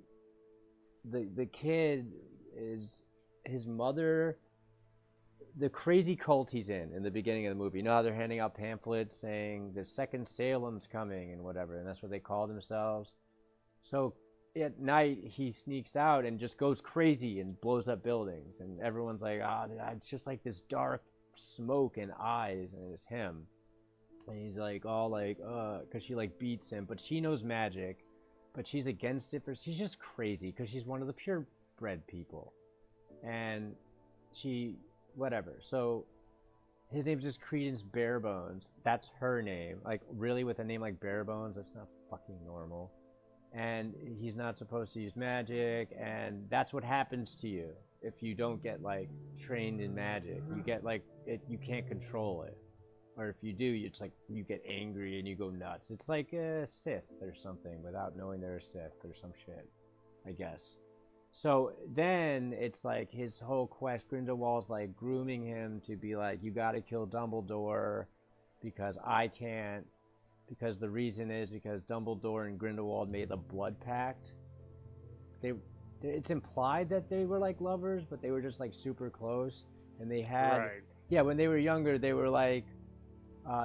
the kid is, his mother, the crazy cult he's in the beginning of the movie. You know how they're handing out pamphlets saying the second Salem's coming and whatever, and that's what they call themselves. So at night he sneaks out and just goes crazy and blows up buildings, and everyone's like, it's just like this dark smoke and eyes, and it's him. And he's like all like, because she like beats him, but she knows magic, but she's against it. She's just crazy because she's one of the purebred people, and she. Whatever. So his name's just Credence Barebones. That's her name. Like, really, with a name like Barebones, that's not fucking normal. And he's not supposed to use magic, and that's what happens to you if you don't get like trained in magic. You get like you can't control it, or if you do, it's like you get angry and you go nuts. It's like a Sith or something without knowing they're a Sith or some shit, I guess. So then it's like his whole quest, Grindelwald's like grooming him to be like, you gotta kill Dumbledore because I can't, because the reason is because Dumbledore and Grindelwald made a blood pact. It's implied that they were like lovers, but they were just like super close. And they had, Right. Yeah, when they were younger, they were like,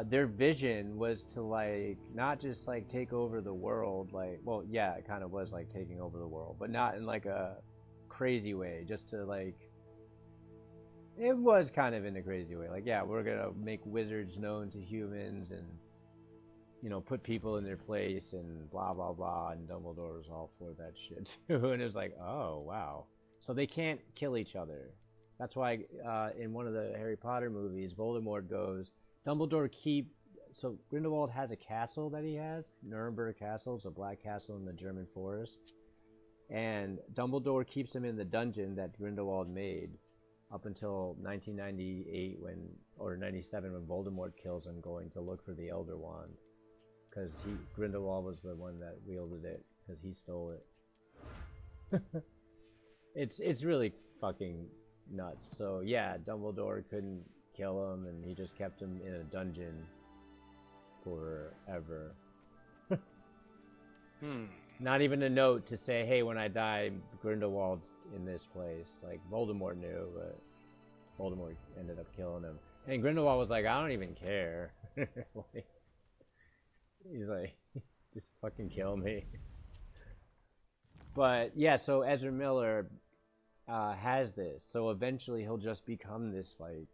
their vision was to like not just like take over the world, like, well, yeah, it kind of was like taking over the world, but not in like a crazy way, just to like, it was kind of in a crazy way, like, yeah, we're gonna make wizards known to humans and, you know, put people in their place and blah blah blah. And Dumbledore was all for that shit too. And it was like, oh wow, so they can't kill each other. That's why in one of the Harry Potter movies, Voldemort goes, Dumbledore so Grindelwald has a castle that he has, Nuremberg Castle. It's a black castle in the German forest. And Dumbledore keeps him in the dungeon that Grindelwald made up until 1998 or 97 when Voldemort kills him going to look for the Elder Wand. Because Grindelwald was the one that wielded it, because he stole it. It's really fucking nuts. So yeah, Dumbledore couldn't kill him, and he just kept him in a dungeon forever. Not even a note to say, hey, when I die, Grindelwald's in this place. Like, Voldemort knew, but Voldemort ended up killing him. And Grindelwald was like, I don't even care. Like, he's like, just fucking kill me. But yeah, so Ezra Miller has this. So eventually he'll just become this like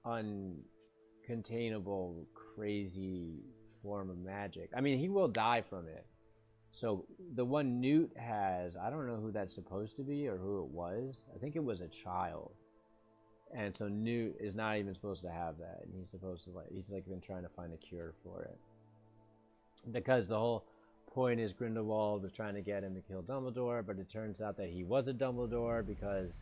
uncontainable, crazy form of magic. I mean, he will die from it. So the one Newt has, I don't know who that's supposed to be or who it was. I think it was a child. And so Newt is not even supposed to have that. And he's supposed to he's been trying to find a cure for it. Because the whole point is Grindelwald was trying to get him to kill Dumbledore, but it turns out that he was a Dumbledore because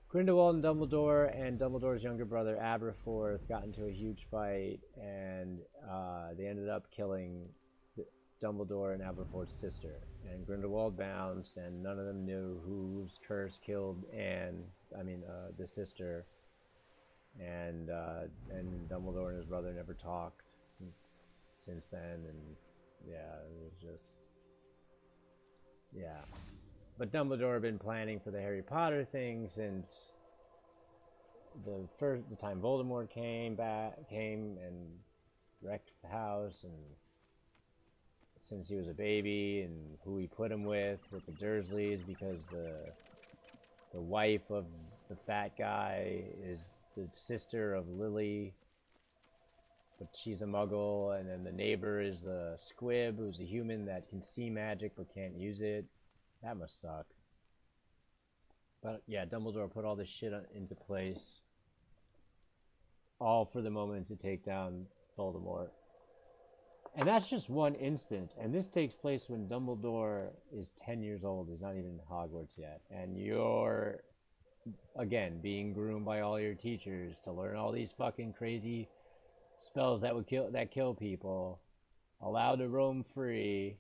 Grindelwald and Dumbledore's younger brother Aberforth got into a huge fight, and they ended up killing Dumbledore and Aberforth's sister. And Grindelwald bounced, and none of them knew whose curse killed the sister. And Dumbledore and his brother never talked since then, and yeah, it was just, yeah. But Dumbledore had been planning for the Harry Potter thing since the time Voldemort came and wrecked the house, and since he was a baby, and who he put him with the Dursleys, because the wife of the fat guy is the sister of Lily, but she's a muggle, and then the neighbor is the squib, who's a human that can see magic but can't use it. That must suck. But yeah, Dumbledore put all this shit into place, all for the moment to take down Voldemort. And that's just one instance, and this takes place when Dumbledore is 10 years old. He's not even in Hogwarts yet, and you're, again, being groomed by all your teachers to learn all these fucking crazy spells that kill people, allowed to roam free,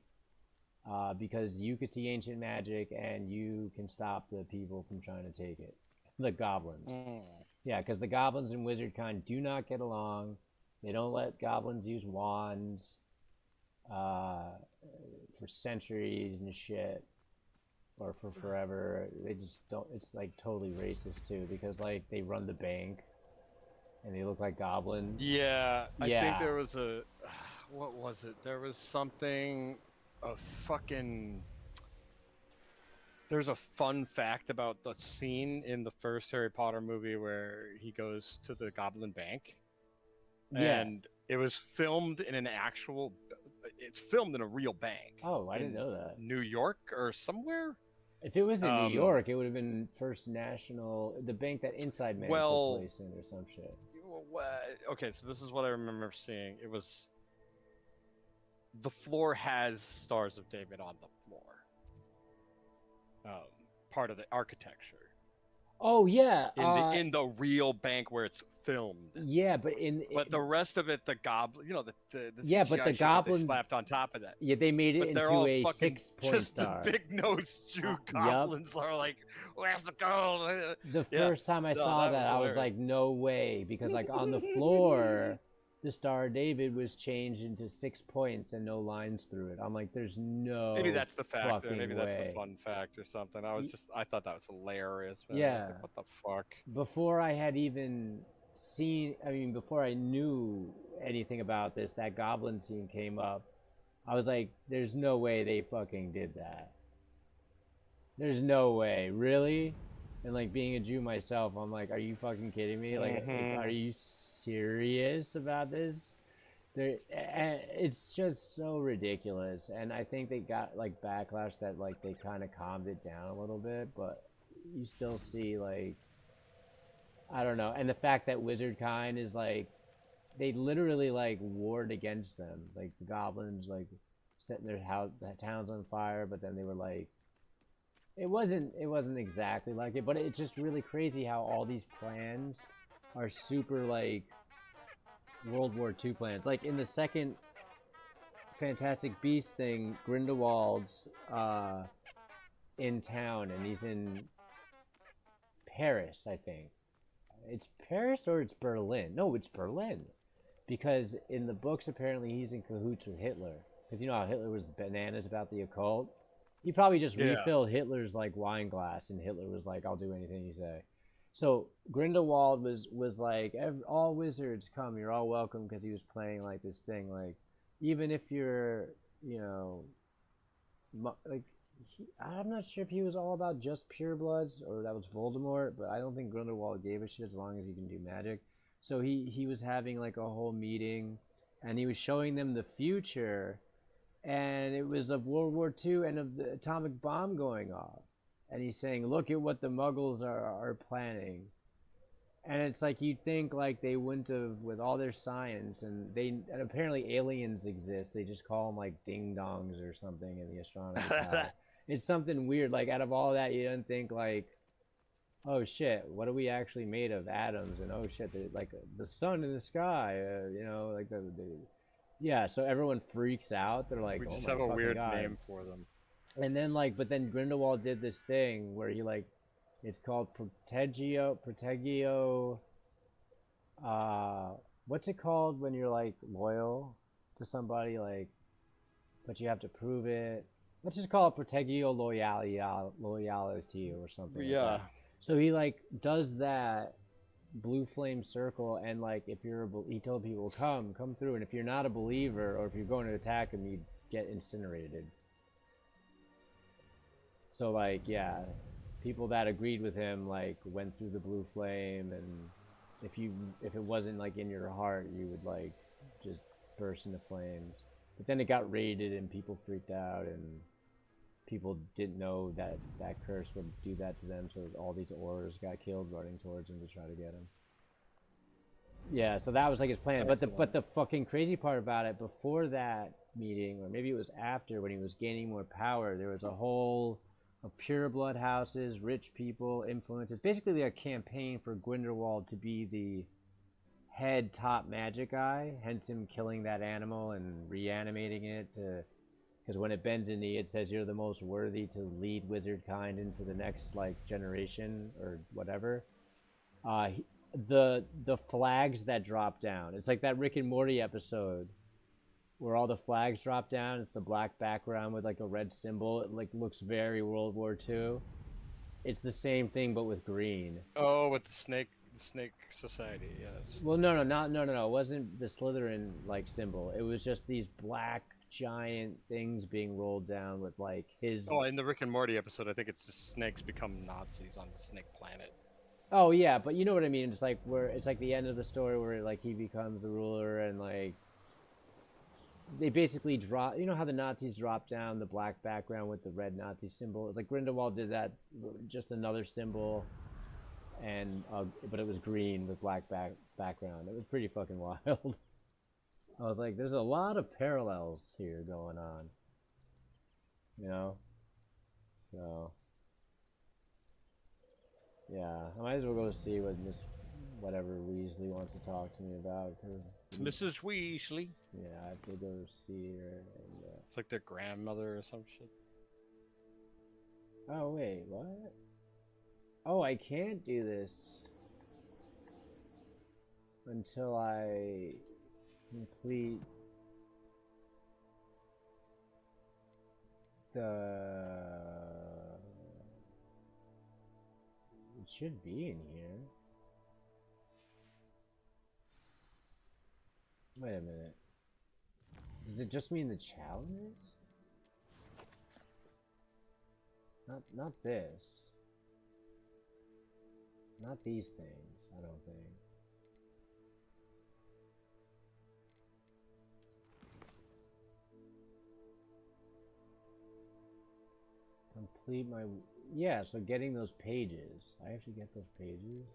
because you could see ancient magic and you can stop the people from trying to take it. The goblins. Yeah, because the goblins and wizard kind do not get along. They don't let goblins use wands for centuries and shit, or for forever. They just don't. It's like totally racist too, because like they run the bank and they look like goblins. Yeah, I think there was a, what was it? There was something, there's a fun fact about the scene in the first Harry Potter movie where he goes to the Goblin Bank. Yeah. And it was filmed in it's filmed in a real bank. Oh, I didn't know that. New York or somewhere? If it was in New York, it would have been First National, the bank that Inside Man took place in, or some shit. Okay, so this is what I remember seeing. It was, the floor has Stars of David on the floor. Part of the architecture. Oh yeah, in the real bank where it's filmed. Yeah, but the rest of it, the goblin, the yeah, CGI but the shit goblin slapped on top of that. Yeah, they made it into a 6-point just star. The big-nosed Jew goblins are like, "Where's the gold?" The first time I saw that, I was like, "No way!" Because like on the floor, the Star of David was changed into 6 points and no lines through it. I'm like, "There's no." Maybe that's the fact, or maybe way. that's the fun fact or something. I thought that was hilarious. Man. Yeah. I was like, what the fuck? Before I had even before I knew anything about this, that goblin scene came up. I was like, there's no way they fucking did that. There's no way. Really? And like being a Jew myself, I'm like, are you fucking kidding me? Like, are you serious about this? It's just so ridiculous. And I think they got like backlash that like they kind of calmed it down a little bit, but you still see like, I don't know. And the fact that wizard kind is like, they literally like warred against them. Like the goblins like setting their towns on fire, but then they were like, it wasn't exactly like it, but it's just really crazy how all these plans are super like World War II plans. Like in the second Fantastic Beasts thing, Grindelwald's in town, and he's in Paris, I think. It's Paris or it's Berlin? No, it's Berlin. Because in the books, apparently, he's in cahoots with Hitler. Because you know how Hitler was bananas about the occult? He probably just refilled Hitler's, like, wine glass, and Hitler was like, I'll do anything you say. So Grindelwald was like, all wizards come, you're all welcome, because he was playing like this thing, like even if you're, you know, like I'm not sure if he was all about just purebloods or that was Voldemort, but I don't think Grindelwald gave a shit as long as he can do magic. So he was having like a whole meeting, and he was showing them the future, and it was of World War II and of the atomic bomb going off. And he's saying, look at what the Muggles are planning. And it's like, you'd think like they wouldn't have, with all their science, and apparently aliens exist. They just call them like ding-dongs or something in the astronomy side. It's something weird. Like, out of all that, you don't think like, oh shit, what are we actually made of? Atoms. And oh shit, like the sun in the sky, you know, like yeah, so everyone freaks out. They're like, We oh just my have a fucking weird God. name for them. And then like, but then Grindelwald did this thing where he like, it's called Protegio, what's it called when you're like loyal to somebody, like, but you have to prove it. Let's just call it Protegio loyalty or something. Yeah. Like that. So he like does that blue flame circle, and like if you're he told people come through, and if you're not a believer or if you're going to attack him, you get incinerated. So like, yeah, people that agreed with him like went through the blue flame, and if it wasn't like in your heart, you would like just burst into flames. But then it got raided and people freaked out, and people didn't know that that curse would do that to them, so all these Aurors got killed running towards him to try to get him. Yeah, so that was like his plan. But the fucking crazy part about it, before that meeting, or maybe it was after, when he was gaining more power, there was a whole of pure blood houses, rich people, influences. Basically a campaign for Grindelwald to be the head top magic guy, hence him killing that animal and reanimating it to, because when it bends a knee, it says you're the most worthy to lead wizard kind into the next like generation or whatever. The flags that drop down, it's like that Rick and Morty episode where all the flags drop down. It's the black background with like a red symbol. It like looks very World War II. It's the same thing but with green. Oh, with the snake society, yes. Well, no. It wasn't the Slytherin like symbol. It was just these black giant things being rolled down with like his. Oh, in the Rick and Morty episode, I think it's just snakes become Nazis on the snake planet. Oh yeah, but you know what I mean. It's like where it's like the end of the story where like he becomes the ruler, and like they basically drop. You know how the Nazis drop down the black background with the red Nazi symbol? It's like Grindelwald did that, just another symbol, and but it was green with black background. It was pretty fucking wild. I was like, there's a lot of parallels here going on. You know, so yeah, I might as well go see what whatever Weasley wants to talk to me about, because Mrs. Weasley. Yeah, I have to go see her. And, it's like their grandmother or some shit. Oh wait, what? Oh, I can't do this until I complete it should be in here. Wait a minute. Does it just mean the challenge? Not this. Not these things, I don't think. Complete my... Yeah, so getting those pages. I have to get those pages?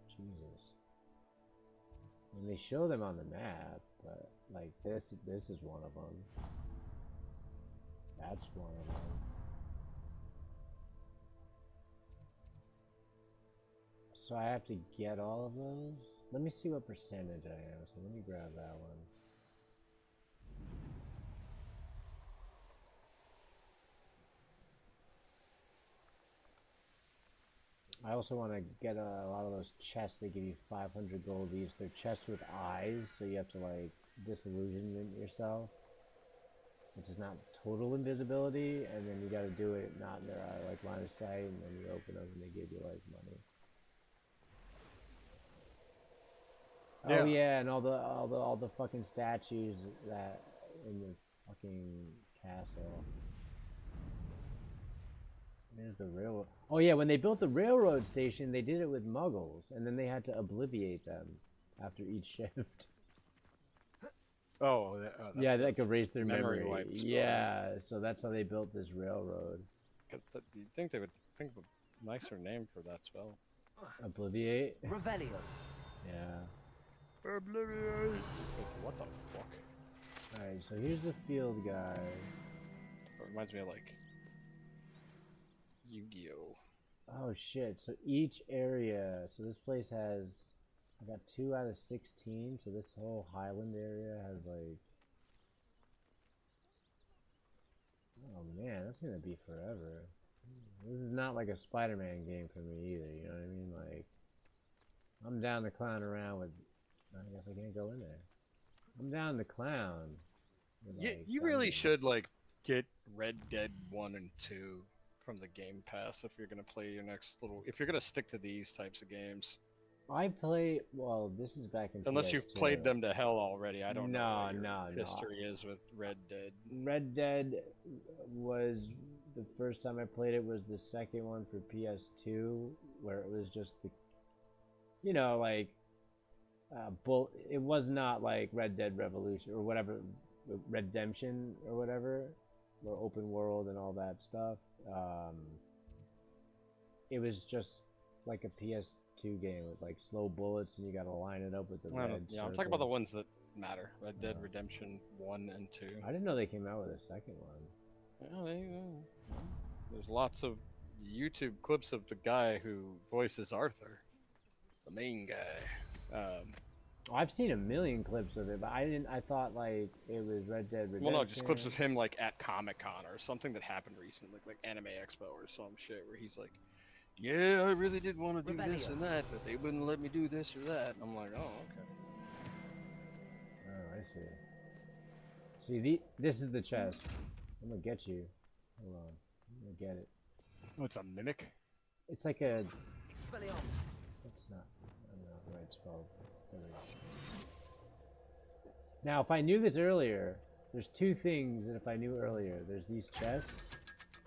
Jesus. And they show them on the map, but like this is one of them. That's one of them. So I have to get all of those? Let me see what percentage I am, so let me grab that one. I also want to get a lot of those chests. They give you 500 gold each. They're chests with eyes, so you have to like disillusionment yourself, which is not total invisibility, and then you got to do it not in their like line of sight, and then you open them and they give you like money. Oh yeah, and all the fucking statues that in the fucking castle. There's the railroad. Oh yeah, when they built the railroad station, they did it with Muggles, and then they had to obliviate them after each shift. Oh, Yeah, they could erase their memory memory. wipe spell. Yeah, so that's how they built this railroad. You'd think they would think of a nicer name for that spell. Obliviate. Revelio. Yeah. Obliviate. What the fuck? Alright, so here's the field guide. It reminds me of like Yu-Gi-Oh. Oh shit, so each area, so this place has, I got 2 out of 16, so this whole Highland area has like, oh man, that's gonna be forever. This is not like a Spider-Man game for me either, you know what I mean? Like, I'm down to clown around with, I guess I can't go in there. I'm down to clown. With, Yeah, like, you really dungeons. should like get Red Dead 1 and 2 from the Game Pass if you're gonna play your next little. If you're gonna stick to these types of games. I play, well, this is back in Unless you've PS2. played them to hell already, I don't know what your No. history is with Red Dead. Red Dead was the first time I played it was the second one for PS2, where it was just the, you know, like, it was not like Red Dead Revolution or whatever, Redemption or whatever, or open world and all that stuff. It was just like a PS2 game with like slow bullets, and you gotta line it up with the red. Yeah, I'm talking about the ones that matter. Red Dead Redemption 1 and 2. I didn't know they came out with a second one. Well, there you go. There's lots of YouTube clips of the guy who voices Arthur, the main guy. I've seen a million clips of it, but I thought like it was Red Dead Redemption. Well, no, just clips of him like at Comic-Con or something that happened recently, like Anime Expo or some shit, where he's like, "Yeah, I really did want to do this and that, but they wouldn't let me do this or that." And I'm like, "Oh, okay." Oh, I see. See, this is the chest. I'm gonna get you. Hold on. I'm gonna get it. Oh, it's a mimic? It's like a... Expelliarmus. It's not... I don't know the right spell. There we go. Now, if I knew this earlier, there's 2 things that if I knew earlier. There's these chests,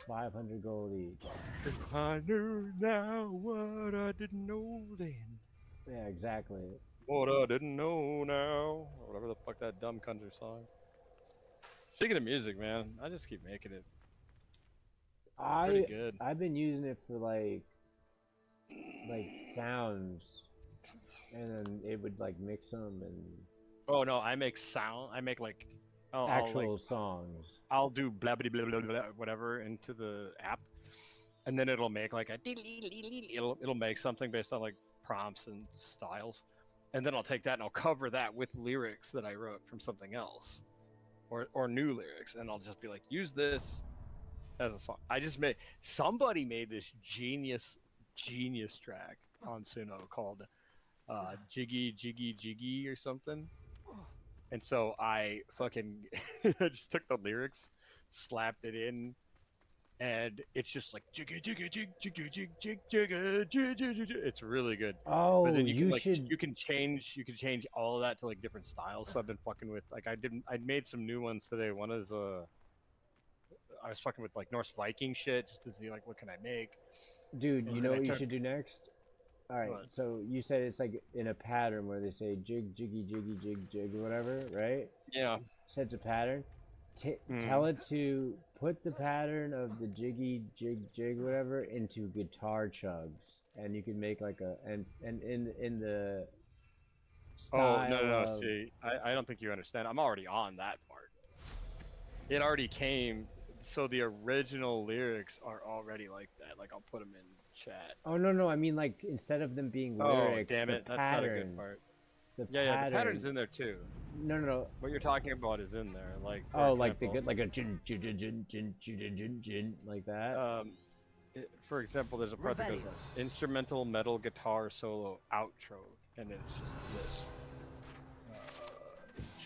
500 gold each. If I knew now what I didn't know then. Yeah, exactly. What I didn't know now. Or whatever the fuck that dumb country song. Speaking of music, man, I just keep making it. Pretty good. I've been using it for like sounds, and then it would like mix them and Oh no, I make sound. I make like actual songs. I'll do blah blah blah blah blah whatever into the app, and then it'll make like a it'll make something based on like prompts and styles, and then I'll take that and I'll cover that with lyrics that I wrote from something else, or new lyrics, and I'll just be like, use this as a song. Somebody made this genius track on Suno called Jiggy Jiggy Jiggy or something. And so I fucking I just took the lyrics, slapped it in, and it's just like jigga jigga jig jigga jig jig jigga jig jig jig. It's really good. Oh, but then you can change all of that to like different styles. So I've been fucking with like I made some new ones today. One is I was fucking with like Norse Viking shit just to see like what can I make. Dude, you And know then I what you took- should do next? Alright, What? so you said it's like in a pattern where they say jig, jiggy, jiggy, jig, jig, or whatever, right? Yeah. Sets a pattern. Tell it to put the pattern of the jiggy, jig, jig, whatever into guitar chugs. And you can make like a, and in the style No. of- See, I don't think you understand. I'm already on that part. It already came, so the original lyrics are already like that. Like I'll put them in chat. Oh, no, I mean like instead of them being lyrics, oh damn it, the that's not a pattern, good part. the Yeah, the pattern's in there too. No. What you're talking about is in there, like. for Oh, like the example, good, like a jin, jin, jin, jin, jin, jin, jin, jin, like that. For example, there's a part that goes instrumental metal guitar solo outro, and it's just this.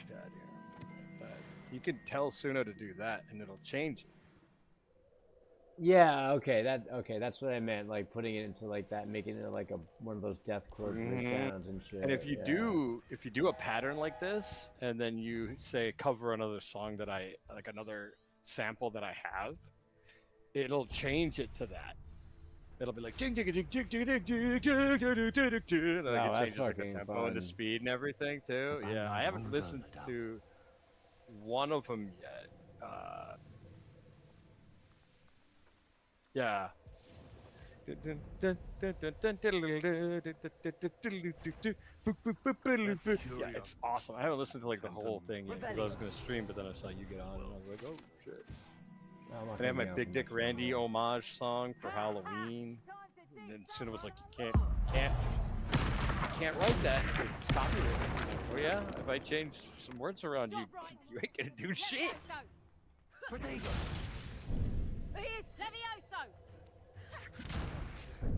Chat here. You can tell Suno to do that, and it'll change it. Yeah, okay, that's what I meant. Like putting it into like that, making it like one of those death chord breakdowns and shit. And if you do a pattern like this, and then you say cover another song that I like, another sample that I have, it'll change it to that. It'll be like jig jig jig jig jig jig jig jig jig jig jig, and like it changes like the tempo and the speed and everything too. Yeah, I haven't listened to one of them yet. Yeah. Yeah, it's awesome. I haven't listened to like the whole thing yet because I was gonna stream, but then I saw you get on, and I was like, oh shit. And I have my Big Dick Randy homage song for Halloween, and then soon it was like, you can't write that because it's copyrighted. Oh yeah, if I change some words around, you ain't gonna do shit.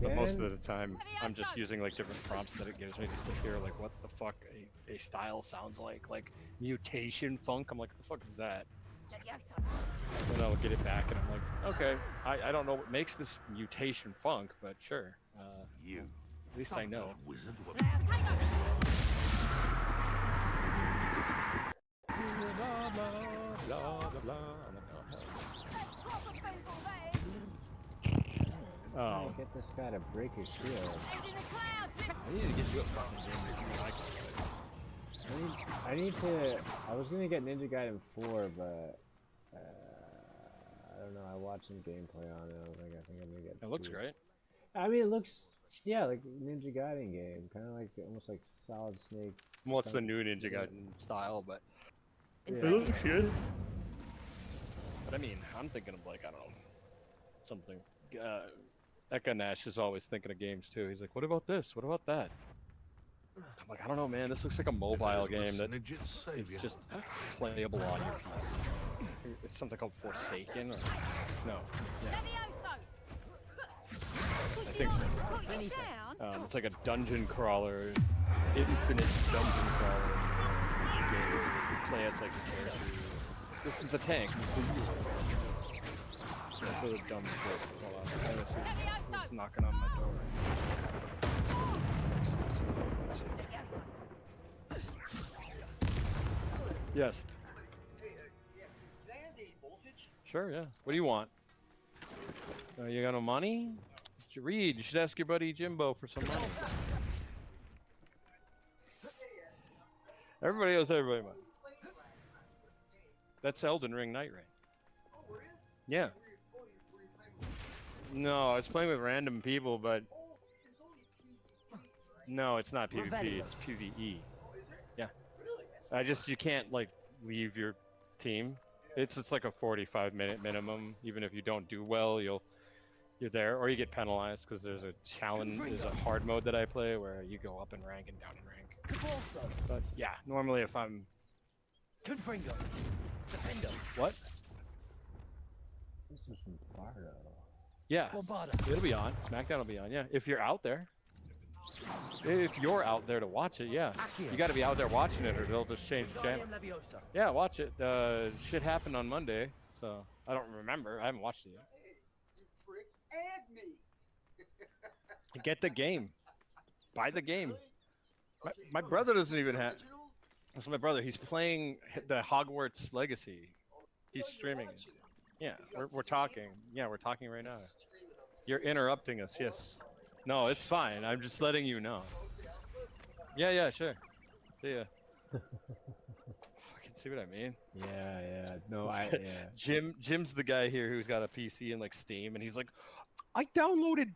But most of the time, I'm just using like different prompts that it gives me just to hear like what the fuck a style sounds like mutation funk. I'm like, what the fuck is that? And I'll get it back, and I'm like, okay, I don't know what makes this mutation funk, but sure. At least I know. Oh. Get this guy to break his shield. I need to get you a fucking game if you like it. I need to. I was gonna get Ninja Gaiden 4, but I don't know. I watched some gameplay on it. I think I'm gonna get. It looks great. I mean, it looks like Ninja Gaiden game, kind of like almost like Solid Snake. Well, it's the new Ninja Gaiden style, but it looks good. But I mean, I'm thinking of like, I don't know, something. Eka Nash is always thinking of games too. He's like, what about this? What about that? I'm like, I don't know, man. This looks like a mobile game that is just playable on your PC. It's something called Forsaken, or no? Yeah. I think so. It's like a dungeon crawler, infinite dungeon crawler game. You play as like the character. This is the tank. That's really dumb shit. It's knocking on my door. Yes. Sure, yeah. What do you want? You got no money? Reed, you should ask your buddy Jimbo for some money. Everybody owes everybody money. That's Elden Ring Night Rain. Yeah. No, I was playing with random people, but no, it's not PvP. It's PvE. Yeah. You can't like leave your team. It's like a 45-minute minimum. Even if you don't do well, you're there, or you get penalized because there's a challenge. There's a hard mode that I play where you go up in rank and down in rank. But yeah, normally if I'm what? This is from Bardo. Yeah, it'll be on. SmackDown will be on. Yeah, if you're out there. If you're out there to watch it, yeah. You got to be out there watching it, or they'll just change the channel. Yeah, watch it. Shit happened on Monday, so I don't remember. I haven't watched it yet. Get the game. Buy the game. My brother doesn't even have. That's my brother. He's playing the Hogwarts Legacy. He's streaming it. Yeah, we're talking. Yeah, we're talking right now. You're interrupting us. Yes. No, it's fine. I'm just letting you know. Yeah, sure. See ya. Fucking see what I mean? Yeah. No, Jim's the guy here who's got a PC and like Steam, and he's like, I torrented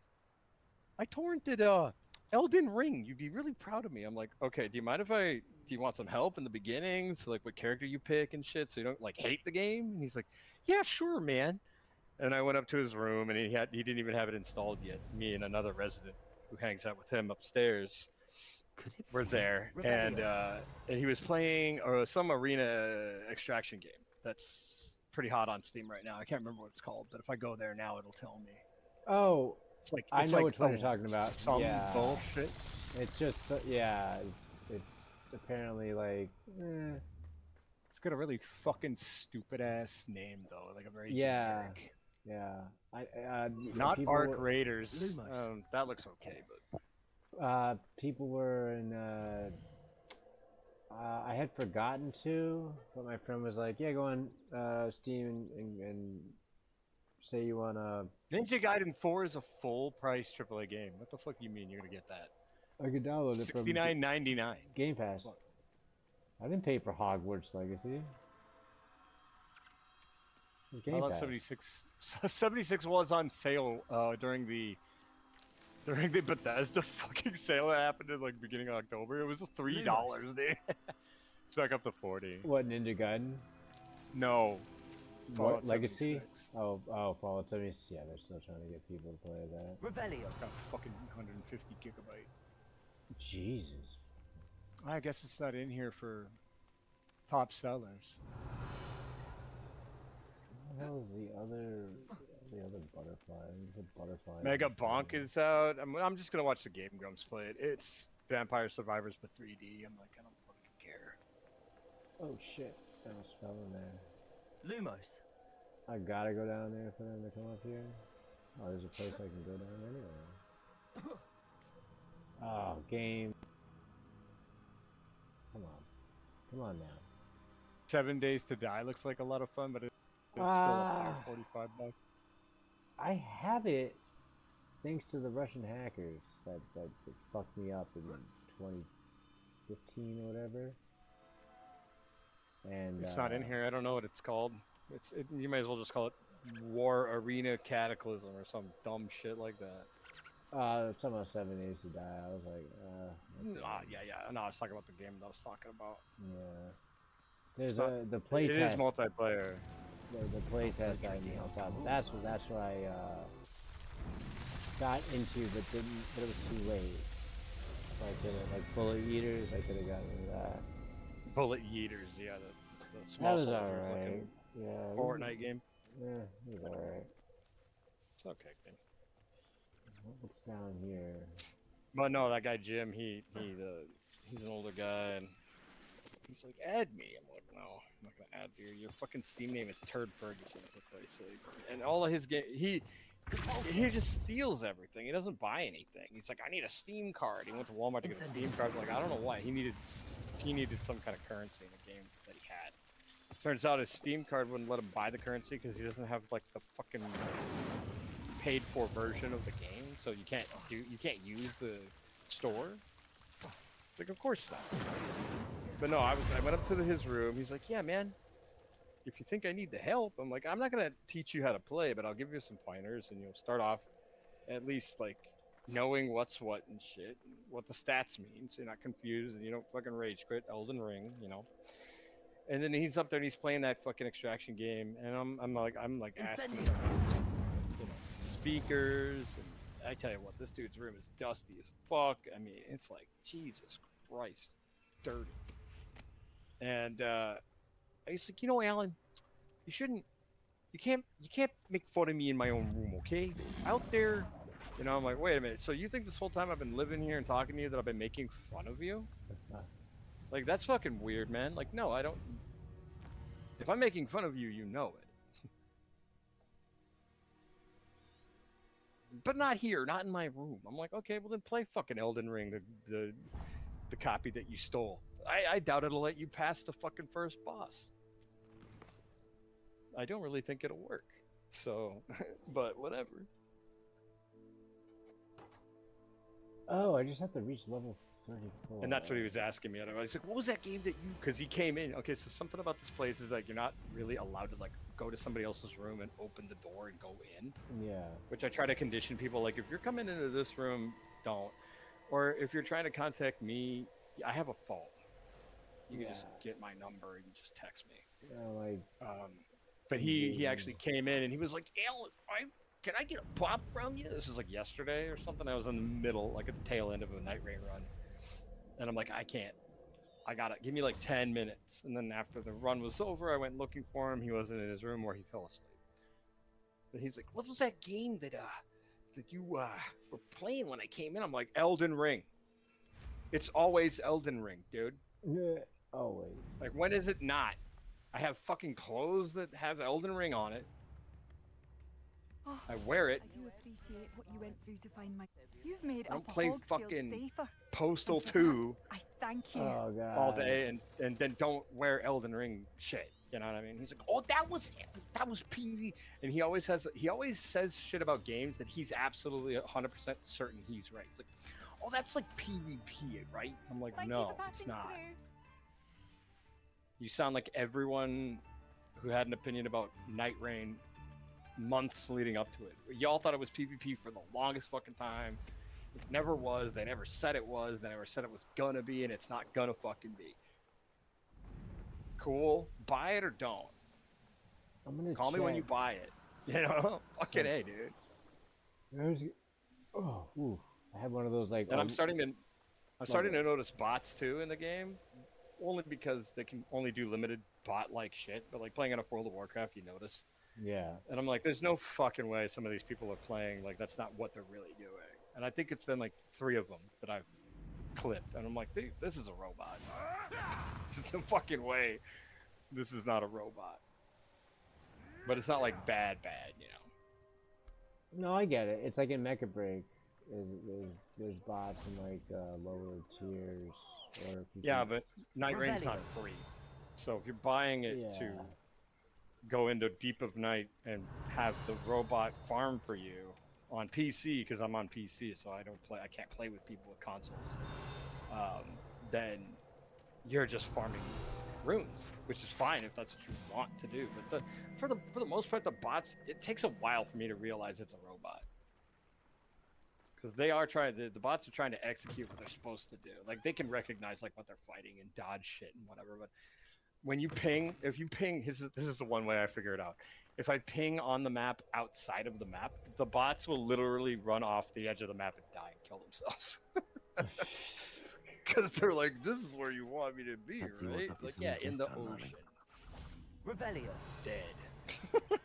Elden Ring. You'd be really proud of me. I'm like, okay, do you want some help in the beginning? So like what character you pick and shit, so you don't like hate the game? And he's like, yeah, sure, man. And I went up to his room, and he didn't even have it installed yet. Me and another resident who hangs out with him upstairs were there, and he was playing some arena extraction game that's pretty hot on Steam right now. I can't remember what it's called, but if I go there now, it'll tell me. Oh, I know which one you're talking about. Some bullshit. It's just it's apparently like. It's got a really fucking stupid ass name though, like a very generic. Yeah, Not people Arc were- Raiders. Lumos. That looks okay, but people were in. I had forgotten to, but my friend was like, "Yeah, go on Steam and say you wanna." Ninja Gaiden 4 is a full price AAA game. What the fuck do you mean you're gonna get that? I could download it from $69.99. Game Pass. I didn't pay for Hogwarts Legacy. It was Game I thought Pass. 76 was on sale during the Bethesda fucking sale that happened in like beginning of October. It was $3, dude. It's back up to 40. What, Ninja Gaiden? No. What, Fallout Legacy? 76. Oh, Fallout 76. Yeah, they're still trying to get people to play that. Revelio. It's got fucking 150 gigabyte. Jesus. I guess it's not in here for top sellers. What the hell is the other butterfly? The butterfly. Mega Bonk is out. I'm just gonna watch the Game Grumps play it. It's Vampire Survivors but 3D. I'm like, I don't fucking care. Oh shit! That was spell in there. Lumos. I gotta go down there for them to come up here. Oh, there's a place I can go down anyway. Oh, game. Come on now. 7 Days to Die looks like a lot of fun, but it's still up there, 45 bucks. I have it thanks to the Russian hackers that fucked me up in 2015 or whatever. And It's not in here. I don't know what it's called. You might as well just call it War Arena Cataclysm or some dumb shit like that. Talking about 7 Days to Die. I was like, yeah. No, I was talking about the game that I was talking about. yeah. There's the play It test. is multiplayer. The play test I that's what I got into, but it was too late. Like Bullet Eaters, I could have gotten into that. Bullet Yeeters, yeah, the That small was soldier alright. fucking Yeah. Fortnite game. Yeah, it was alright. It's okay, man. What's down here? But no, that guy Jim, he's an older guy, and he's like, add me. I'm like, no, I'm not gonna add you. Your fucking Steam name is Turd Ferguson, for Christ's sake. And all of his game, he just steals everything. He doesn't buy anything. He's like, I need a Steam card. He went to Walmart to get a Steam card. I'm like, I don't know why. He needed some kind of currency in the game that he had. Turns out his Steam card wouldn't let him buy the currency because he doesn't have like the fucking paid for version of the game, so you can't use the store. It's like, of course not. But no, I went up to his room. He's like, yeah, man, if you think I need the help, I'm like, I'm not gonna teach you how to play, but I'll give you some pointers, and you'll start off at least like knowing what's what and shit, and what the stats mean, so you're not confused and you don't fucking rage quit Elden Ring, you know. And then he's up there and he's playing that fucking extraction game, and I'm like asking him about, you know, speakers, and I tell you what, this dude's room is dusty as fuck. I mean, it's like, Jesus Christ, dirty. And he's like, you know, Alan, you can't make fun of me in my own room, okay? Out there, you know. I'm like, wait a minute, so you think this whole time I've been living here and talking to you that I've been making fun of you? Like, that's fucking weird, man. Like, no, I don't. If I'm making fun of you, you know it. But not here, not in my room. I'm like, okay, well then play fucking Elden Ring, the copy that you stole. I doubt it'll let you pass the fucking first boss. I don't really think it'll work. So, but whatever. Oh, I just have to reach level 34. And that's what he was asking me. I was like, what was that game that you... Because he came in. Okay, so something about this place is like you're not really allowed to like go to somebody else's room and open the door and go in. Yeah. Which I try to condition people. Like, if you're coming into this room, don't. Or if you're trying to contact me, I have a phone. You can just get my number and just text me. But he actually came in and he was like, Alan, can I get a pop from you? This is like yesterday or something. I was in the middle, like at the tail end of a Night Rain run. And I'm like, I can't. I gotta give me like 10 minutes. And then after the run was over, I went looking for him. He wasn't in his room, or he fell asleep. But he's like, what was that game that you were playing when I came in? I'm like, Elden Ring. It's always Elden Ring, dude. Yeah, always. Like, when is it not? I have fucking clothes that have Elden Ring on it. I wear it. I do appreciate what you went through to find my. You've made I up don't a play Hogwarts Guild fucking safer. Postal And for 2 that, I thank you. Oh god. all day and then don't wear Elden Ring shit. You know what I mean? He's like, oh, that was PV, and he always says shit about games that he's absolutely 100% certain he's right. It's like, oh, that's like PvP, right? I'm like, Thank you no, for it's passing not. through. You sound like everyone who had an opinion about Night Rain months leading up to it. Y'all thought it was PvP for the longest fucking time. It never was. They never said it was. They never said it was gonna be, and it's not gonna fucking be. Cool. Buy it or don't. I'm gonna Call me when you buy it. You know? Fucking A, dude. Where's it? Oh, ooh. I had one of those like. And I'm starting to notice bots too in the game. Only because they can only do limited bot-like shit. But like playing on a World of Warcraft, you notice. Yeah. And I'm like, there's no fucking way some of these people are playing like that's not what they're really doing. And I think it's been like 3 of them that I've clipped. And I'm like, this is a robot. There's no fucking way this is not a robot. But it's not like bad, you know. No, I get it. It's like in Mecha Break. There's bots in like lower tiers. Or if you Yeah, can... but Night Rain's not free. So if you're buying it to go into Deep of Night and have the robot farm for you on PC, because I'm on PC, so I can't play with people with consoles. Then you're just farming runes, which is fine if that's what you want to do. But for the most part, the bots, it takes a while for me to realize it's a robot. Because they are the bots are trying to execute what they're supposed to do. Like, they can recognize like what they're fighting and dodge shit and whatever, but when you ping, this is the one way I figure it out. If I ping on the map outside of the map, the bots will literally run off the edge of the map and die and kill themselves. Because they're like, this is where you want me to be, Let's see right? what's up your Like, yeah, sleeve in this the time, ocean. Revelio. Dead.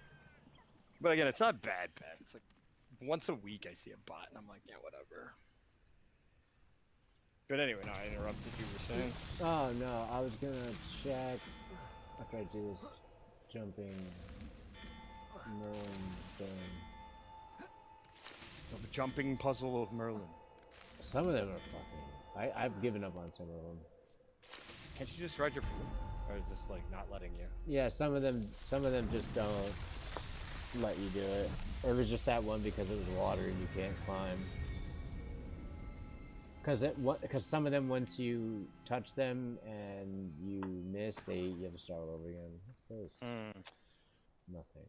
But again, it's not bad. It's like once a week I see a bot and I'm like, yeah, whatever. But anyway, no, I interrupted you were saying. Oh no, I was gonna check after I do this jumping Merlin thing. The jumping puzzle of Merlin. Some of them are fucking. I've given up on some of them. Can't you just ride your boat? Or is this like not letting you? Yeah, some of them just don't let you do it. It was just that one because it was water and you can't climb. Because some of them, once you touch them and you miss, you have to start all over again. What's this? Nothing.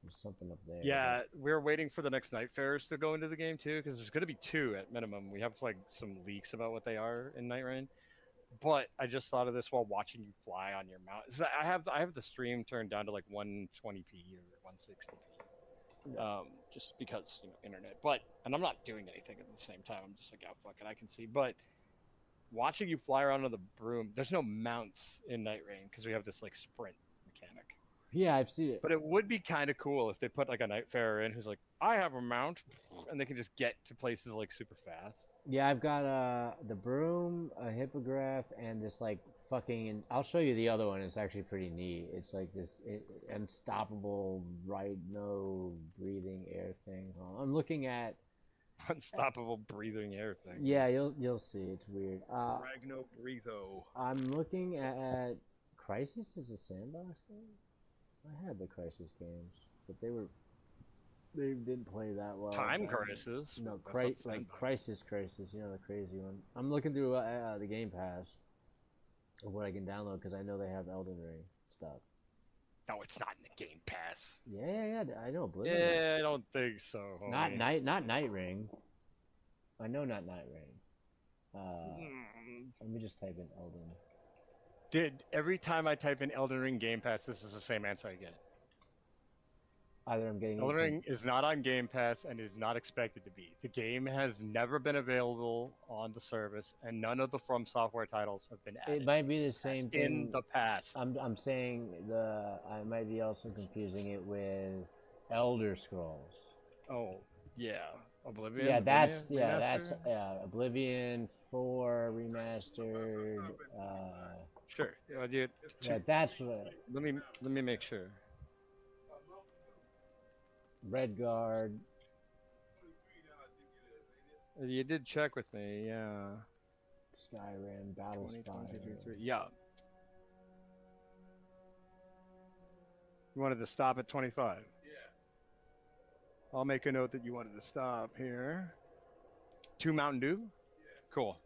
There's something up there. Yeah, we're waiting for the next Night Fairs to go into the game too, because there's going to be 2 at minimum. We have like some leaks about what they are in Night Rain. But I just thought of this while watching you fly on your mount. So I have the stream turned down to like 120p or 160p. Just because, you know, internet. And I'm not doing anything at the same time. I'm just like, oh, fuck it, I can see. But watching you fly around on the broom, there's no mounts in Night Rain because we have this like sprint mechanic. Yeah, I've seen it. But it would be kind of cool if they put like a Night Farer in who's like, I have a mount, and they can just get to places like super fast. Yeah, I've got the broom, a hippogriff, and this like fucking. I'll show you the other one. It's actually pretty neat. It's like this unstoppable rhino breathing air thing. I'm looking at unstoppable breathing air thing. Yeah, you'll see. It's weird. Ragno Breatho. I'm looking at Crisis is a sandbox game. I had the Crisis games, but they didn't play that well. Time Crisis? No, Crisis, you know, the crazy one. I'm looking through the Game Pass of what I can download because I know they have Elden Ring stuff. No, it's not in the Game Pass. Yeah, I know. I don't think so. Homie. Not Night Ring. I know not Night Ring. Let me just type in Elden. Every time I type in Elden Ring Game Pass, this is the same answer I get. Either I'm getting Elden Ring is not on Game Pass and is not expected to be. The game has never been available on the service, and none of the From Software titles have been added. It might be the same thing in the past. I'm saying I might be also confusing it with Elder Scrolls. Oh yeah, Oblivion. Yeah, that's Oblivion 4 remastered. Sure. Dude, yeah, that's what. Let me make sure. Redguard. You did check with me, yeah. Skyrim, Battlespire. Yeah. You wanted to stop at 25? Yeah. I'll make a note that you wanted to stop here. 2 Mountain Dew? Yeah. Cool.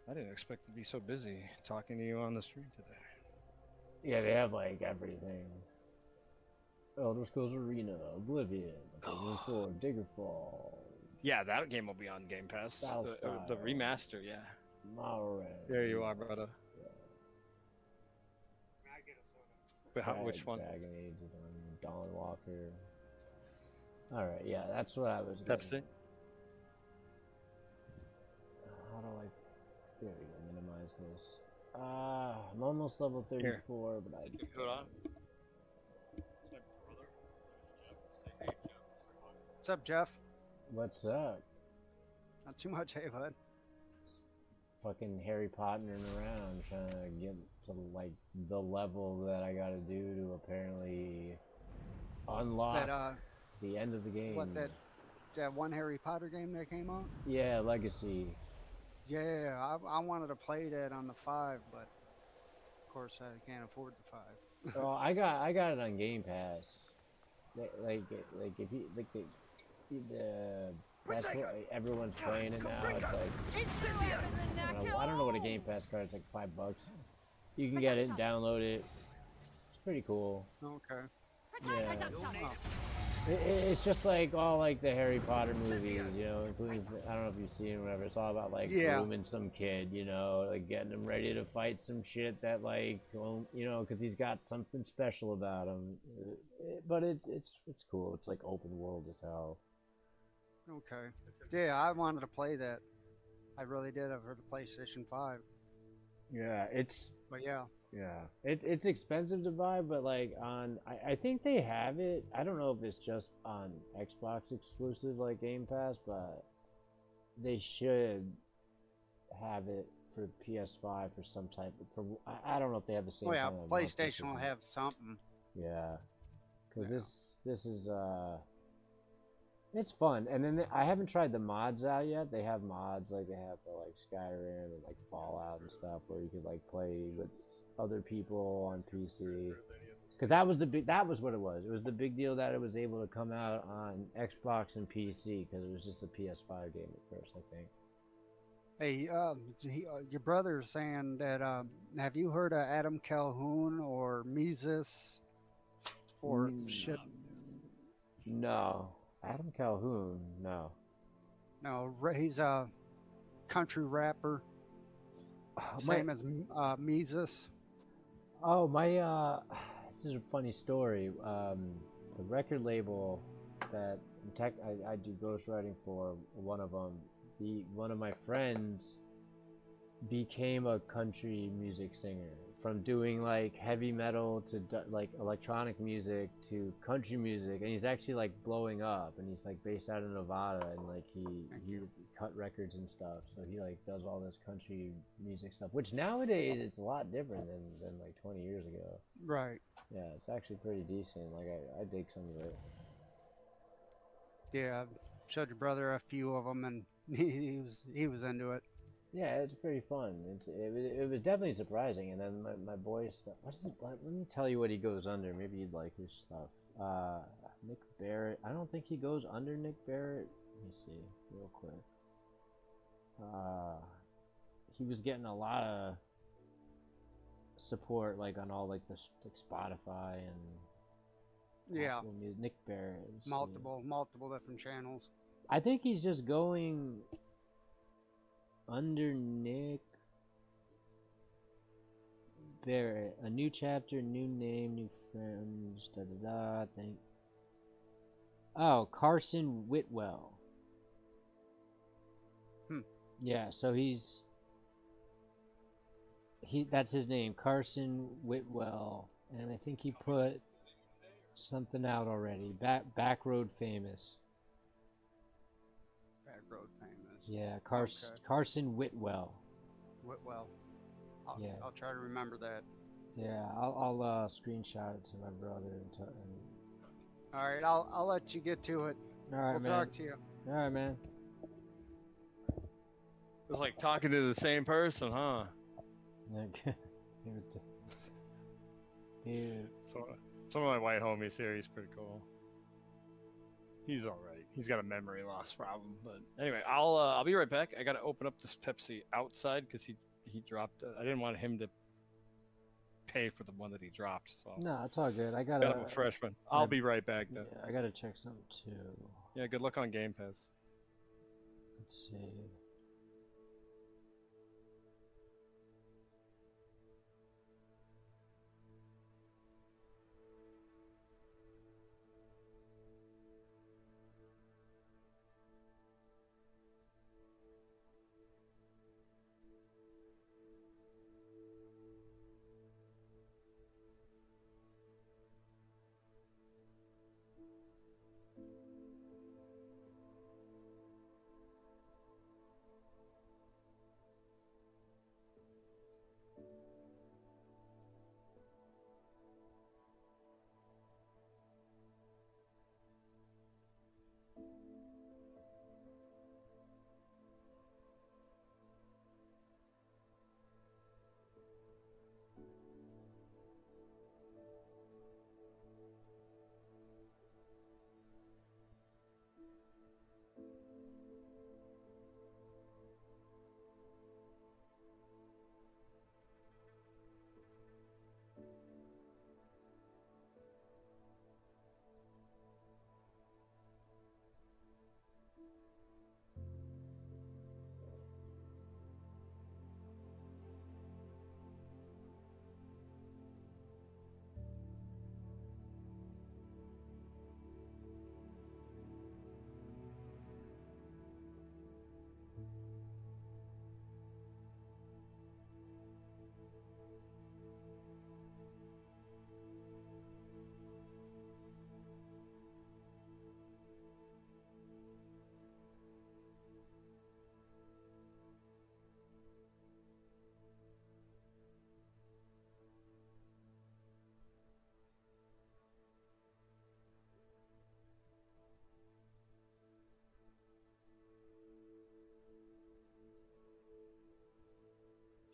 I didn't expect to be so busy talking to you on the stream today. Yeah, they have like everything. Elder Scrolls Arena, Oblivion, Oblivion 4, Daggerfall. Yeah, that game will be on Game Pass. The remaster, yeah. Morrowind. There you are, brother. But which one? Dragon Age is on Dawnwalker. Alright, yeah, that's what I was Pepsi? How do I... There we go, minimize this. I'm almost level 34, Here. but I... Hold on. What's up, Jeff? What's up? Not too much, hey, bud. Fucking Harry Pottering around, trying to get to, like, the level that I gotta do to apparently unlock That, the end of the game. What, that one Harry Potter game that came out? Yeah, Legacy. Yeah, I wanted to play that on the 5, but of course I can't afford the 5. Oh, I got it on Game Pass. Like if you that's what everyone's playing it now. It's like I don't know what a Game Pass card is, like $5. You can get it and download it. It's pretty cool. Okay. Yeah. It's just like all like the Harry Potter movies, you know, including, I don't know if you've seen or whatever. It's all about like grooming some kid, you know, like getting him ready to fight some shit that like, well, you know, because he's got something special about him. But it's cool. It's like open world as hell. Okay. Yeah, I wanted to play that. I really did for the PlayStation 5. Yeah, But yeah. Yeah, it's expensive to buy, but like I think they have it. I don't know if it's just on Xbox exclusive like Game Pass, but they should have it for PS5 or some type of. I don't know if they have the same. Oh yeah, kind of PlayStation will have something. Yeah, because this is it's fun, and then I haven't tried the mods out yet. They have mods like they have for like Skyrim and like Fallout and stuff where you could like play with other people on PC, because that was what it was. It was the big deal that it was able to come out on Xbox and PC, because it was just a PS5 game at first, I think. Hey, your brother's saying that. Have you heard of Adam Calhoun or Mises or shit? No, Adam Calhoun. No. No, he's a country rapper. Same as Mises. Oh, this is a funny story. The record label that I do ghostwriting for, one of them, one of my friends became a country music singer, from doing like heavy metal to like electronic music to country music, and he's actually like blowing up, and he's like based out of Nevada, and like he cut records and stuff, so he like does all this country music stuff, which nowadays it's a lot different than like 20 years ago. Right. Yeah, it's actually pretty decent. Like I dig some of it. Yeah, I showed your brother a few of them, and he was into it. Yeah, it's pretty fun. It was definitely surprising. And then my boy stuff. Let me tell you what he goes under. Maybe you'd like his stuff. Nick Barrett. I don't think he goes under Nick Barrett. Let me see real quick. He was getting a lot of support, like on all like the Spotify and Apple Music. Nick Barrett. Multiple different channels. I think he's just going under Nick Barrett. A new chapter, new name, new friends, I think. Oh, Carson Whitwell. Yeah, so that's his name, Carson Whitwell, and I think he put something out already. Backroad Famous. Backroad Famous. Yeah, Carson Whitwell. Whitwell. Yeah. I'll try to remember that. Yeah, I'll screenshot it to my brother and All right, I'll let you get to it. all right, We'll man. talk to you. All right, man. It's like talking to the same person, huh? So, some of my white homies here, he's pretty cool. He's all right. He's got a memory loss problem, but anyway, I'll be right back. I gotta open up this Pepsi outside because he dropped. I didn't want him to pay for the one that he dropped. So No, it's all good. I got gotta. him a freshman. I'll be right back then. Yeah, I gotta check something too. Yeah, good luck on Game Pass. Let's see.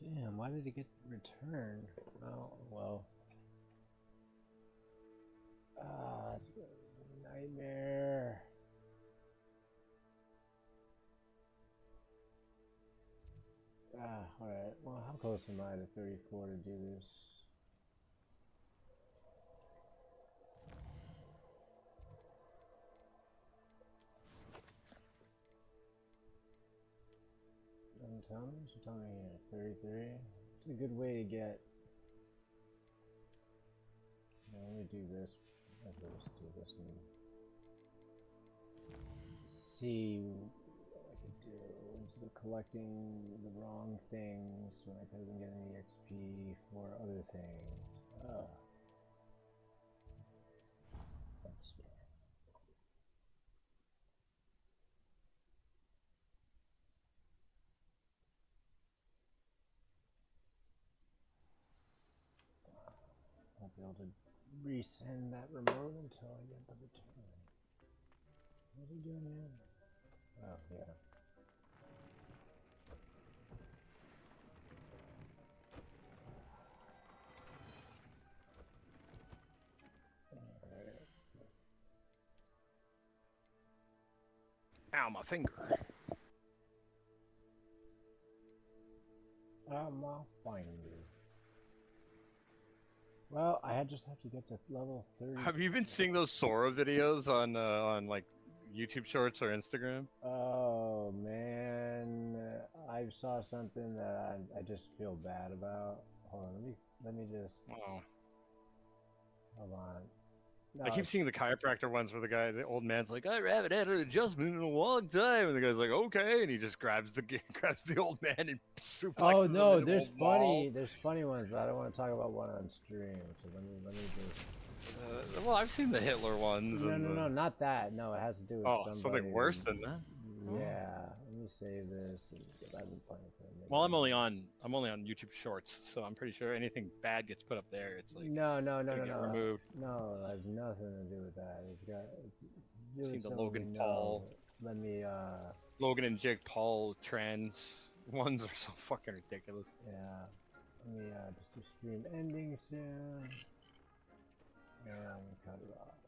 Damn, why did it get returned? Oh, well. Ah, it's a nightmare. Alright. Well, how close am I to 34 to do this? Tell me, so tell me here, 33. It's a good way to get. Let me do this. Let's do this and see what I could do instead of collecting the wrong things when I could have been getting the XP for other things. Let's see. Won't be able to resend that remote until I get the return. What are you doing now? Oh, yeah. Ow, my finger. My finger. Well, I just have to get to level 30. Have you been seeing those Sora videos on like YouTube Shorts or Instagram? Oh man, I saw something that I just feel bad about. Hold on, let me just. Oh. Hold on. No, I keep seeing the chiropractor ones where the old man's like, I haven't had an adjustment in a long time, and the guy's like, okay, and he just grabs the old man and suplexes Oh him no, into a there's wall. funny ones, but I don't want to talk about one on stream. So let me just. Well, I've seen the Hitler ones. No, and no, not that. No, it has to do with something worse than that. Yeah, let me save this. I've been playing for a minute. Well, I'm only on YouTube Shorts, so I'm pretty sure anything bad gets put up there. It's like No, get removed. No, it has nothing to do with that. It's got. Seen the Logan Paul. Let me. Logan and Jake Paul trans ones are so fucking ridiculous. Yeah. Let me just do stream ending soon. And cut it off.